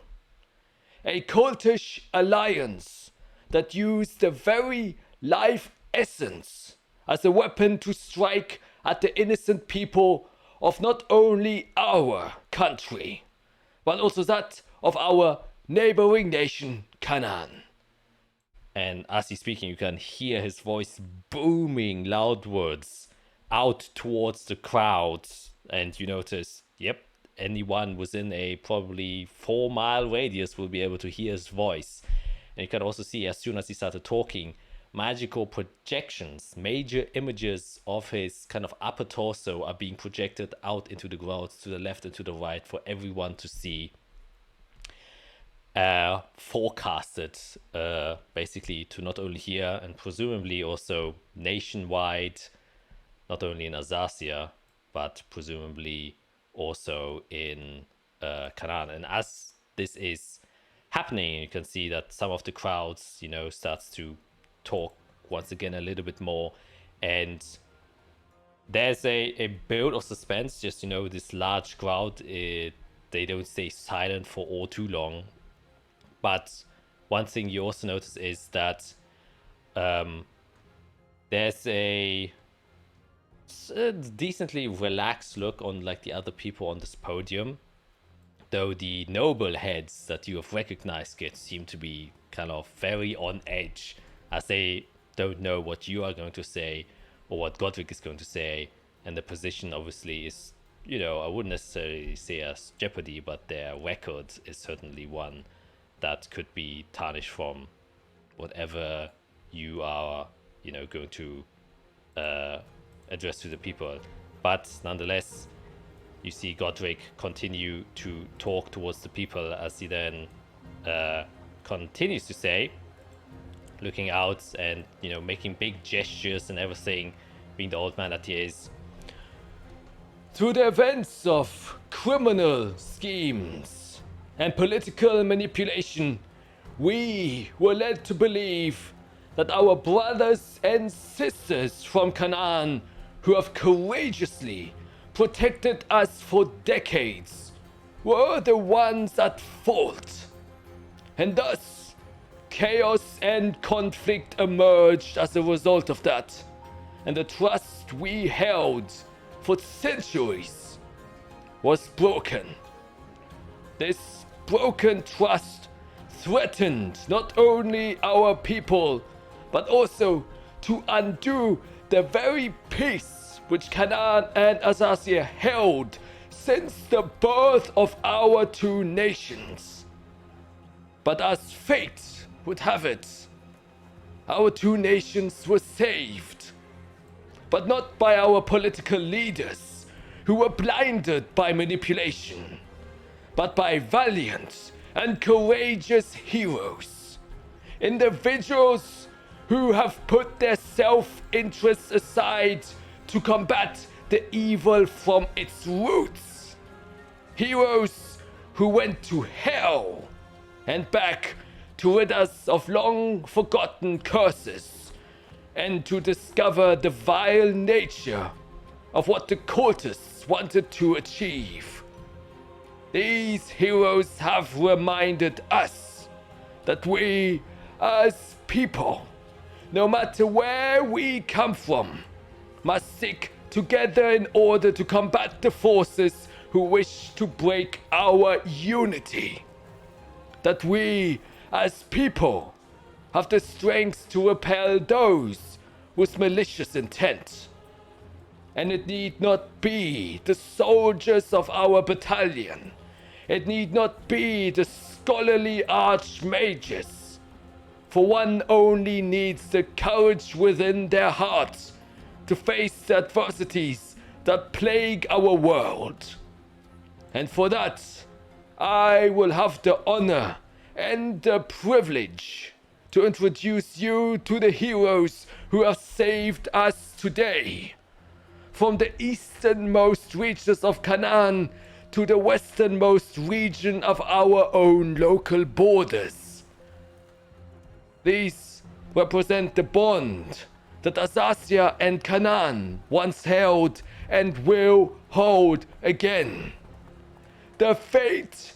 a cultish alliance that used the very life essence as a weapon to strike at the innocent people of not only our country, but also that of our neighboring nation, Canaan." And as he's speaking, you can hear his voice booming loudwards out towards the crowd. And you notice, yep, anyone within a probably 4-mile radius will be able to hear his voice. And you can also see, as soon as he started talking, magical projections, major images of his kind of upper torso are being projected out into the crowd to the left and to the right for everyone to see. Forecasted basically to not only here and presumably also nationwide, not only in Azathia, but presumably also in Canaan. And as this is happening, you can see that some of the crowds, starts to talk once again a little bit more, and there's a build of suspense. Just this large crowd, they don't stay silent for all too long. But one thing you also notice is that there's a decently relaxed look on like the other people on this podium, though the noble heads that you have recognized seem to be kind of very on edge, as the don't know what you are going to say or what Godric is going to say, and the position obviously is, I wouldn't necessarily say as jeopardy, but their record is certainly one that could be tarnished from whatever you are, going to address to the people. But nonetheless, you see Godric continue to talk towards the people as he then continues to say, looking out and, making big gestures and everything, being the old man that he is. Through the events of criminal schemes and political manipulation, we were led to believe that our brothers and sisters from Canaan, who have courageously protected us for decades, were the ones at fault. And thus, chaos and conflict emerged as a result of that. And the trust we held for centuries was broken. This broken trust threatened not only our people, but also to undo the very peace which Canaan and Azathia held since the birth of our two nations. But as fate would have it, our two nations were saved, but not by our political leaders who were blinded by manipulation, but by valiant and courageous heroes, individuals who have put their self-interests aside to combat the evil from its roots. Heroes who went to hell and back to rid us of long-forgotten curses and to discover the vile nature of what the cultists wanted to achieve. These heroes have reminded us that we, as people, no matter where we come from, must stick together in order to combat the forces who wish to break our unity. That we, as people, have the strength to repel those with malicious intent. And it need not be the soldiers of our battalion. It need not be the scholarly archmages. For one only needs the courage within their hearts to face the adversities that plague our world. And for that, I will have the honor and the privilege to introduce you to the heroes who have saved us today. From the easternmost reaches of Canaan to the westernmost region of our own local borders. These represent the bond that Azathia and Canaan once held and will hold again. The Fate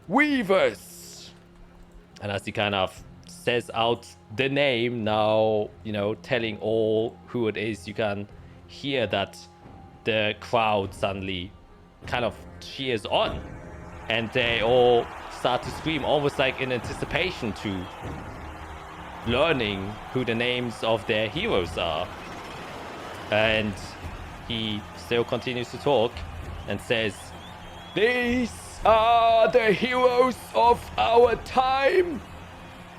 Weavers. And as he kind of says out the name now, telling all who it is, you can hear that the crowd suddenly kind of cheers on. And they all start to scream, almost like in anticipation to learning who the names of their heroes are. And he still continues to talk and says, "These are the heroes of our time.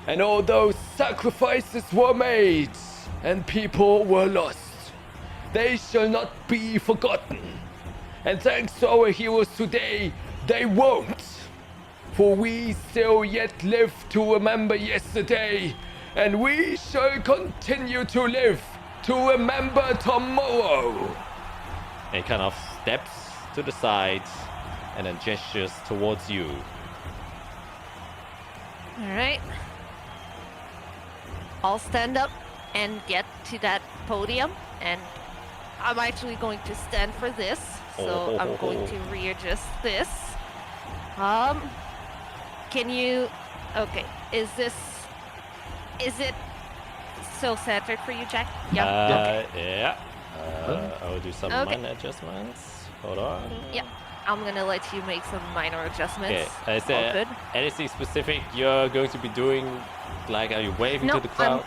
And although sacrifices were made and people were lost, they shall not be forgotten. And thanks to our heroes today, they won't. For we still yet live to remember yesterday, and we shall continue to live to remember tomorrow." And he kind of steps to the side and then gestures towards you. All right. I'll stand up and get to that podium, and I'm actually going to stand for this, so I'm going to readjust this. Can you... Okay, is it so centered for you, Jack? Yeah. Yeah. I'll do some minor adjustments. Hold on. Yeah. I'm gonna let you make some minor adjustments. Okay. Is there anything specific you're going to be doing? Like, are you waving to the crowd?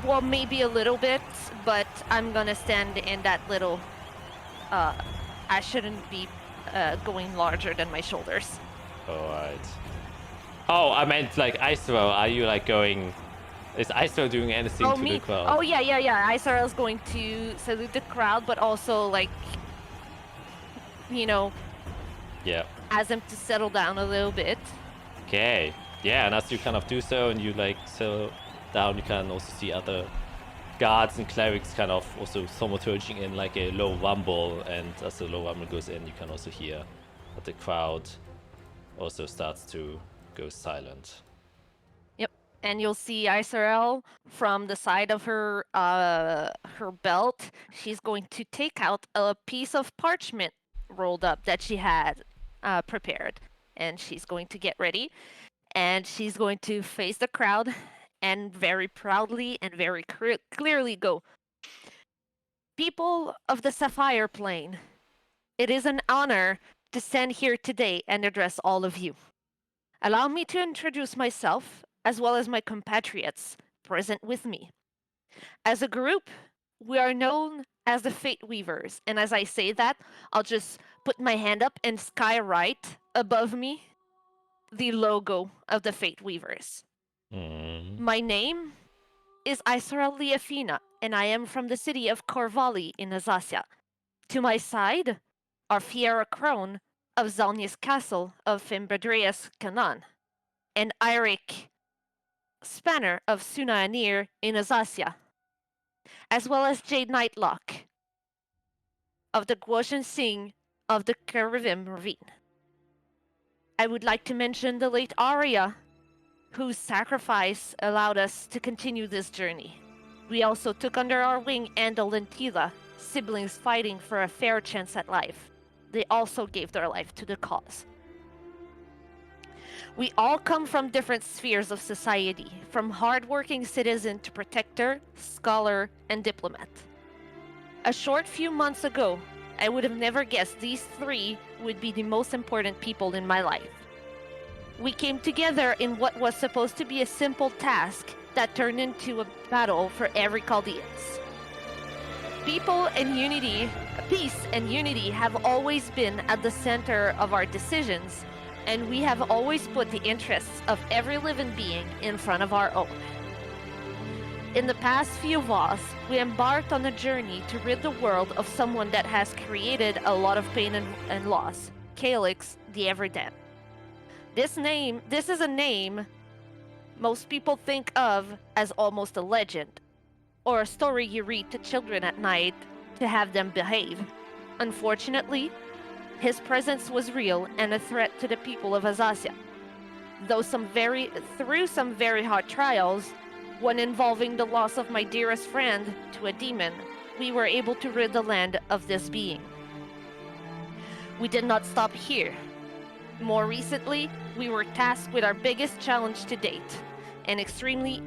Well, maybe a little bit, but I'm gonna stand in that little. I shouldn't be going larger than my shoulders. Alright. Oh, I meant like Isro. Are you like going? Is Isro doing anything to the crowd? Oh yeah. Isarel's going to salute the crowd, but also like, Yeah. ask them to settle down a little bit. Okay. Yeah, and as you kind of do so, and you like settle down, you can also see other guards and clerics kind of also thaumaturging in like a low rumble, and as the low rumble goes in, you can also hear that the crowd also starts to go silent. And you'll see Isarel from the side of her belt. She's going to take out a piece of parchment rolled up that she had prepared, and she's going to get ready, and she's going to face the crowd, and very proudly and very clearly go, "People of the Sapphire Plane, it is an honor to stand here today and address all of you. Allow me to introduce myself, as well as my compatriots present with me. As a group, we are known as the Fate Weavers, and as I say that, I'll just put my hand up and sky right above me, the logo of the Fate Weavers. My name is Isarel Liafina, and I am from the city of Corvali in Azathia. To my side are Fiera Crone of Zalnia's Castle of Fimbadreas Kanan, and Eirik Spanner of Sunaanir in Azathia, as well as Jade Nightlock of the Guoshan Singh of the Karivim Ravine. I would like to mention the late Arya, whose sacrifice allowed us to continue this journey. We also took under our wing Andal and Tila, siblings fighting for a fair chance at life. They also gave their life to the cause. We all come from different spheres of society, from hard-working citizen to protector, scholar, and diplomat. A short few months ago, I would have never guessed these three would be the most important people in my life. We came together in what was supposed to be a simple task that turned into a battle for every Chaldeans. Peace and unity have always been at the center of our decisions, and we have always put the interests of every living being in front of our own. In the past few Voss, we embarked on a journey to rid the world of someone that has created a lot of pain and loss, Calyx the Everdead. This is a name most people think of as almost a legend, or a story you read to children at night to have them behave. Unfortunately, his presence was real and a threat to the people of Azathia. Through some very hard trials, one involving the loss of my dearest friend to a demon, we were able to rid the land of this being. We did not stop here. More recently, we were tasked with our biggest challenge to date. An extremely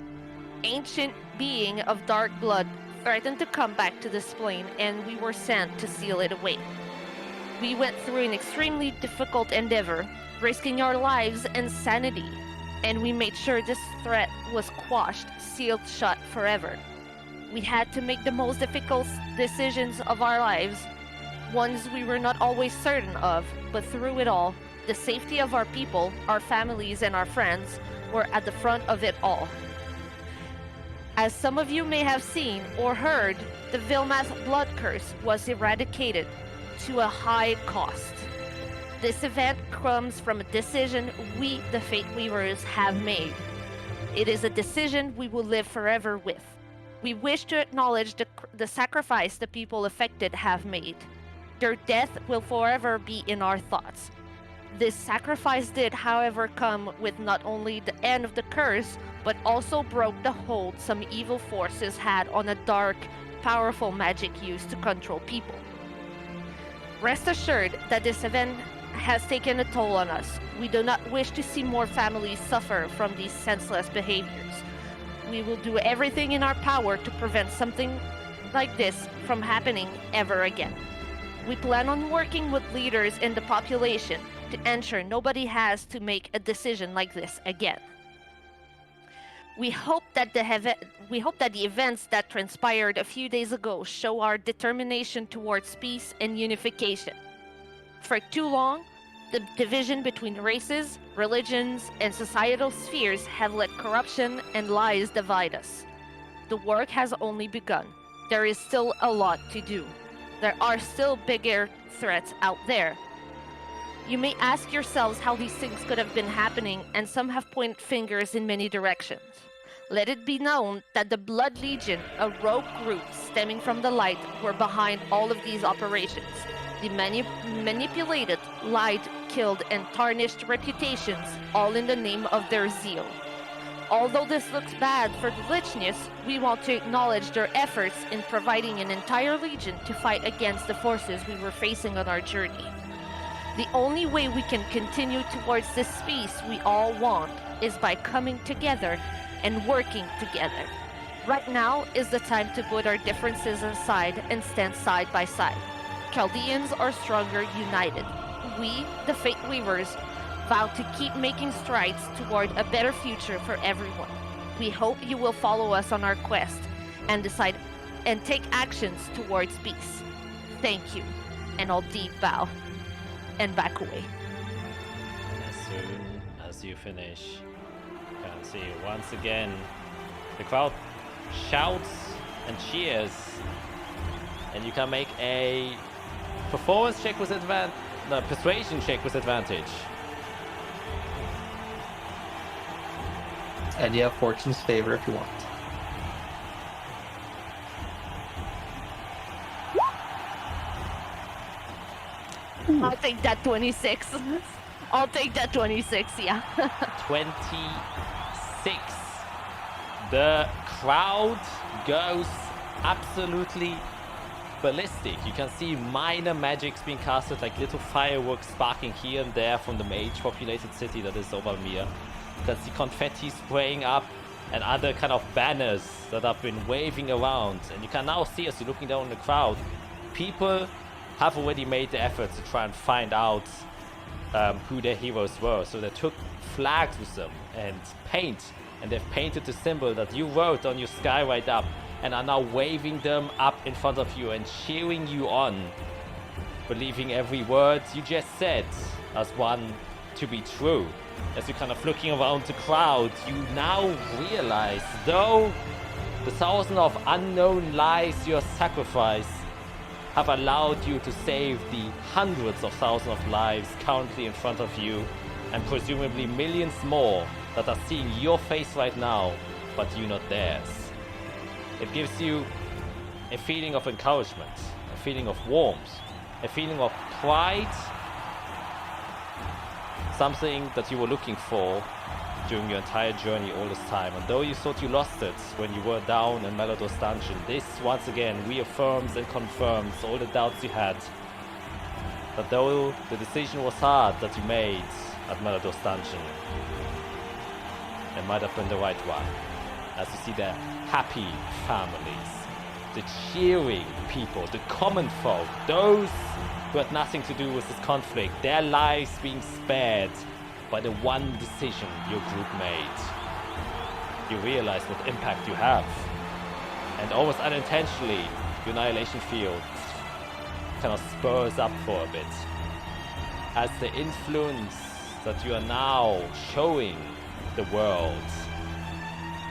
ancient being of dark blood threatened to come back to this plane, and we were sent to seal it away. We went through an extremely difficult endeavor, risking our lives and sanity, and we made sure this threat was quashed, sealed shut forever. We had to make the most difficult decisions of our lives, ones we were not always certain of, but through it all, the safety of our people, our families, and our friends were at the front of it all. As some of you may have seen or heard, the Vilmath blood curse was eradicated to a high cost. This event comes from a decision we, the Fate Weavers, have made. It is a decision we will live forever with. We wish to acknowledge the sacrifice the people affected have made. Their death will forever be in our thoughts. This sacrifice did, however, come with not only the end of the curse, but also broke the hold some evil forces had on a dark, powerful magic used to control people. Rest assured that this event has taken a toll on us. We do not wish to see more families suffer from these senseless behaviors. We will do everything in our power to prevent something like this from happening ever again. We plan on working with leaders in the population to ensure nobody has to make a decision like this again. We hope that the events that transpired a few days ago show our determination towards peace and unification. For too long, the division between races, religions, and societal spheres have let corruption and lies divide us. The work has only begun. There is still a lot to do. There are still bigger threats out there. You may ask yourselves how these things could have been happening, and some have pointed fingers in many directions. Let it be known that the Blood Legion, a rogue group stemming from the light, were behind all of these operations. They manipulated, lied, killed, and tarnished reputations, all in the name of their zeal. Although this looks bad for the Lichnius, we want to acknowledge their efforts in providing an entire legion to fight against the forces we were facing on our journey. The only way we can continue towards this peace we all want is by coming together and working together. Right now is the time to put our differences aside and stand side by side. Chaldeans are stronger united. We, the Fate Weavers, vow to keep making strides toward a better future for everyone. We hope you will follow us on our quest and decide and take actions towards peace. Thank you. And I'll deep bow and back away. And as soon as you finish, you can see once again the crowd shouts and cheers, and you can make a performance check with persuasion check with advantage. And you have Fortune's favor if you want. I'll take that 26. I'll take that 26, yeah. 26. The crowd goes absolutely ballistic. You can see minor magics being casted, like little fireworks sparking here and there from the mage-populated city that is Overmere. You can see confetti spraying up and other kind of banners that have been waving around. And you can now see, as you're looking down in the crowd, people have already made the effort to try and find out who their heroes were. So they took flags with them and paint, and they've painted the symbol that you wrote on your sky right up, and are now waving them up in front of you and cheering you on, believing every word you just said as one to be true. As you're kind of looking around the crowd, you now realize, though the thousands of unknown lives you have sacrificed have allowed you to save the hundreds of thousands of lives currently in front of you, and presumably millions more that are seeing your face right now, but you not theirs. It gives you a feeling of encouragement, a feeling of warmth, a feeling of pride, something that you were looking for during your entire journey all this time. And though you thought you lost it when you were down in Melador's dungeon, this once again reaffirms and confirms all the doubts you had. That though the decision was hard that you made at Melador's dungeon, it might have been the right one. As you see the happy families, the cheering people, the common folk, those who had nothing to do with this conflict, their lives being spared by the one decision your group made. You realize what impact you have. And almost unintentionally, your annihilation field kind of spurs up for a bit. As the influence that you are now showing the world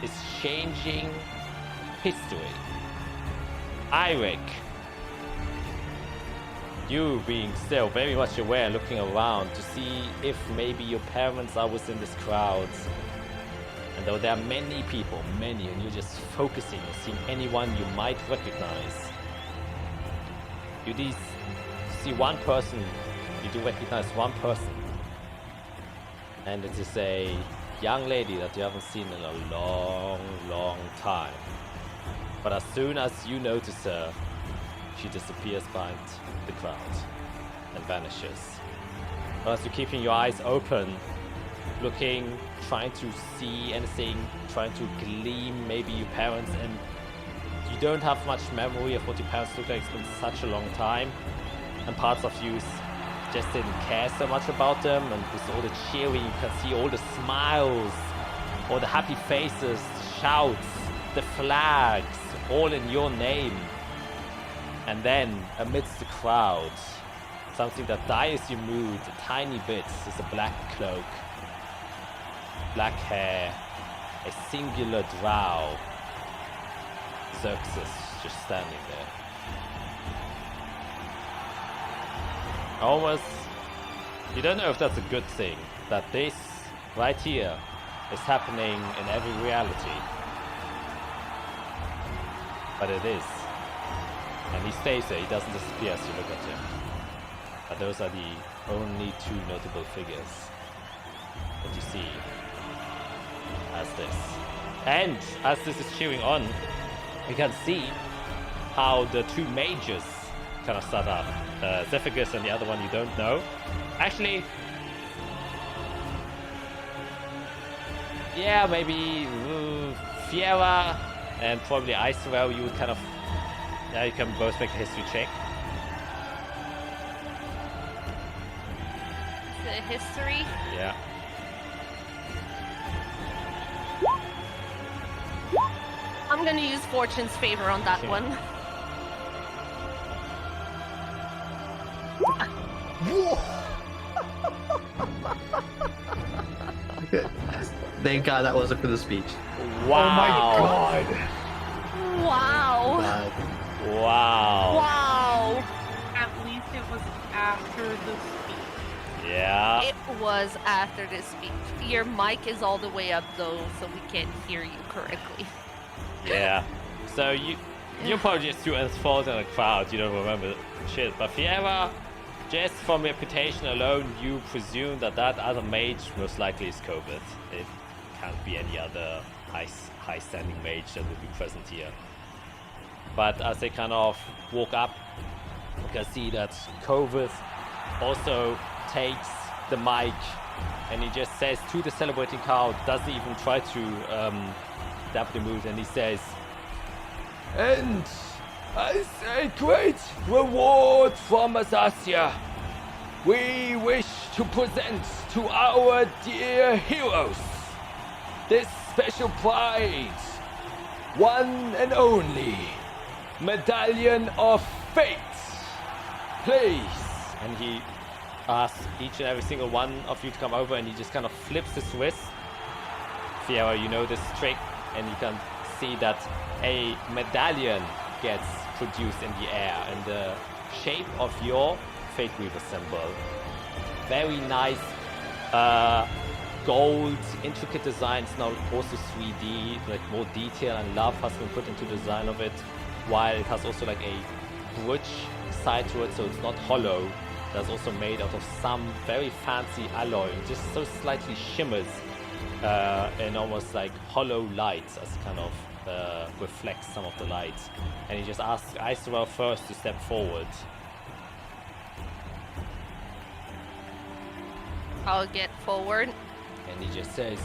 is changing history. Irek, you being still very much aware, looking around to see if maybe your parents are within this crowd. And though there are many people, and you're just focusing on seeing anyone you might recognize, you see one person, you do recognize one person. And it is a young lady that you haven't seen in a long, long time. But as soon as you notice her, she disappears behind the crowd and vanishes. But as you're keeping your eyes open, looking, trying to see anything, trying to glean maybe your parents, and you don't have much memory of what your parents look like. It's been such a long time, and parts of you just didn't care so much about them. And with all the cheering, you can see all the smiles, all the happy faces shouts, the flags, all in your name. And then, amidst the crowd, something that dyes your mood a tiny bit is a black cloak, black hair, a singular drow. Xerxes just standing there. Almost, you don't know if that's a good thing, that this right here is happening in every reality. But it is. And he stays there, he doesn't disappear as you look at him. But those are the only two notable figures that you see as this. And as this is chewing on, you can see how the two mages kind of start up. Zephygus and the other one you don't know. Actually, yeah, maybe Fiera and probably Icewear, you would kind of, yeah, you can both make a history check. The history. Yeah. I'm gonna use Fortune's favor on that one. Thank God that wasn't for the speech. Wow. Oh my god. Wow. Wow. Wow. At least it was after the speech. Yeah. It was after this speech. Your mic is all the way up though, so we can't hear you correctly. Yeah. So you're probably just too enthralled in the crowd, you don't remember shit. But Fiera, just from reputation alone, you presume that that other mage most likely is COVID. It can't be any other high-standing mage that would be present here. But as they kind of walk up, you can see that COVID also takes the mic and he just says to the celebrating crowd, doesn't even try to dab the mood, and he says, "And as a great reward from Azathia, we wish to present to our dear heroes this special prize, one and only Medallion of Fate. Please." And he asks each and every single one of you to come over, and he just kind of flips his wrist. Fiera, you know this trick, and you can see that a medallion gets produced in the air in the shape of your Fate Weaver symbol. Very nice gold, intricate designs, now also 3D, like more detail and love has been put into the design of it, while it has also like a bridge side to it, so it's not hollow. That's also made out of some very fancy alloy, just so slightly shimmers in almost like hollow lights as kind of reflects some of the light. And he just asks Icewear first to step forward. I'll get forward. And he just says,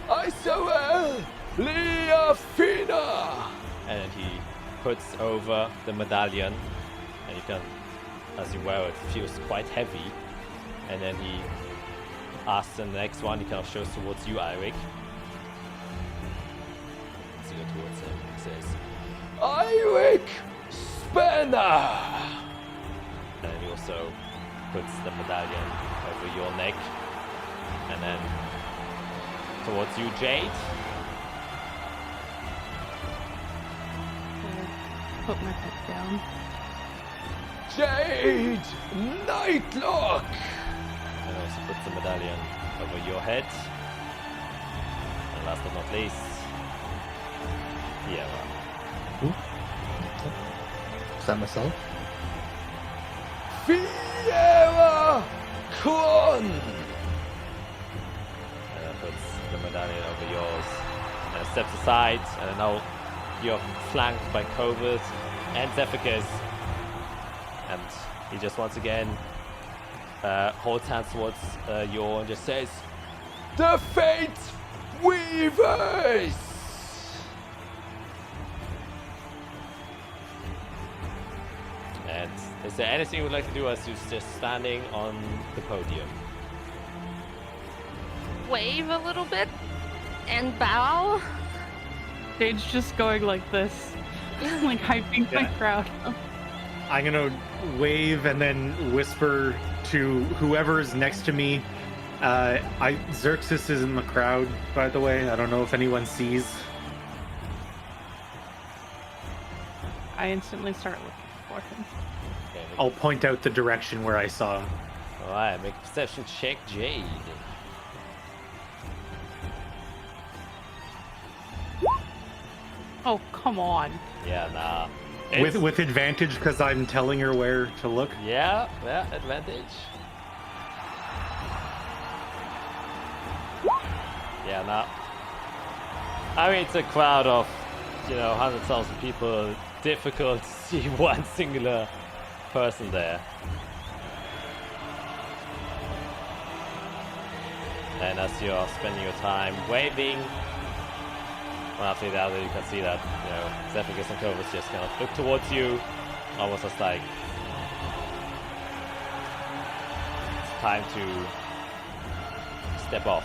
"Icewear, Leafina!" And he puts over the medallion, and you can, as you wear it, feels quite heavy. And then he asks the next one, he kind of shows towards you, Eirik. Let's go towards him. He says, "Eirik Spanner!" And he also puts the medallion over your neck. And then towards you, Jade. Put my head down. Jade Nightlock! And also puts the medallion over your head. And last but not least, Fiera. Is that myself? Fiera Kron! And then puts the medallion over yours. And steps aside, and now you're flanked by Kovus and Zephygus. And he just once again holds hands towards you and just says, "The Fate Weavers!" And is there anything you would like to do as you're just standing on the podium? Wave a little bit and bow. Jade's just going like this, like hyping my Yeah. crowd up. I'm gonna wave and then whisper to whoever's next to me. Xerxes is in the crowd, by the way. I don't know if anyone sees. I instantly start looking for him. Okay, I'll point out the direction where I saw him. Alright, make a perception check, Jade. Oh, come on. Yeah, nah. With advantage because I'm telling her where to look. Yeah, advantage. Yeah, nah. I mean, it's a crowd of, 100,000 people. Difficult to see one singular person there. And as you're spending your time waving, one after the other, you can see that, Zephyrus and Clovis just kind of look towards you, almost as like it's time to step off.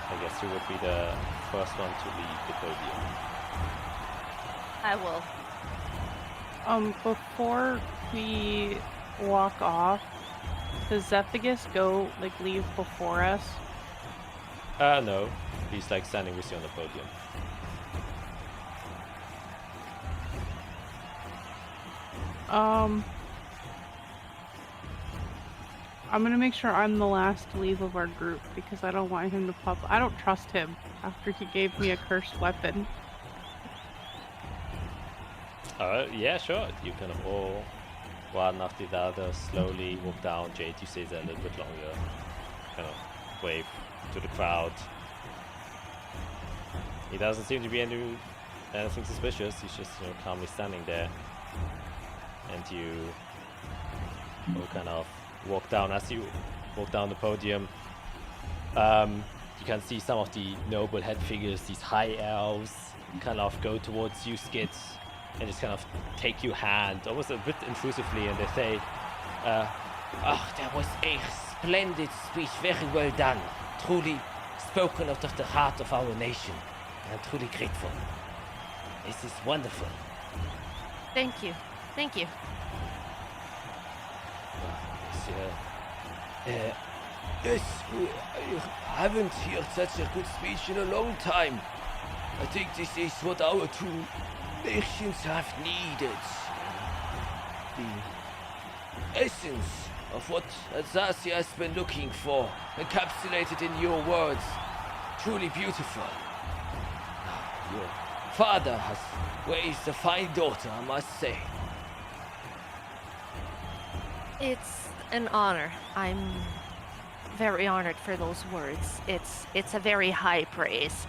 I guess who would be the first one to leave the podium? I will. Before we walk off, does Zephyrus leave before us? No. He's like standing with you on the podium. I'm gonna make sure I'm the last to leave of our group because I don't want him to pop. I don't trust him after he gave me a cursed weapon. Yeah, sure. You kind of all, one after the other, slowly walk down. Jade, you stay there a little bit longer. Kind of wave to the crowd. He doesn't seem to be anything suspicious. He's just, calmly standing there. And you all kind of walk down. As you walk down the podium, you can see some of the noble head figures, these high elves, kind of go towards you, Skid, and just kind of take your hand, almost a bit intrusively, and they say, that was a splendid speech, very well done. Truly spoken out of the heart of our nation. I'm truly grateful. This is wonderful. Thank you. Thank you. Yes, I haven't heard such a good speech in a long time. I think this is what our two nations have needed. The essence of what Azathia has been looking for, encapsulated in your words. Truly beautiful. Your father has raised a fine daughter, I must say. It's an honor. I'm very honored for those words. It's a very high praise.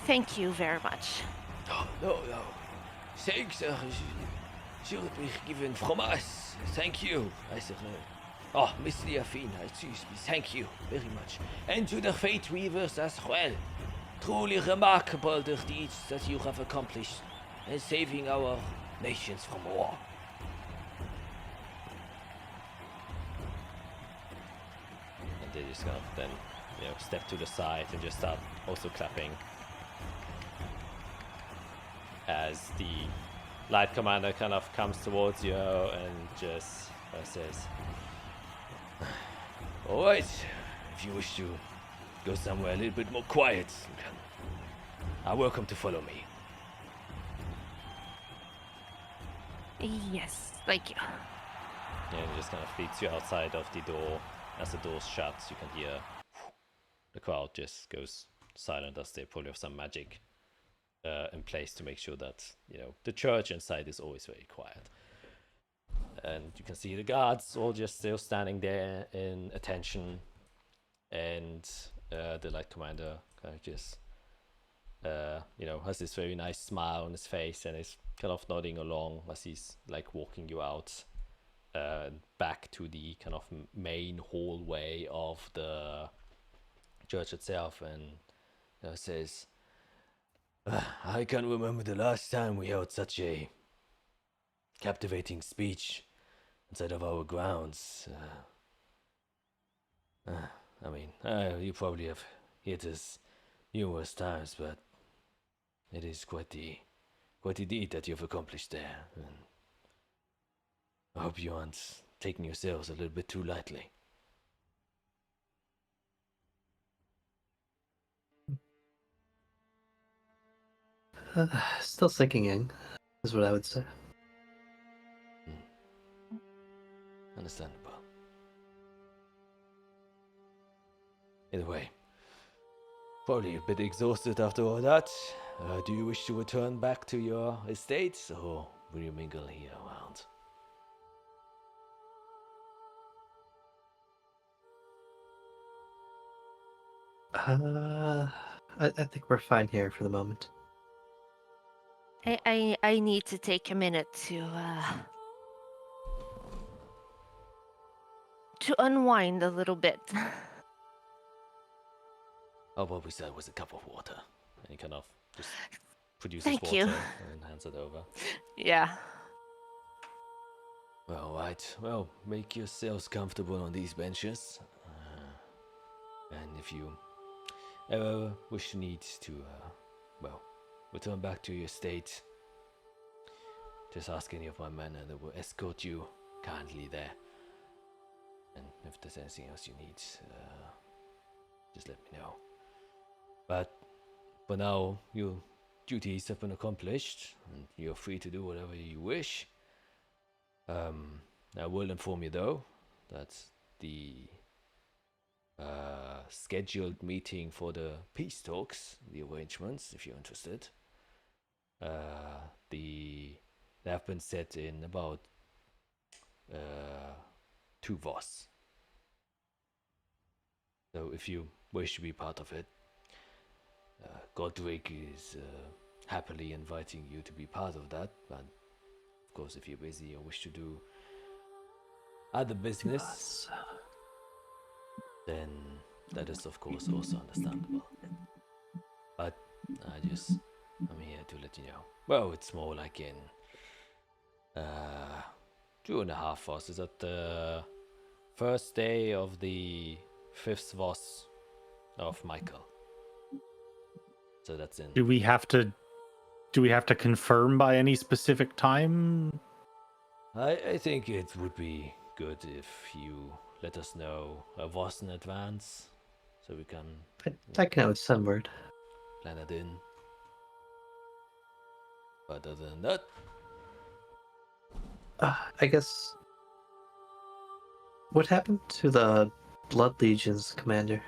Thank you very much. Oh, no. Thanks should be given from us. Thank you. I said, Miss Liafina, excuse me. Thank you very much. And to the Fate Weavers as well. Truly remarkable the deeds that you have accomplished in saving our nations from war. and they just kind of then, step to the side and just start also clapping. As the light commander kind of comes towards you and just says, All right, if you wish to go somewhere a little bit more quiet, you are welcome to follow me. Yes, thank you. and he just kind of leads you outside of the door. As the door's shut, you can hear the crowd just goes silent as they probably have some magic in place to make sure that, the church inside is always very quiet. And you can see the guards all just still standing there in attention, and the light commander kind of just has this very nice smile on his face and is kind of nodding along as he's like walking you out back to the kind of main hallway of the church itself, and says, I can't remember the last time we heard such a captivating speech inside of our grounds. I mean, you probably have heard this numerous times, but it is quite the deed that you've accomplished there. And I hope you aren't taking yourselves a little bit too lightly. Still sinking in, is what I would say. Understandable. Either way, probably a bit exhausted after all that. Do you wish to return back to your estates, or will you mingle here around? I think we're fine here for the moment. I need to take a minute to unwind a little bit. Oh, what we said was a cup of water. And he kind of just produces Thank water you. and hands it over. Yeah. Well, right. Well, make yourselves comfortable on these benches. And if you ever wish to need to, return back to your estate, just ask any of my men and they will escort you kindly there. And if there's anything else you need, just let me know. But for now, your duties have been accomplished, and you're free to do whatever you wish. I will inform you though that the scheduled meeting for the peace talks, the arrangements, if you're interested, they have been set in about 2 Voss. So if you wish to be part of it, Godric is happily inviting you to be part of that. But of course, if you're busy or wish to do other business, then that is of course also understandable. But I'm here to let you know. Well, it's more like in 2.5 Voss. Is that the first day of the 5th Voss of Michael? So that's in. Do we have to confirm by any specific time? I think it would be good if you let us know a Voss in advance, so we can I can have some word. plan it in. But other than that, I guess. What happened to the Blood Legion's commander?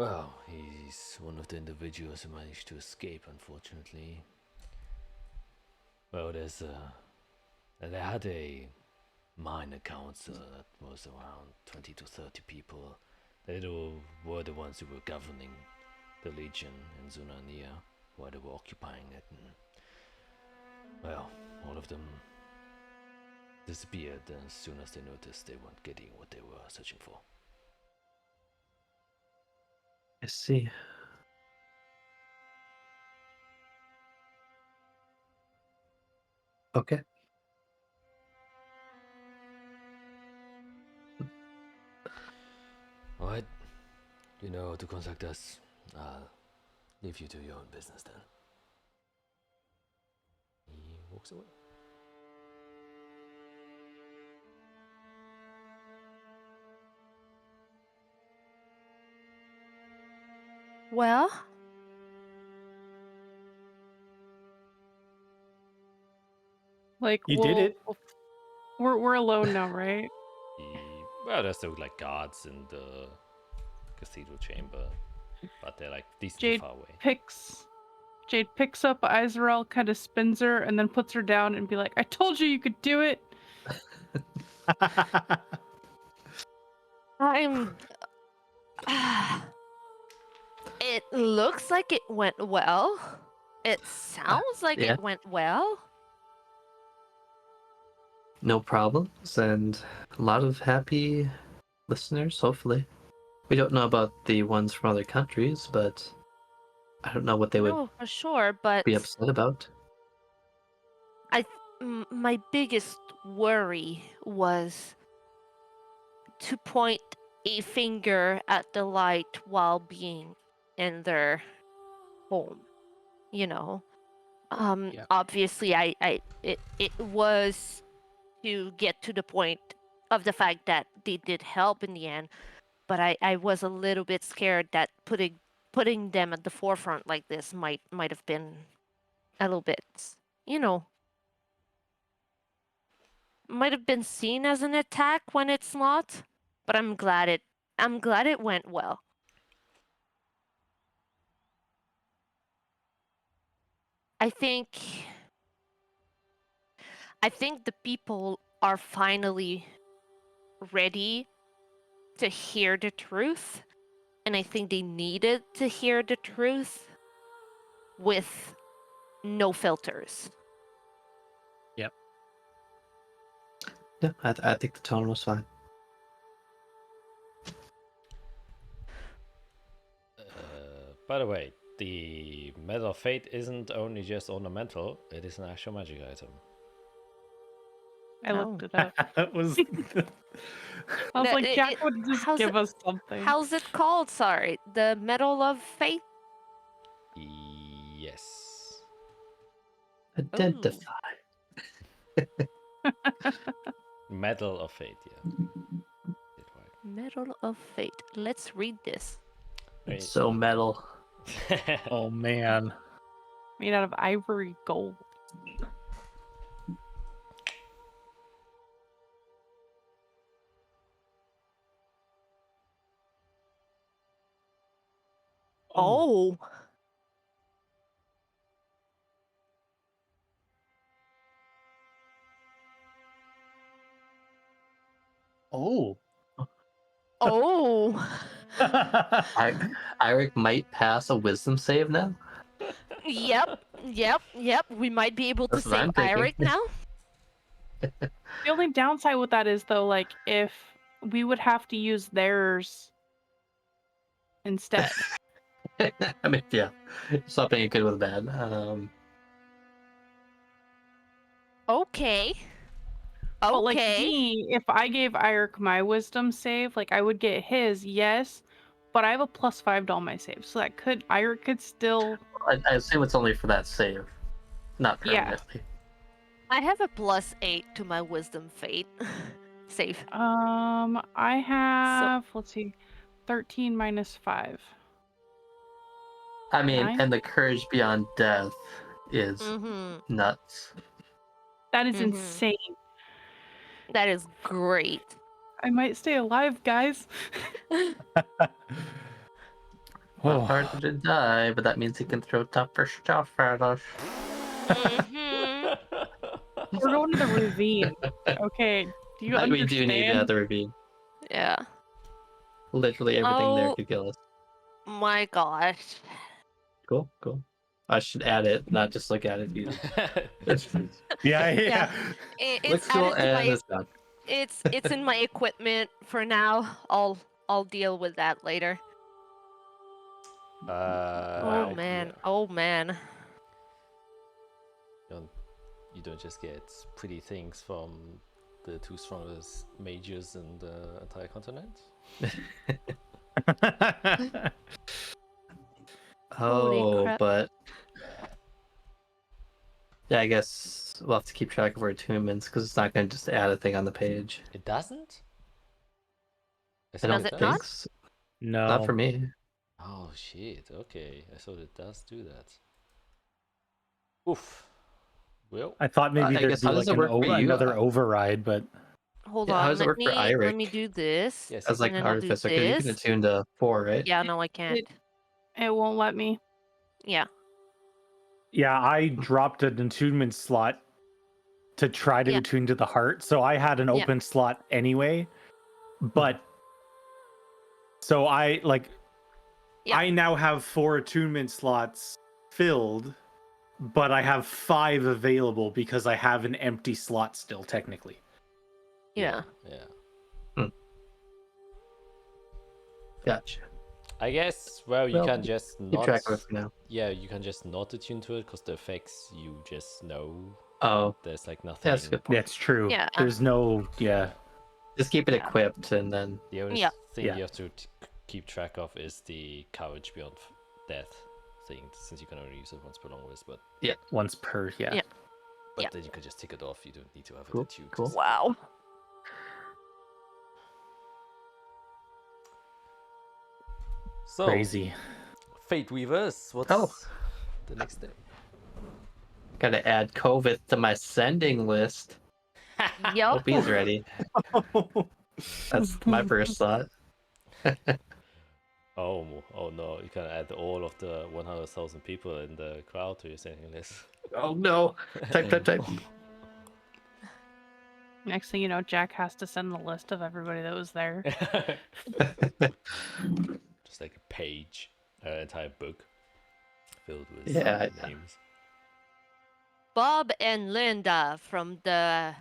well, he's one of the individuals who managed to escape, unfortunately. Well, they had a minor council that was around 20 to 30 people. They were the ones who were governing the Legion in Zunania while they were occupying it. And, well, all of them disappeared as soon as they noticed they weren't getting what they were searching for. I see. Okay. Alright, you know how to contact us. I'll leave you to your own business then. He walks away. Well, Like You did it. We're alone now, right? Well, there's still like guards in the cathedral chamber, but they're like decently Jade far away. Jade picks up Izrael, kind of spins her, and then puts her down and be like, "I told you could do it." I'm. It looks like it went well. It sounds like yeah. it went well. No problems, and a lot of happy listeners, hopefully. We don't know about the ones from other countries, but I don't know what they would No, for sure, but be upset about. my biggest worry was to point a finger at the light while being in their home. You know, Yeah. obviously, it was to get to the point of the fact that they did help in the end, but I was a little bit scared that putting them at the forefront like this might have been a little bit, you know, might have been seen as an attack when it's not. But I'm glad it went well. I think the people are finally ready to hear the truth, and I think they needed to hear the truth with no filters. Yeah, I think the tone was fine. By the way, the Medal of Fate isn't only just ornamental, it is an actual magic item. I looked it up. That was. I was No, like, Jack would just how's give it- us something. How's it called? Sorry, the Medal of Fate. Yes. Identify. Medal of Fate, yeah. Did right. Medal of Fate. Let's read this. It's so metal. Oh man. Made out of ivory gold. Oh. Oh. Oh. Eric might pass a wisdom save now. Yep. We might be able to That's what I'm save thinking. Eric now. The only downside with that is, though, like, if we would have to use theirs instead. I mean, yeah, swapping good with bad. Okay. But, like, Okay. me, if I gave Eric my wisdom save, like, I would get his, yes, but I have a +5 to all my saves, so Eric could still. I assume it's only for that save, not Yeah. permanently. I have a +8 to my wisdom fate save. I have, let's see, 13 minus 5. I mean, 9? and the courage beyond death is Mm-hmm. nuts. That is Mhm. insane. That is great. I might stay alive, guys. Not harder to die, but that means he can throw tougher stuff at us. Mhm. We're going to the ravine. Okay, do you understand? We do need the ravine. Yeah. Literally everything there Oh. could kill us. My gosh. Cool. I should add it, not just look at it. Either. Yeah. It's Looks cool added to and my, it's done. it's in my equipment for now. I'll deal with that later. Oh man. yeah. Oh man. You don't just get pretty things from the two strongest mages in the entire continent. Oh, crap. but yeah, I guess we'll have to keep track of our attunements because it's not going to just add a thing on the page. It doesn't? I don't Does it think not? so. No. Not for me. Oh shit, okay. I thought it does do that. Oof. Well, I thought maybe I there'd guess be how does like it work for you? another override, but Hold Yeah, how on. does it work for Let Iric? me do this. yes, As like And an then I'll do artificer, because you can this. attune to 4, right? Yeah, no, I can't. It won't let me. Yeah. yeah, I dropped an attunement slot to try to Yeah. attune to the heart, so I had an Yeah. open slot anyway. But so I Yeah. I now have 4 attunement slots filled, but I have 5 available because I have an empty slot still technically. Yeah. Gotcha. I guess, well, you Well, can just Keep not. track of it for now. Yeah, you can just not attune to it because the effects you just know. Oh, There's like nothing. that's a good point. That's true. Yeah. There's no Just keep it Yeah. equipped, and then The only Yeah. thing Yeah. you have to keep track of is the courage beyond death thing, since you can only use it once per long rest. But Once per, yeah. Yeah. then you can just tick it off. You don't need to have it Cool, attuned. cool. Wow. So Crazy. Fate Weavers, what's Oh. the next step? gotta add COVID to my sending list. Yup. Hope he's ready. That's my first thought. Oh no, you can add all of the 100,000 people in the crowd to your sending list. Oh no! Type. Next thing you know, Jack has to send the list of everybody that was there. Just like a page, an entire book filled with Yeah, names. Bob and Linda from the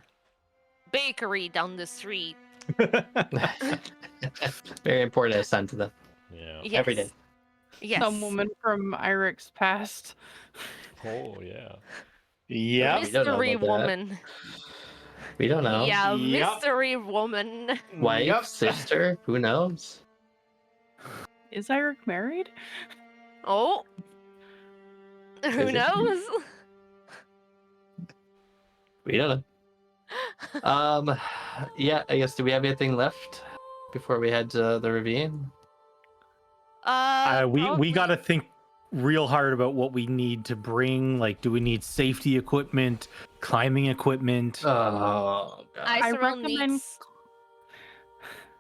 bakery down the street. Very important to send to them Yeah. Yes. every day. Yes. Some woman from Irik's past. Oh yeah. Yeah. We don't know Mystery about that. woman. We don't know. Yeah, Yep. mystery woman. Wife, Yep. sister, who knows? Is Irik married? Oh. Is Who he? knows? We don't know. Yeah, I guess, do we have anything left before we head to the ravine? We probably- got to think real hard about what we need to bring. Like, do we need safety equipment, climbing equipment? Oh, God. I Iceral recommend- needs.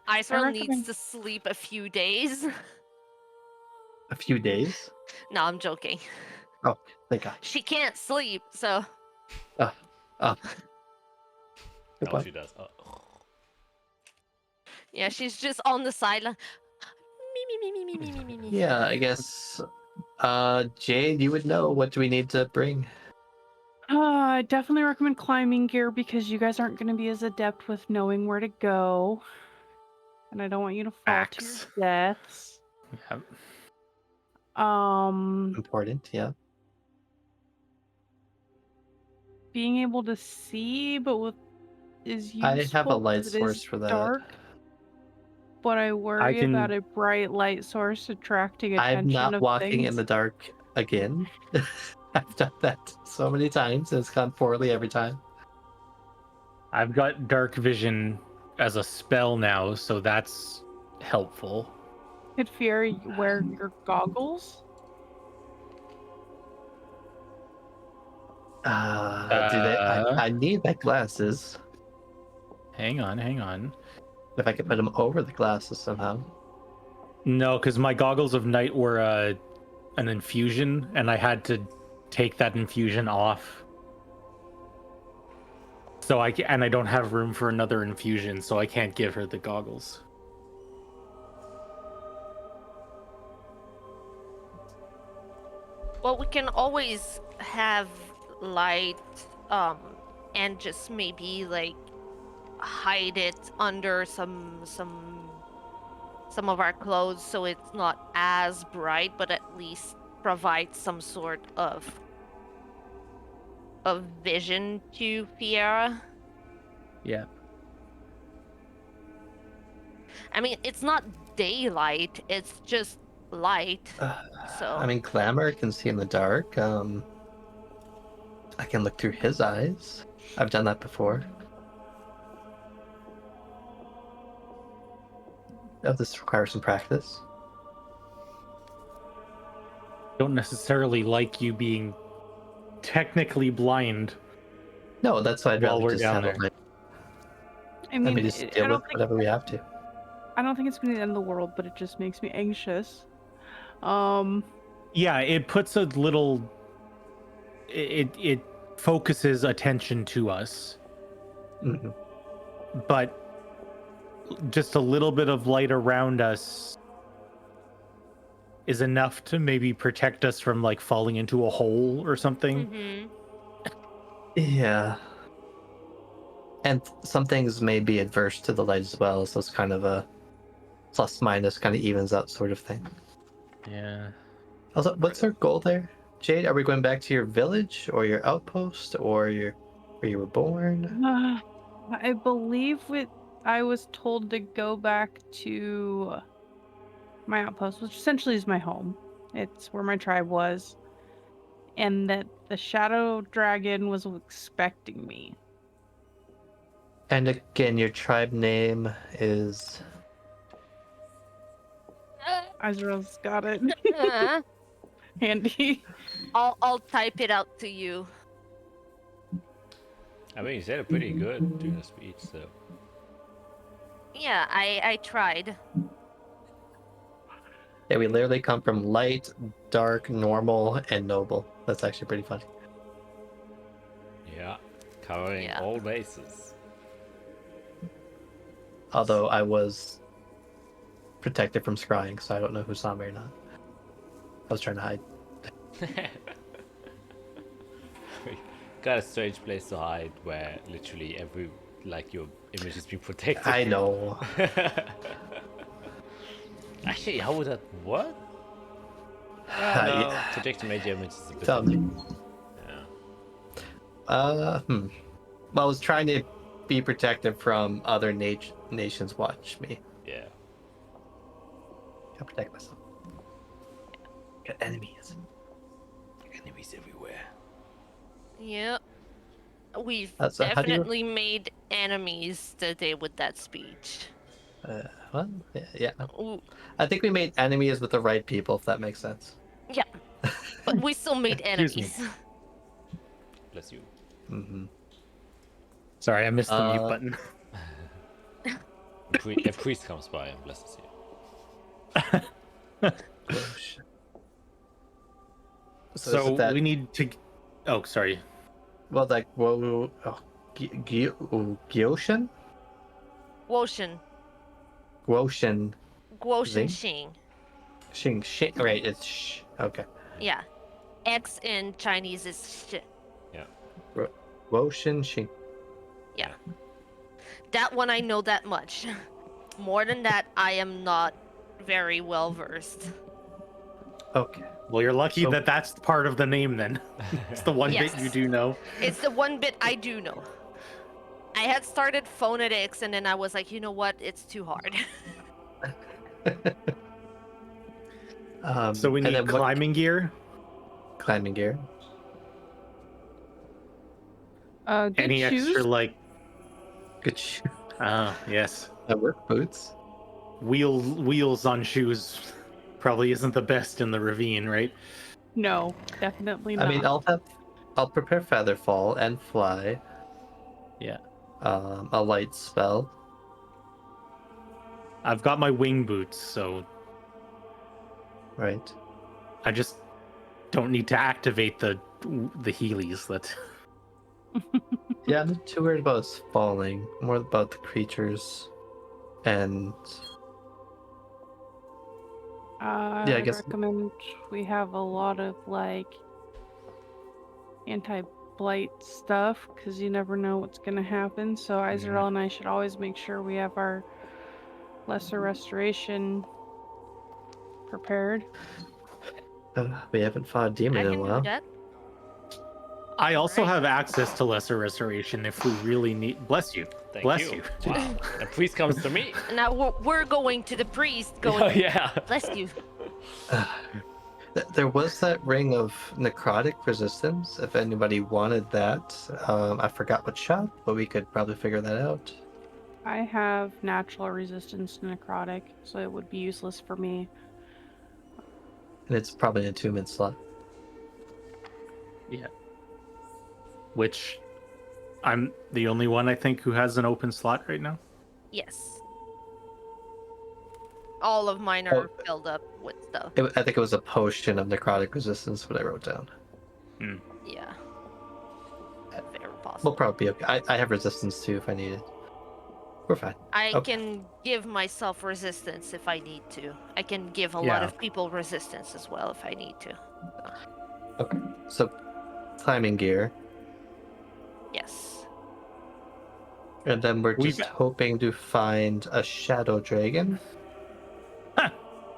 Iceral needs recommend- to sleep a few days. A few days? No, I'm joking. Oh, thank God. She can't sleep, so Oh. Now Goodbye. she does. yeah, she's just on the sideline. Me. Yeah, I guess. Jade, you would know. What do we need to bring? I definitely recommend climbing gear because you guys aren't going to be as adept with knowing where to go. And I don't want you to fall to your Axe. deaths. Yep. Important, yeah. Being able to see, but with is useful. I have a 'cause light it is source for that. Dark, but I worry can- about a bright light source attracting attention I'm not of walking things. in the dark again. I've done that so many times, and it's gone poorly every time. I've got dark vision as a spell now, so that's helpful. Could Fiora wear your goggles? Do they? I need my glasses. Hang on. If I could put them over the glasses somehow. No, because my goggles of night were an infusion, and I had to take that infusion off. So I don't have room for another infusion, so I can't give her the goggles. Well, we can always have light, and just maybe like hide it under some of our clothes so it's not as bright, but at least provide some sort of vision to Fiora. Yeah. I mean, it's not daylight; it's just light. So I mean, Glamour can see in the dark. I can look through his eyes. I've done that before. Oh, this requires some practice. Don't necessarily like you being technically blind. No, that's why I'd While rather we're just down handle there. my. I I mean, mean, just I deal don't with think whatever we have to. I don't think it's going to end the world, but it just makes me anxious. Yeah, it puts a little. It focuses attention to us, Mhm. but just a little bit of light around us is enough to maybe protect us from like falling into a hole or something. Mhm. Yeah. And some things may be adverse to the light as well, so it's kind of a plus minus kind of evens out sort of thing. Yeah. Also, what's our goal there? Jade, are we going back to your village or your outpost or where you were born? I believe I was told to go back to my outpost, which essentially is my home. It's where my tribe was. And that the shadow dragon was expecting me. And again, your tribe name is... Izrael's got it Uh, handy. I'll type it out to you. I mean, you said it pretty good during the speech, so. Yeah, I tried. Yeah, we literally come from light, dark, normal, and noble. That's actually pretty funny. Yeah, covering Yeah. all bases. Although I was protected from scrying, so I don't know who saw me or not. I was trying to hide. Got a strange place to hide where literally every, like, your image is being protected. I know. Actually, how would that what? Yeah. Projecting major image is a bit. Tell me. Yeah. Well, I was trying to be protected from other nations watch me. Yeah. Gotta protect myself. Got enemies. Enemies everywhere. Yeah. We've So how do you- definitely made enemies today with that speech. Well, yeah. Ooh, I think we made enemies with the right people, if that makes sense. yeah. But we still made Excuse me. enemies. Bless you. Mm-hmm. Sorry, I missed the mute button. A priest comes by and blesses you. So that, we need to. Oh, sorry. well, like, whoa, oh, Gyoshin? Woshin. Gwoshin. Gwoshin Zing? Xing. Shing. Right, it's sh. Okay. Yeah. X in Chinese is sh. Gwoshin Shing. Yeah. That one I know that much. More than that, I am not very well versed. Okay. Well, you're lucky So- that that's part of the name then. It's the one bit you Yes. do know. It's the one bit I do know. I had started phonetics and then I was like, you know what? It's too hard. So we and need then what- climbing gear. climbing gear. Good Any shoes. extra like? Good shoe. Ah, yes. Work boots. Wheels on shoes probably isn't the best in the ravine, right? No, definitely not. I mean, I'll prepare featherfall and fly. Yeah. A light spell. I've got my wing boots, so Right. I just don't need to activate the Heelys. That Yeah, I'm not too worried about us falling. More about the creatures. And yeah, I I guess- recommend we have a lot of like anti-blight stuff because you never know what's gonna happen. So Israel and I should always make sure we have our lesser restoration prepared. we haven't fought a I demon in a can do while. that. I also Right. have access to lesser restoration if we really need. Bless you. Thank Bless you. you. Wow. The priest comes to me. Now we're going to the priest. Going. Oh yeah. Bless you. There was that ring of necrotic resistance. If anybody wanted that, I forgot what shop, but we could probably figure that out. I have natural resistance to necrotic, so it would be useless for me. And it's probably an attunement slot. Yeah. Which I'm the only one I think who has an open slot right now. Yes. All of mine are filled up with stuff. I think it was a potion of necrotic resistance, what I wrote down. Yeah. Very We'll possible. probably be okay. I have resistance too if I need it. We're fine. I okay. can give myself resistance if I need to. I can give a lot Yeah. of people resistance as well if I need to. Okay. So, climbing gear. Yes. And then we're We've- just hoping to find a shadow dragon.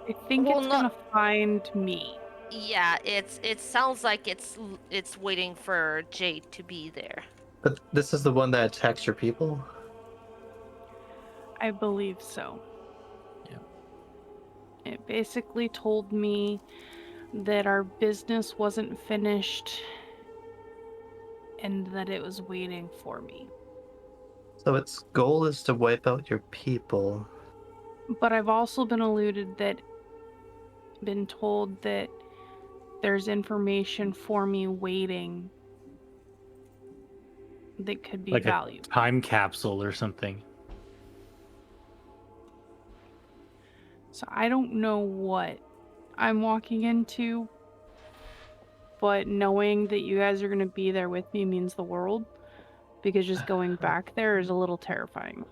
I think Well, it's not- gonna find me. Yeah, it sounds like it's waiting for Jade to be there. But this is the one that attacks your people? I believe so. Yeah. It basically told me that our business wasn't finished and that it was waiting for me. So its goal is to wipe out your people. But I've also been told that there's information for me waiting that could be Like valuable. a time capsule or something. So I don't know what I'm walking into, but knowing that you guys are going to be there with me means the world, because just going back there is a little terrifying.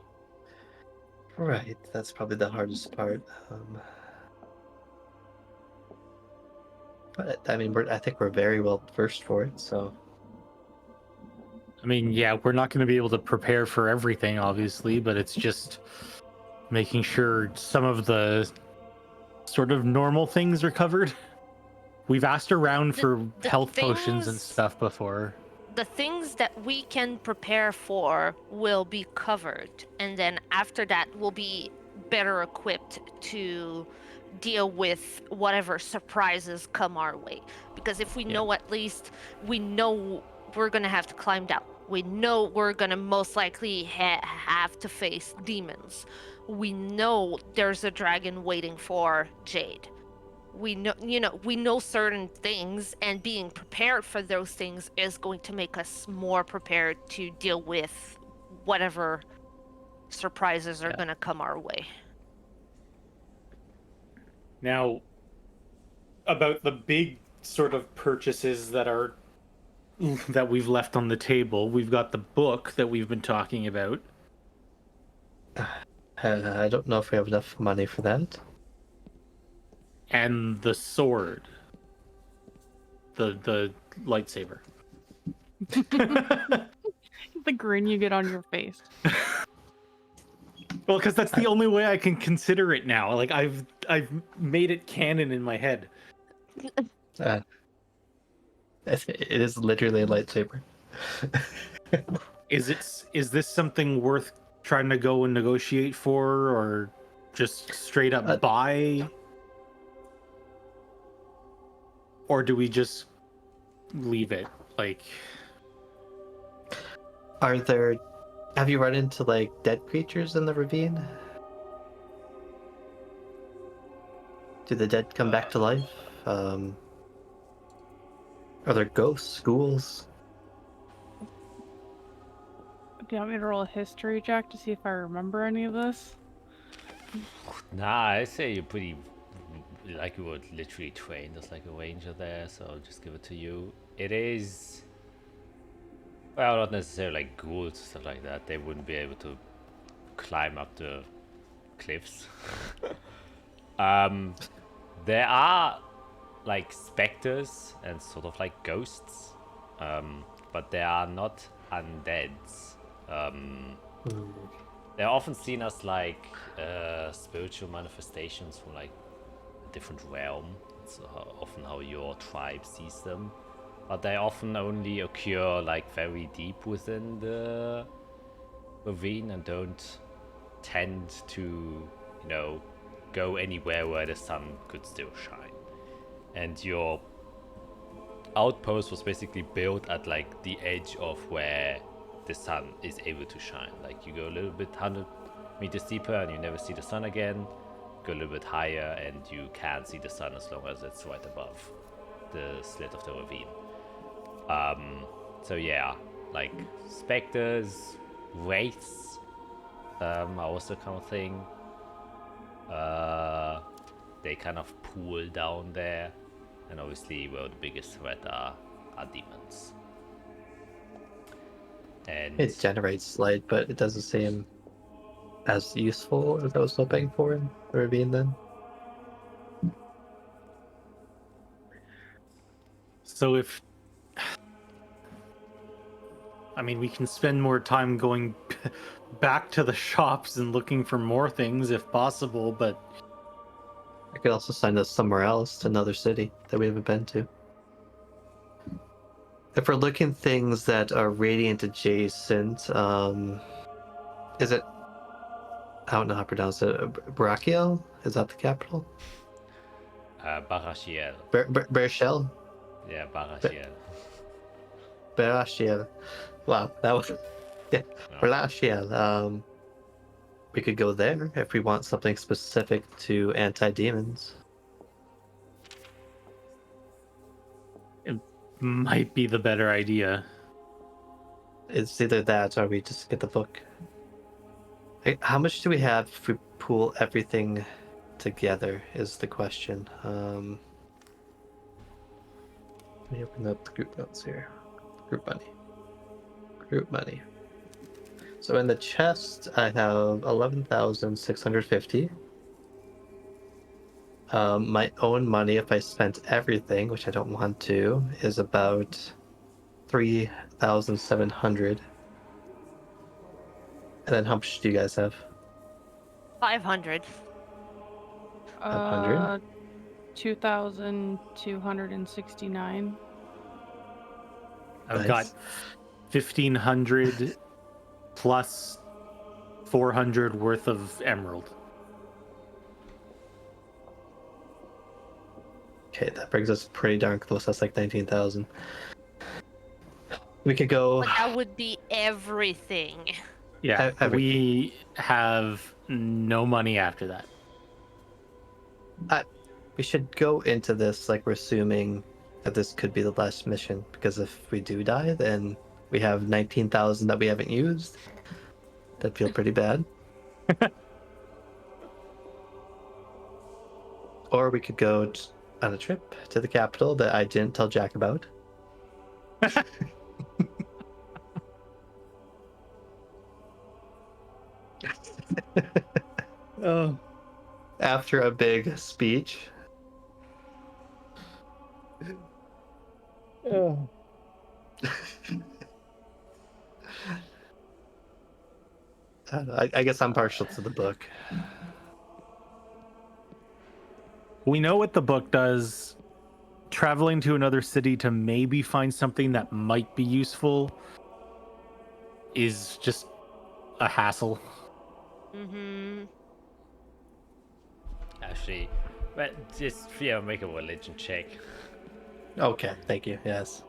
Right, that's probably the hardest part. But I mean, I think we're very well versed for it, so. I mean, yeah, we're not going to be able to prepare for everything, obviously, but it's just making sure some of the sort of normal things are covered. We've asked around for the health potions and things- stuff before. The things that we can prepare for will be covered, and then after that we'll be better equipped to deal with whatever surprises come our way. Because if we know, at least we know we're gonna have to climb down. We know we're gonna most likely have to face demons. We know there's a dragon waiting for Jade. We know, we know certain things, and being prepared for those things is going to make us more prepared to deal with whatever surprises are gonna come our way. Now, about the big sort of purchases that we've left on the table, we've got the book that we've been talking about. I don't know if we have enough money for that. And the sword. The lightsaber. The grin you get on your face. Well, because that's the only way I can consider it now. Like I've made it canon in my head. It is literally a lightsaber. Is this something worth trying to go and negotiate for, or just straight up buy? Or do we just leave it? Like, have you run into like dead creatures in the ravine? Do the dead come back to life? Are there ghosts, ghouls? Do you want me to roll a history check to see if I remember any of this? Nah, I say you're pretty, like you were literally trained as like a ranger there, so I'll just give it to you. It is, well, not necessarily like ghouls, stuff like that. They wouldn't be able to climb up the cliffs. There are like specters and sort of like ghosts, but they are not undeads. They're often seen as like spiritual manifestations from like a different realm. It's often how your tribe sees them, but they often only occur like very deep within the ravine and don't tend to, go anywhere where the sun could still shine. And your outpost was basically built at like the edge of where the sun is able to shine. Like you go a little bit 100 meters deeper and you never see the sun again. Go a little bit higher and you can see the sun as long as it's right above the slit of the ravine. So yeah, like specters, wraiths are also kind of thing. They kind of pool down there, and obviously, well, the biggest threat are demons. And It generates light, but it doesn't seem as useful as I was hoping for in the ravine then. so we can spend more time going back to the shops and looking for more things if possible, but I could also send us somewhere else, to another city that we haven't been to. If we're looking things that are radiant adjacent, is it I don't know how to pronounce it. Brachiel? Is that the capital? Barashiel. Berchel? Yeah, Barashiel. Barachiel. Wow, that was yeah. No. Barachiel. We could go there if we want something specific to anti-demons. Might be the better idea. It's either that or we just get the book. Hey, how much do we have if we pool everything together is the question. Let me open up the group notes here. Group money. Group money. So in the chest, I have 11,650. My own money, if I spent everything, which I don't want to, is about 3,700. And then how much do you guys have? 500. 500? 2,269. I've got 1,500 plus 400 worth of emerald. Okay, that brings us pretty darn close. That's like 19,000. We could go. But that would be everything. Yeah, Everything. we have no money after that. We should go into this like we're assuming that this could be the last mission, because if we do die, then we have 19,000 that we haven't used. That'd feel pretty bad. Or we could go on a trip to the capital that I didn't tell Jack about. Oh. After a big speech. Oh. I guess I'm partial to the book. We know what the book does. Traveling to another city to maybe find something that might be useful is just a hassle. Mm-hmm. Actually, but just make a religion check. Okay, thank you. Yes.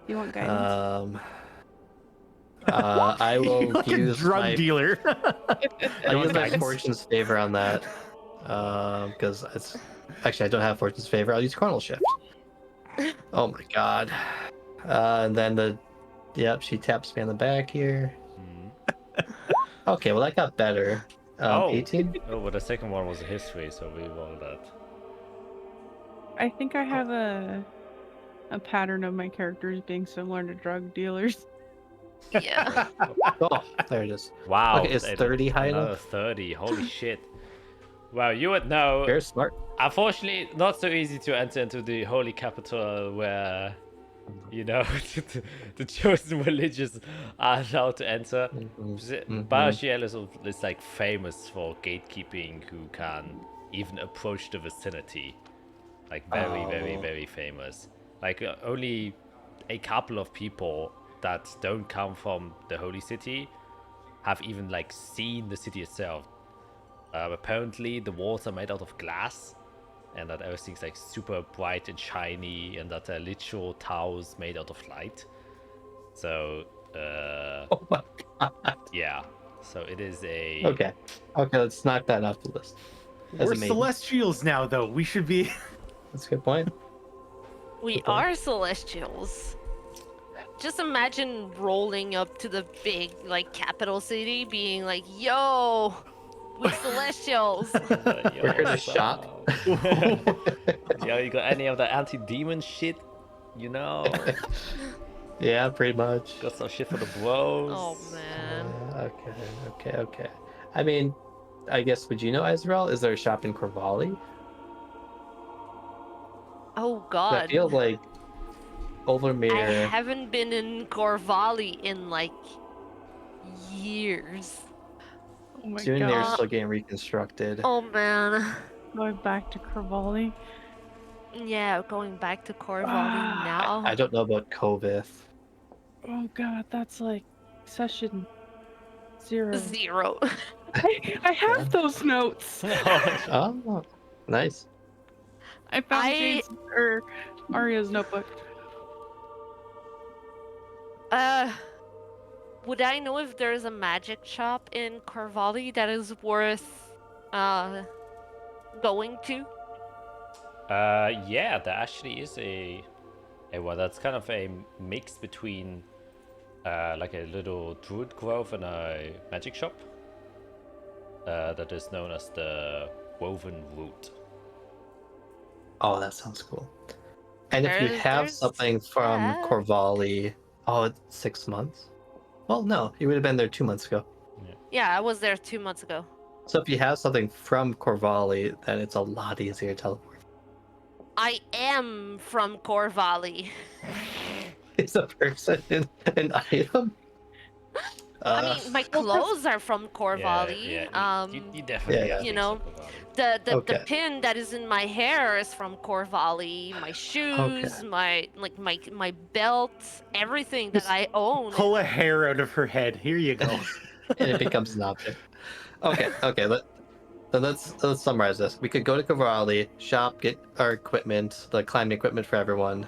You want guidance? I will Like use a drug my dealer. I'll use my guidance. fortune's favor on that. Because it's actually I don't have fortune's favor. I'll use Chronal Shift. Oh my god. And then she taps me on the back here. Okay, well that got better. 18? Oh, but the second one was a history, so we rolled that. I think I have a pattern of my characters being similar to drug dealers. Yeah. Oh, there it is. Wow. Okay, is 30 high another enough? 30. Holy shit. Well, you would know. Very smart. Unfortunately, not so easy to enter into the holy capital where, the chosen religious are allowed to enter. Barashiel is like famous for gatekeeping, who can even approach the vicinity. Like very, very, very famous. Like only a couple of people that don't come from the holy city have even like seen the city itself. Apparently the walls are made out of glass, and that everything's like super bright and shiny, and that there are literal towers made out of light. So Oh my god. yeah, so it is a Okay, let's knock that off the list. We're celestials now, though. We should be. That's a good point. We are celestials. Just imagine rolling up to the big, capital city, being like, yo, we're celestials. We're here to shop. Yeah, you got any of the anti-demon shit? Yeah, pretty much. Got some shit for the bros. Oh, man. Okay. I mean, I guess, would you know, Ezreal? Is there a shop in Corvallis? Oh, God. I feel like I Overmere. haven't been in Corvallis in, years. Oh my Soon they're god. still getting reconstructed. Oh, man. Going back to Corvallis. Yeah, going back to Corvallis now. I don't know about Kovith. Oh god, that's like session 0. 0. I have those notes. Oh, nice. I found I- Jane's or Arya's notebook. Would I know if there's a magic shop in Corvalli that is worth going to? Yeah, there actually is a well, that's kind of a mix between like a little druid grove and a magic shop that is known as the Woven Root. Oh, that sounds cool. And if you have There's something from that. Corvalli, it's 6 months. Well, no, you would have been there 2 months ago. Yeah, I was there 2 months ago. So if you have something from Corvalli, then it's a lot easier to teleport. I am from Corvalli. Is a person an item? I mean, my clothes are from Corvalli. You definitely yeah. have You things know, like the Okay. pin that is in my hair is from Corvalli. My shoes, my belt, everything that I own. Pull a hair out of her head. Here you go. And it becomes an object. Okay. Let's summarize this. We could go to Corvalli, shop, get our equipment, the climbing equipment for everyone,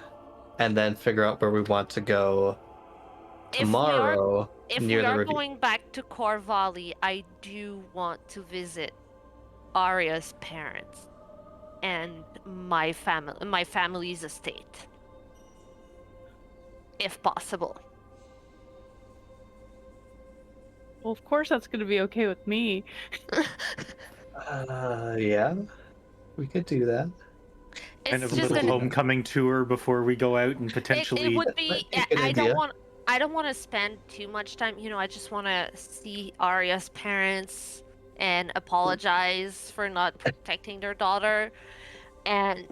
and then figure out where we want to go tomorrow. If near we the are ravine. going back to Corvalli, I do want to visit Arya's parents and my family's estate, if possible. Well, of course that's going to be okay with me. Yeah, we could do that. Kind It's of a just little an, homecoming tour before we go out and it potentially. would That be. might be a good idea. I don't want to spend too much time. You know, I just want to see Arya's parents and apologize for not protecting their daughter, and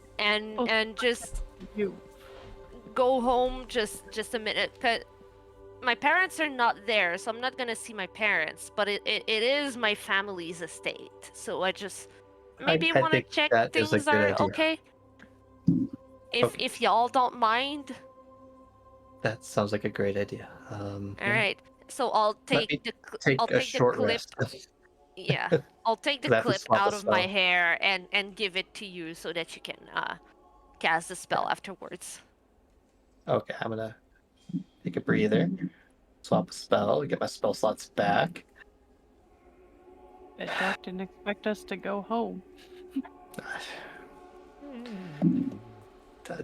just You. go home just a minute. 'Cause my parents are not there, so I'm not gonna see my parents. But it is my family's estate, so I just maybe I want to think check that is a things good are idea. okay. If y'all don't mind. That sounds like a great idea. All right. So I'll Let take me the Take I'll a take short the clip. rest. Yeah, I'll take the That would clip swap a out of my spell. hair and give it to you so that you can cast the spell afterwards. Okay, I'm gonna take a breather, swap a spell, get my spell slots back. Bet Jack didn't expect us to go home.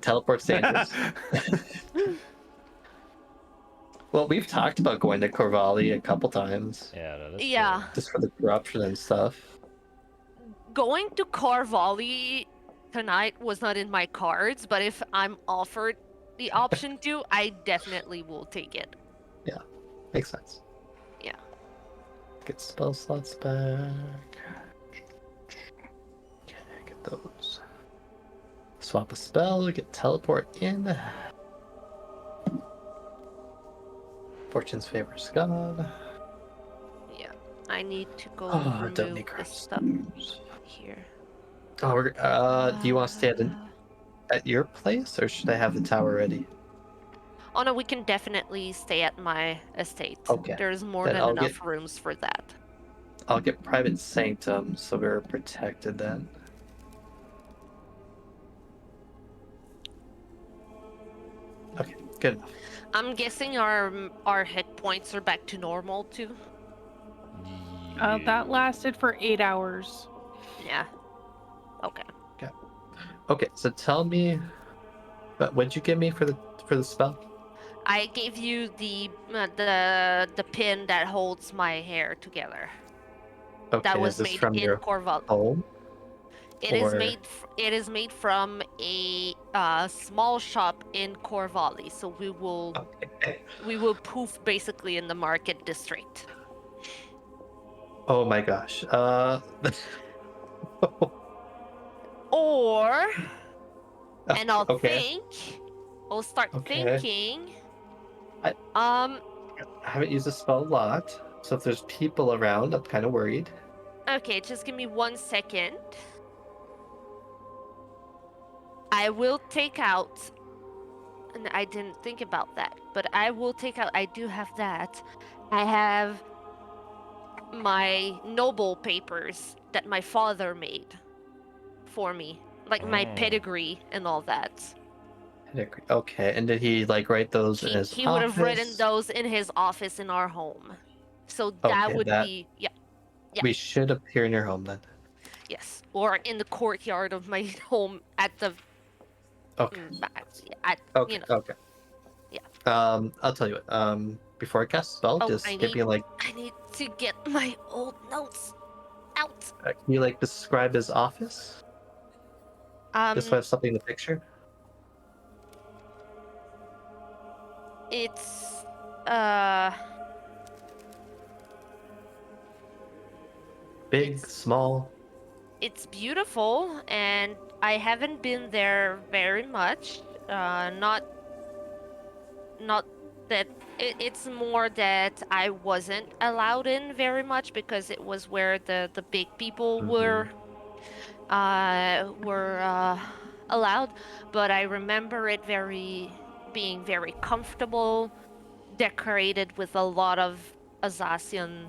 Teleport dangerous. Well, we've talked about going to Corvalli a couple times, Yeah, that is Yeah. just for the corruption and stuff. Going to Corvalli tonight was not in my cards, but if I'm offered the option to, I definitely will take it. Makes sense. Yeah. Get spell slots back. Okay, get those. Swap a spell, get teleport in. Fortune's favor is gone. Yeah. I need to go Oh, don't remove need the crafts. stuff here. Oh, do you want to stay at your place, or should I have the tower ready? Oh no, we can definitely stay at my estate. Okay, There's more then than I'll enough rooms for that. I'll get private sanctum, so we're protected then. Okay, good enough. I'm guessing our hit points are back to normal too. That lasted for 8 hours. Yeah. Okay. Okay, so tell me, what'd you give me for the spell? I gave you the pin that holds my hair together. Okay, That is was this made from in your Corval. home? It is or- made. It is made from a small shop in Corvalli. So we will poof basically in the market district. Oh my gosh. Or, and I'll Okay. I'll start Okay. thinking. I haven't used the spell a lot, so if there's people around, I'm kind of worried. Okay, just give me 1 second. I will take out, and I didn't think about that, but I will take out, I do have that. I have my noble papers that my father made for me, like my pedigree and all that. Okay, and did he like write those in his He would have written office? those in his office in our home. So that Okay, would that be yeah, we should appear in your home then. yes, or in the courtyard of my home at the Okay. at you know. Okay. Yeah. I'll tell you what. Before I cast a spell, Oh, just I give me like. need to get my old notes out. Can you like describe his office? Just so I have something to picture. It's Big, small. it's beautiful, and I haven't been there very much. Not that it's more that I wasn't allowed in very much because it was where the big people were allowed. But I remember it being very comfortable, decorated with a lot of Azathian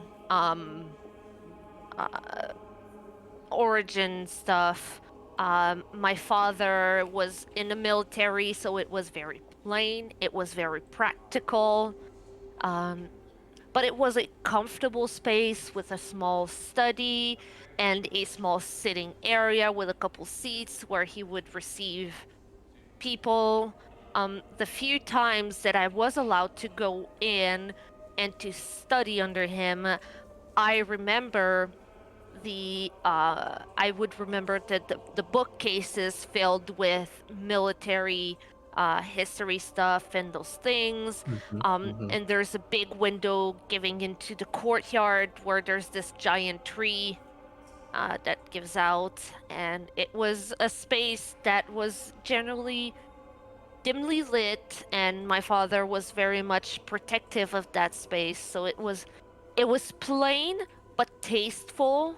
origin stuff. My father was in the military, so it was very plain. It was very practical. But it was a comfortable space with a small study and a small sitting area with a couple seats where he would receive people. The few times that I was allowed to go in and to study under him, I remember I would remember that the bookcases filled with military history stuff and those things. And there's a big window giving into the courtyard where there's this giant tree that gives out, and it was a space that was generally dimly lit, and my father was very much protective of that space. So it was plain but tasteful.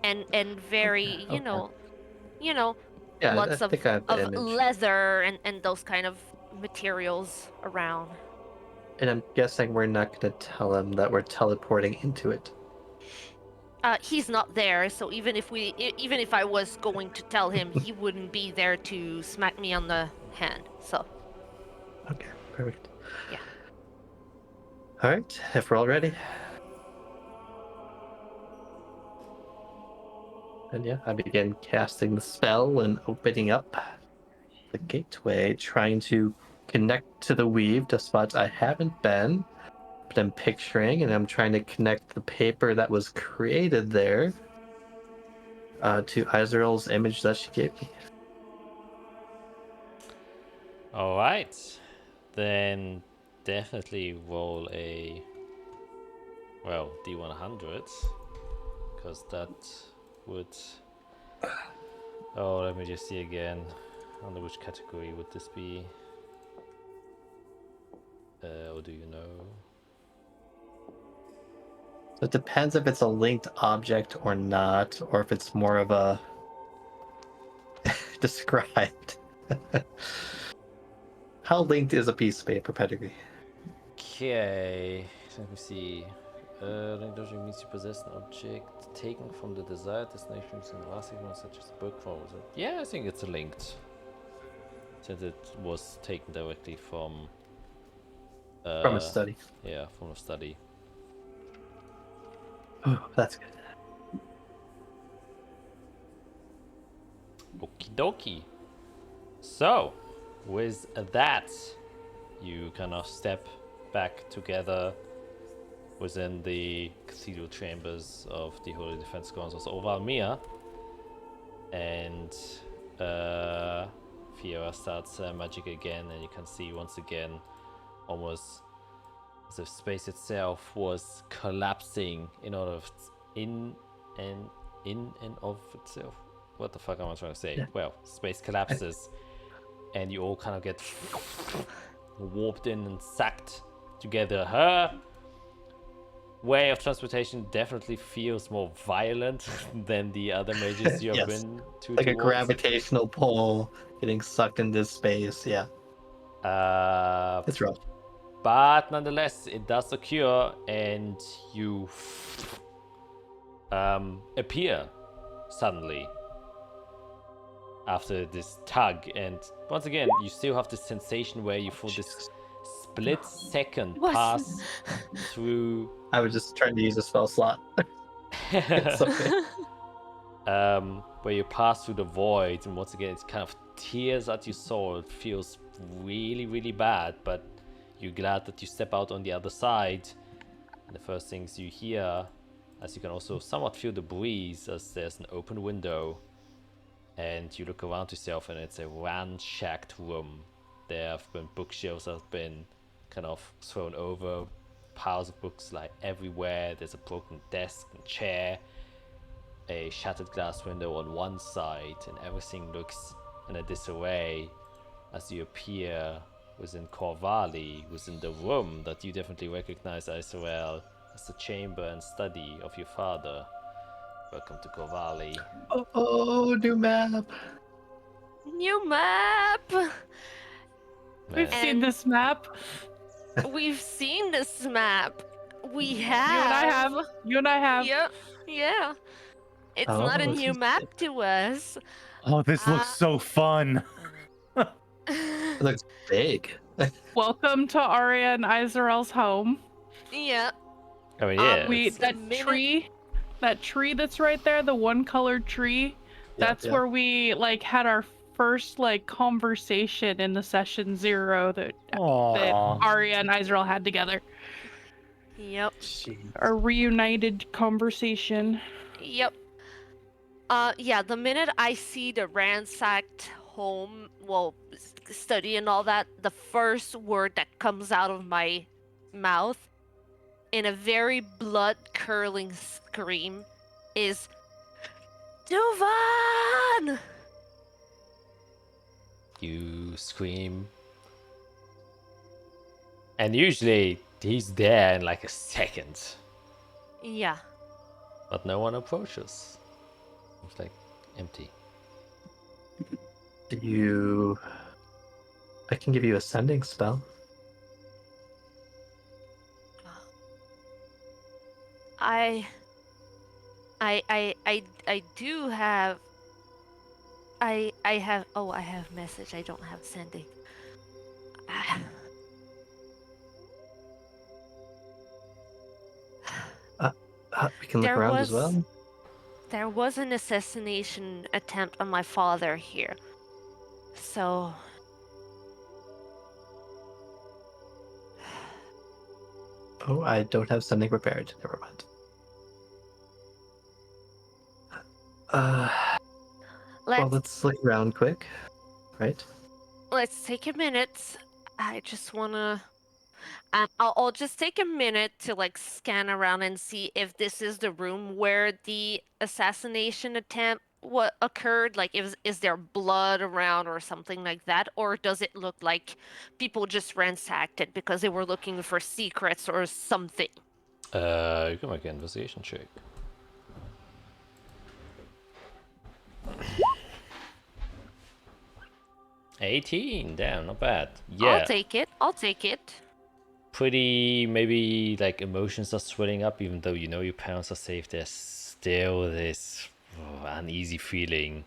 And very, Yeah, lots I think I have the of image. leather and those kind of materials around. And I'm guessing we're not going to tell him that we're teleporting into it. He's not there, so even if I was going to tell him, he wouldn't be there to smack me on the hand. So. Okay, perfect. Yeah. All right, if we're all ready. And yeah, I begin casting the spell and opening up the gateway, trying to connect to the weave to spots I haven't been, but I'm picturing, and I'm trying to connect the paper that was created there to Izrael's image that she gave me. All right, then definitely roll a D100, because that would. Oh, let me just see again. Under which category would this be? Or do you know? So it depends if it's a linked object or not, or if it's more of a described. How linked is a piece of paper, pedigree? Okay, let me see. Linked object means you possess an object taken from the desired destination in the last segment, such as book forms. Yeah, I think it's linked, since it was taken directly from a study. Yeah, from a study. Oh, that's good. Okie dokie. So, with that, you kind of step back together within the cathedral chambers of the Holy Defense Councils of Almir, and Fiora starts magic again, and you can see once again almost as if space itself was collapsing in and of itself. What the fuck am I trying to say? Yeah. Well, space collapses and you all kind of get warped in and sucked together. Her way of transportation definitely feels more violent than the other mages you have Yes. been to. Like a towards. gravitational pull, getting sucked into space. Yeah, it's rough. But nonetheless, it does occur, and you appear suddenly after this tug. And once again, you still have this sensation where you feel this split second pass through. I was just trying to use a spell slot. It's okay. Where you pass through the void, and once again, it kind of tears at your soul. It feels really, really bad, but you're glad that you step out on the other side. And the first things you hear, as you can also somewhat feel the breeze, as there's an open window, and you look around yourself, and it's a ransacked room. There have been bookshelves that have been kind of thrown over, piles of books like everywhere. There's a broken desk and chair, a shattered glass window on one side, and everything looks in a disarray as you appear within Corvali, within the room that you definitely recognize, Israel, as the chamber and study of your father. Welcome to Corvali. Oh, new map. New map. We've seen this map. We've seen this map. We You have. and I have. Yep. Yeah. It's not a this new is map sick. to us. Oh, this looks so fun. It looks big. Welcome to Arya and Izrael's home. Yeah. I mean, yeah. That tree that's right there, the one colored tree, that's yeah. where we like had our first like conversation in the session 0 that Aww. Arya and Israel had together. Yep. Our reunited conversation. Yep. Yeah, the minute I see the ransacked home, study and all that, the first word that comes out of my mouth in a very blood-curdling scream is Duvan! You scream. And usually he's there in like a second. Yeah. But no one approaches. It's like empty. I can give you a sending spell. I do have. I have. Oh, I have message. I don't have sending. We can look around as well. There was an assassination attempt on my father here. So. Oh, I don't have sending prepared. Never mind. Well, let's look around quick, right? Let's take a minute. I just wanna. I'll just take a minute to like scan around and see if this is the room where the assassination attempt occurred. Like, is there blood around or something like that, or does it look like people just ransacked it because they were looking for secrets or something? You can make an investigation check. $18, damn, not bad. Yeah. I'll take it. Pretty, maybe like emotions are swelling up, even though you know your parents are safe. There's still this uneasy feeling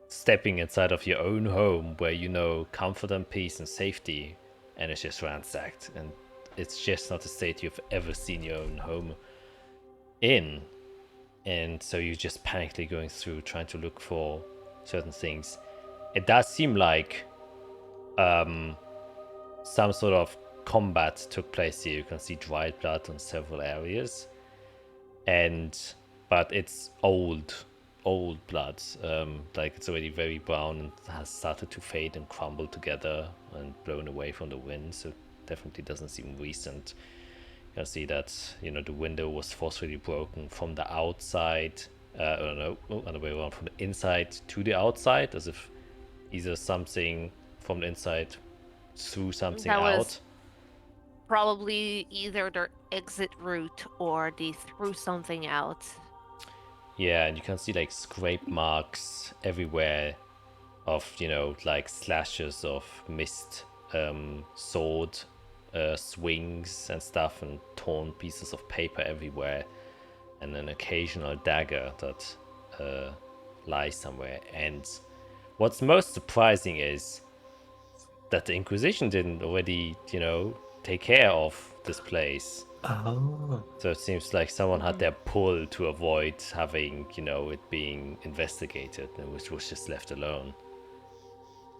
stepping inside of your own home where you know comfort and peace and safety, and it's just ransacked, and it's just not a state you've ever seen your own home in. And so you're just panically going through trying to look for certain things. It does seem like some sort of combat took place here. You can see dried blood on several areas, but it's old blood. Like it's already very brown and has started to fade and crumble together and blown away from the wind. So definitely doesn't seem recent. You can see that the window was forcefully broken from the outside. Other way around, from the inside to the outside, as if either something from the inside threw something out. Probably either their exit route or they threw something out. Yeah, and you can see like scrape marks everywhere of like slashes of mist sword swings and stuff, and torn pieces of paper everywhere, and an occasional dagger that lies somewhere. And what's most surprising is that the Inquisition didn't already, take care of this place. Oh. So it seems like someone had their pull to avoid having, it being investigated, and which was just left alone.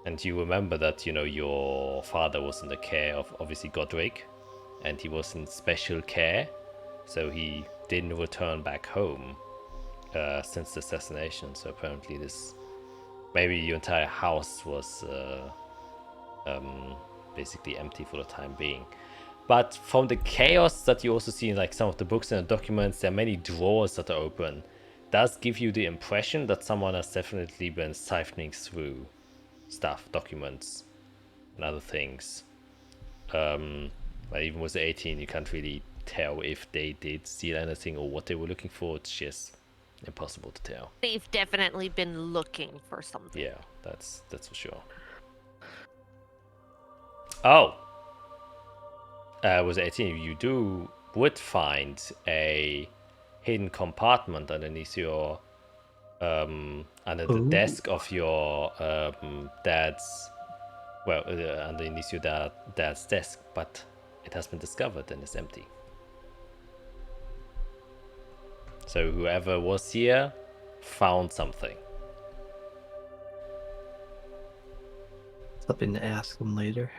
And you remember that, your father was in the care of, obviously, Godric, and he was in special care, so he didn't return back home since the assassination. So apparently maybe your entire house was basically empty for the time being. But from the chaos that you also see in like some of the books and the documents, there are many drawers that are open. Does give you the impression that someone has definitely been siphoning through stuff, documents, and other things. But even with the 18, you can't really tell if they did steal anything or what they were looking for. It's just impossible to tell. They've definitely been looking for something. Yeah, that's for sure. Oh, with 18, you would find a hidden compartment underneath your under the desk of your dad's, underneath your dad's desk, but it has been discovered and is empty. So whoever was here found something. Something to ask them later.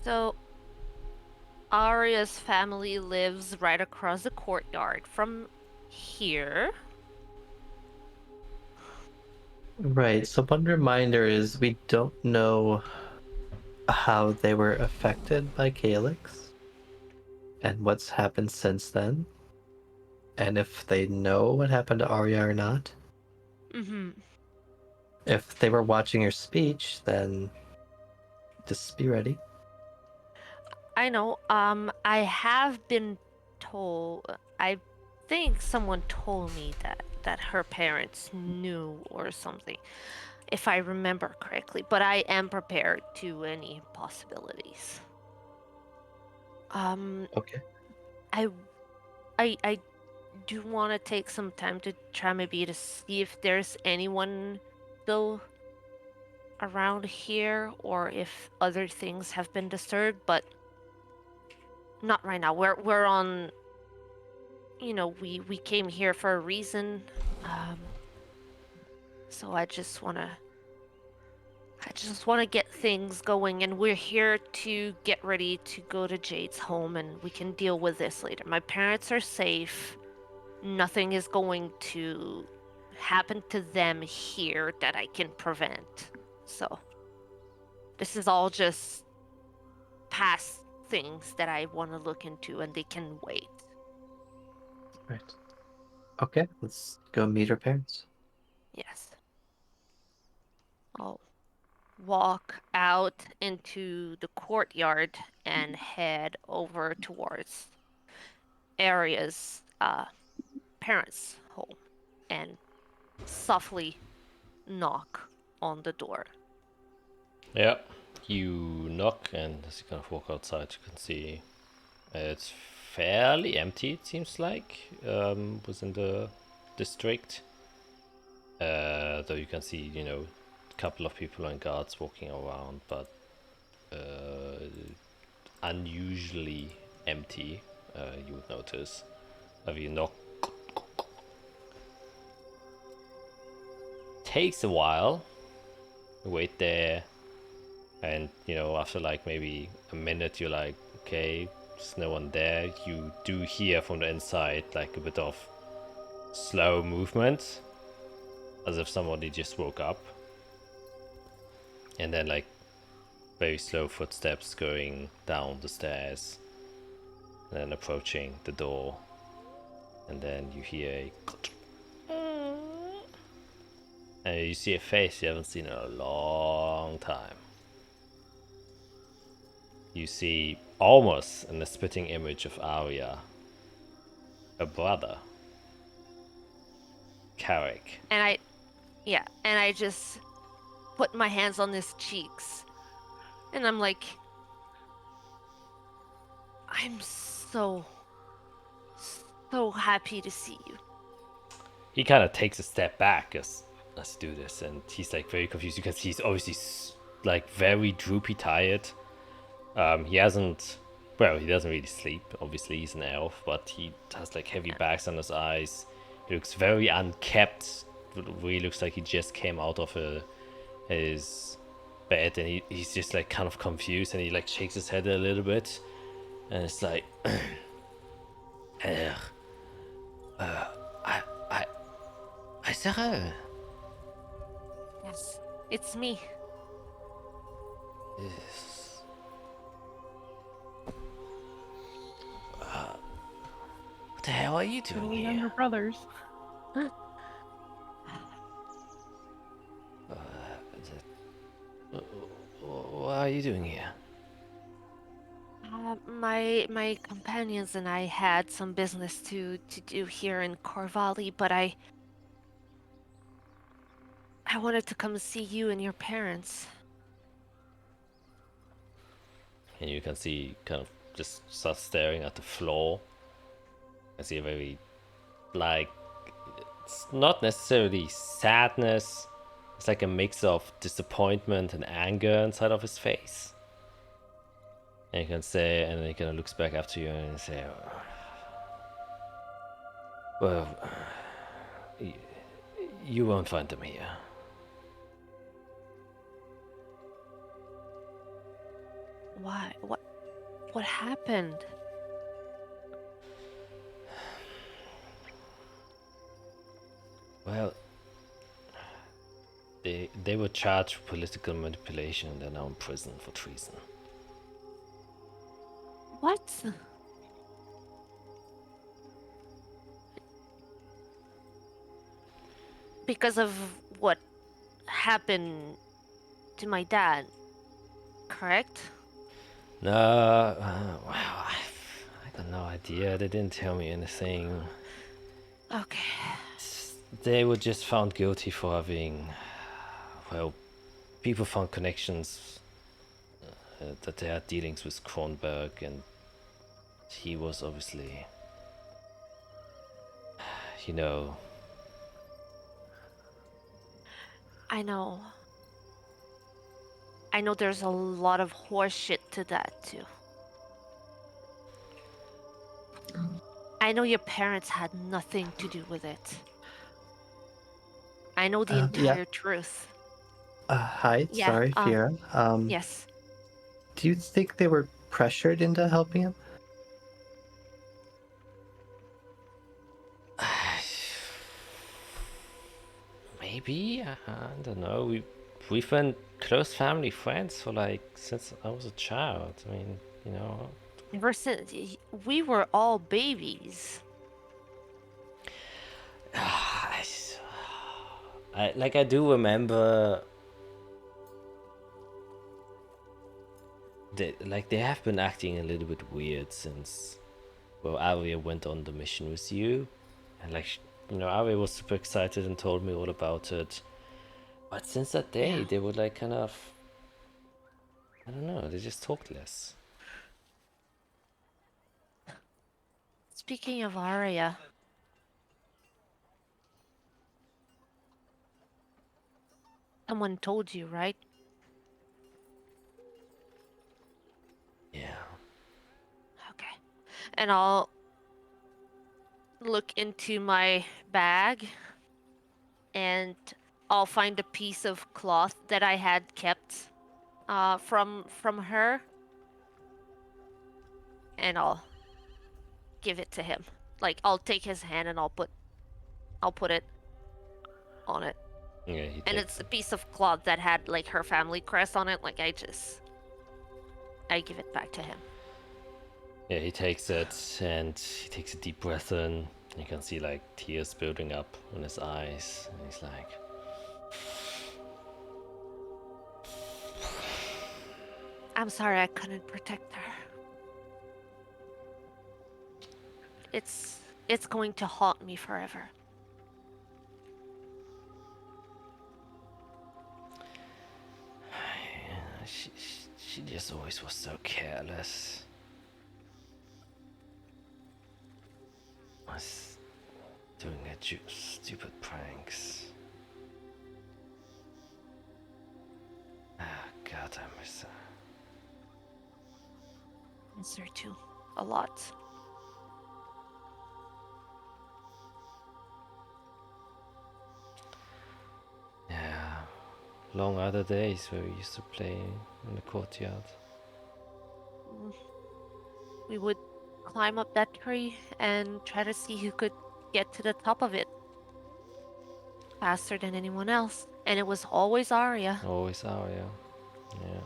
So, Arya's family lives right across the courtyard from here. Right, so one reminder is we don't know how they were affected by Calyx and what's happened since then, and if they know what happened to Arya or not. If they were watching your speech, then just be ready. I know. I have been told. I think someone told me that her parents knew or something, if I remember correctly. But I am prepared to any possibilities. Okay. I do want to take some time to try maybe to see if there's anyone still around here or if other things have been disturbed, but not right now. We're on, we came here for a reason. So I just want to get things going, and we're here to get ready to go to Jade's home, and we can deal with this later. My parents are safe. Nothing is going to happen to them here that I can prevent. So this is all just past things that I want to look into, and they can wait. Right. Okay, let's go meet her parents. Yes. I'll walk out into the courtyard and head over towards Arya's parents' home and softly knock on the door. Yeah, you knock, and as you kind of walk outside, you can see it's fairly empty, it seems like, within the district. Though you can see, a couple of people and guards walking around, but unusually empty, you would notice. If you knock, takes a while, you wait there, and after like maybe a minute, you're like, okay, there's no one there. You do hear from the inside like a bit of slow movement, as if somebody just woke up, and then like very slow footsteps going down the stairs, and then approaching the door, and then you hear a and you see a face you haven't seen in a long time. you see almost in the spitting image of Arya, her brother, Carrick. And I just put my hands on his cheeks. And I'm like, I'm so happy to see you. He kind of takes a step back as do this, and he's like very confused because he's obviously like very droopy tired. He doesn't really sleep. Obviously, he's an elf, but he has like heavy bags on his eyes. He looks very unkept. Really looks like he just came out of his bed, and he's just like kind of confused, and he like shakes his head a little bit, and it's like, Sarah. Yes, it's me. Yes. What the hell are you doing Little here? younger brothers. What are you doing here? My companions and I had some business to do here in Corvalli, but I wanted to come see you and your parents. And you can see kind of just start staring at the floor. I see a very, like, it's not necessarily sadness. It's like a mix of disappointment and anger inside of his face. And you can say, and then he kind of looks back after you and say, well, you won't find them here. Why? What happened? Well, they were charged with political manipulation and they're now in prison for treason. What? Because of what happened to my dad, correct? No, well, I got no idea. They didn't tell me anything. Okay. They were just found guilty for having, well, people found connections that they had dealings with Kronberg, and he was obviously, you know. I know there's a lot of horse shit to that too. I know your parents had nothing to do with it. I know the entire truth. Hi, Yeah, sorry, Fiora. Yes. Do you think they were pressured into helping him? Maybe, I don't know. We've been close family friends for like since I was a child. I mean, you know. Ever since we were all babies. I do remember they have been acting a little bit weird since, well, Arya went on the mission with you, and like, you know, Arya was super excited and told me all about it. But since that day, they were like kind of, I don't know, they just talked less. Speaking of Arya, someone told you, right? Yeah. Okay. And I'll look into my bag and I'll find a piece of cloth that I had kept from her, and I'll give it to him. Like, I'll take his hand and I'll put it on it. Yeah, and it's a piece of cloth that had like her family crest on it. Like, I give it back to him. Yeah, he takes it and he takes a deep breath in. You can see like tears building up in his eyes, and he's like, I'm sorry I couldn't protect her. It's going to haunt me forever. She just always was so careless. Was doing her stupid pranks. Ah, God, I miss her. Miss her too. A lot. Yeah, long other days where we used to play in the courtyard. We would climb up that tree and try to see who could get to the top of it faster than anyone else. And it was always Arya. Always Arya. Yeah.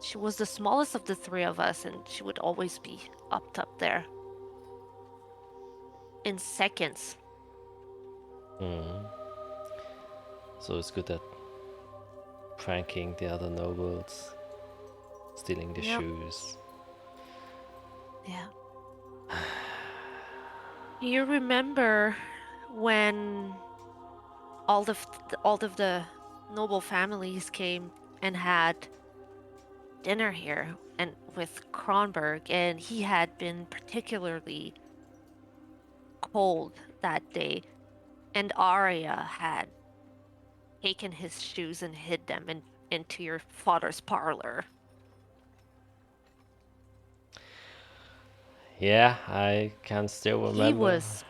She was the smallest of the three of us, and she would always be up there. In seconds. So it's good that pranking the other nobles, stealing the shoes. Yeah. You remember when all of the noble families came and had dinner here and with Kronberg, and he had been particularly cold that day, and Arya had taken his shoes and hid them into your father's parlor. Yeah, I can still remember. He was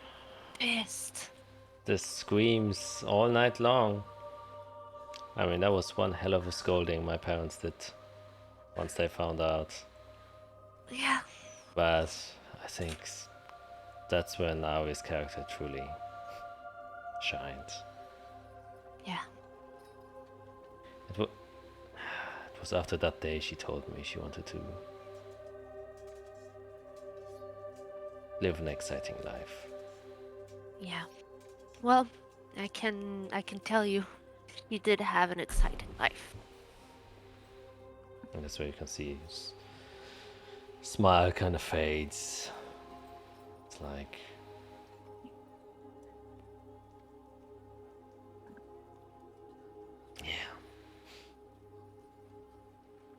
pissed. The screams all night long. I mean, that was one hell of a scolding my parents did once they found out. Yeah. But I think that's when Ari's character truly shined. Yeah. It was after that day she told me she wanted to live an exciting life. Yeah. Well, I can tell you, he did have an exciting life. And that's where you can see his smile kind of fades. It's like, yeah,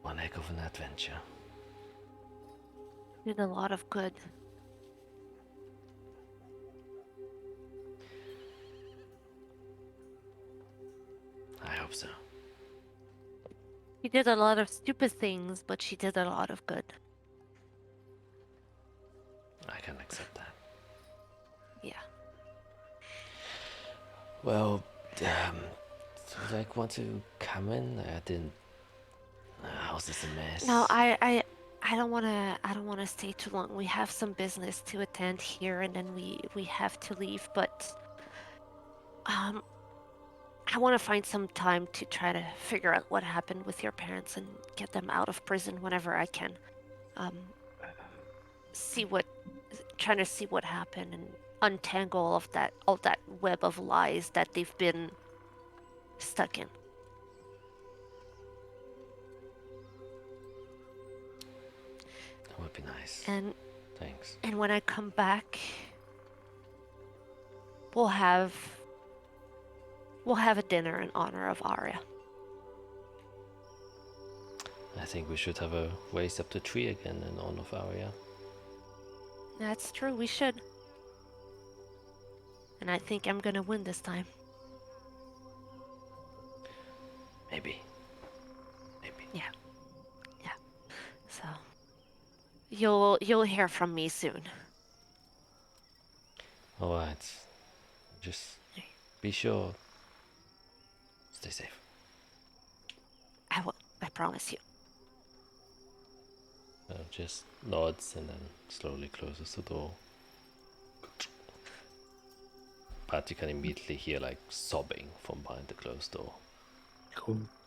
one heck of an adventure. Did a lot of good. I hope so. She did a lot of stupid things, but she did a lot of good. I can accept that. Yeah. Well, do you like want to come in? I didn't. House is a mess. No, I don't wanna stay too long. We have some business to attend here, and then we have to leave. But I want to find some time to try to figure out what happened with your parents and get them out of prison whenever I can. Trying to see what happened and untangle all that web of lies that they've been stuck in. That would be nice. And thanks. And when I come back, we'll have a dinner in honor of Arya. I think we should have a race up the tree again in honor of Arya. That's true, we should. And I think I'm gonna win this time. Maybe. Yeah. So you'll hear from me soon. Alright. Just be sure. Stay safe. I will. I promise you. Just nods and then slowly closes the door. But you can immediately hear like sobbing from behind the closed door.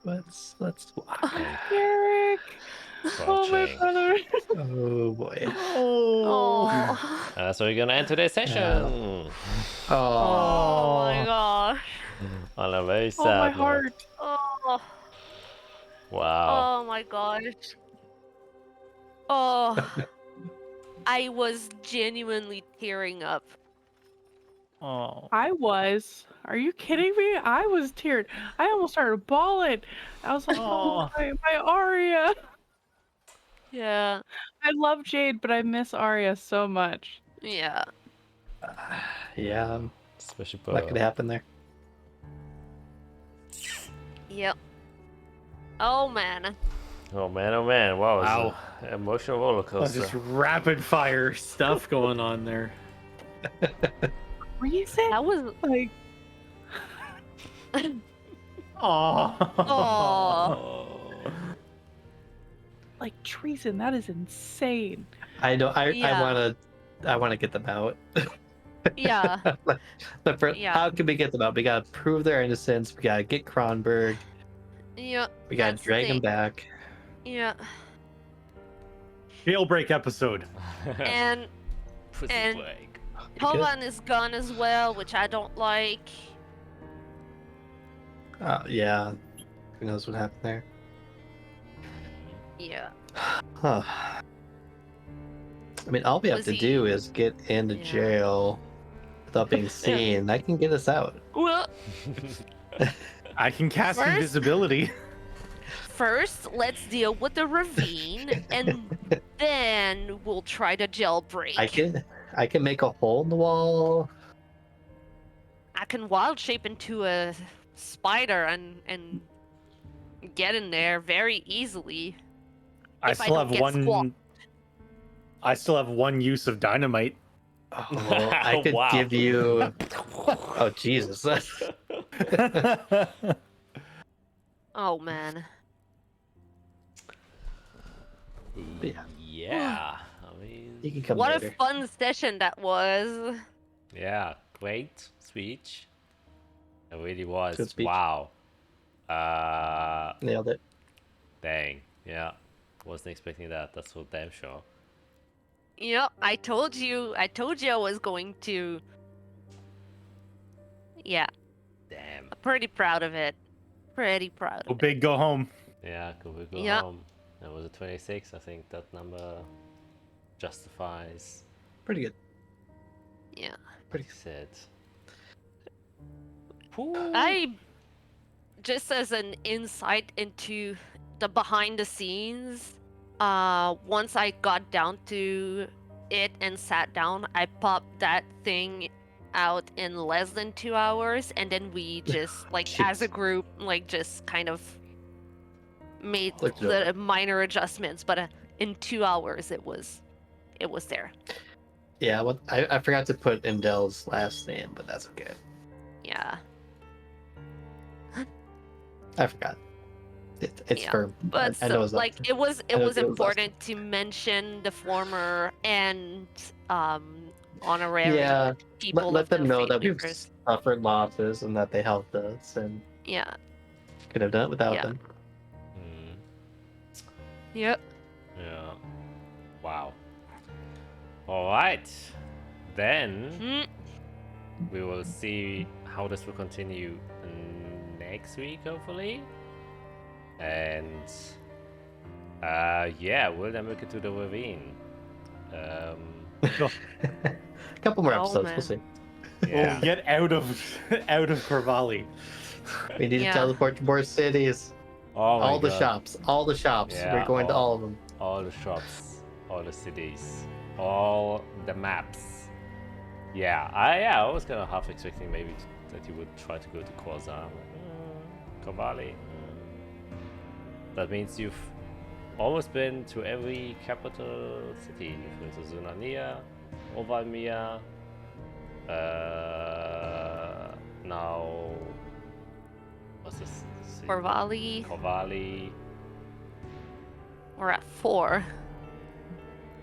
Let's walk. Eric! Oh, my Crouching. brother. Oh boy. Oh. So we're gonna end today's session. Oh. Oh my gosh. On on a very Oh, sad my note. heart. Oh, Wow. oh my gosh. Oh, I was genuinely tearing up. Oh. I was. Are you kidding me? I was teared. I almost started bawling. I was like, oh, my Arya. Yeah, I love Jade, but I miss Arya so much. yeah. Yeah, Especially what could happen there? Yep. Oh man. Oh man, wow, Wow. it's an emotional roller coaster. Just rapid fire stuff going on there. Reason? That was Like, Oh. oh. like treason. That is insane. I know. Yeah. I wanna get them out. Yeah. But Yeah. how can we get them out? We gotta prove their innocence. We gotta get Kronberg. Yeah. We gotta That's the drag him thing. back. Yeah. Jailbreak episode. And Pussy and- break. Hovan is gone as well, which I don't like. Yeah. Who knows what happened there? Yeah. Huh. I mean, all we have Was to he- do is get into Yeah. jail without being seen. That can get us out. Well, I can cast First- invisibility. first let's deal with the ravine, and then we'll try to jailbreak. I can make a hole in the wall. I can wild shape into a spider and get in there very easily. I If I still don't have get one. squawked. I still have one use of dynamite. Oh, I could Wow. give you. Oh Jesus! Oh man. Yeah. Yeah. I mean, You can come What later. a fun session that was. yeah, great speech. It really was. Good speech. Wow. Nailed it. Dang. Yeah. Wasn't expecting that. That's for damn sure. Yep, I told you I was going to. Yeah, Damn. I'm pretty proud of it. Pretty proud Go of it. big, go home. Yeah, go big, go Yeah. home. That was a 26. I think that number justifies Pretty good. Yeah. Pretty it. I just as an insight into the behind the scenes, once I got down to it and sat down, I popped that thing out in less than 2 hours, and then we just like as a Jeez. group like just kind of made Looked it the minor adjustments, but in 2 hours it was there. Yeah. Well, I forgot to put Imdel's last name, but that's okay. Yeah. I forgot. It's Yeah, firm. But I so, know it's not- like it was I know it was last important to mention the former and honorary Yeah. people. Let of them the know that we've Fatemakers. suffered losses and that they helped us and Yeah. could have done it without Yeah. them. Hmm. Yep. Yeah. Wow. All right. Then Mm, we will see how this will continue next week, hopefully. And yeah, we'll then make it to the ravine. A couple more Oh, episodes. man. We'll see. Yeah. We'll get out of Corvallis. We need Yeah. to teleport to more cities. Oh my All the God. shops. All the shops. Yeah, We're going to all of them. All the shops, all the cities, all the maps. Yeah, I was kind of half expecting maybe that you would try to go to Quasar, Corvallis. That means you've almost been to every capital city. You've been to Zunania, Ovalmir, now what's this? city? Corvallis, Corvallis. we're at 4.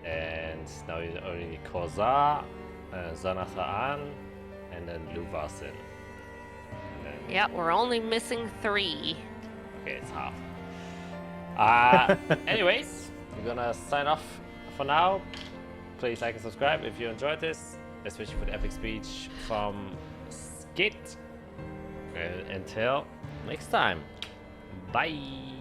And now you only need Korzar, Zanathaan, and then Luvasin. And then, Yeah, we're only missing 3. okay, it's half. Anyways, we're gonna sign off for now. Please like and subscribe if you enjoyed this, especially for the epic speech from Skit. Until next time. Bye.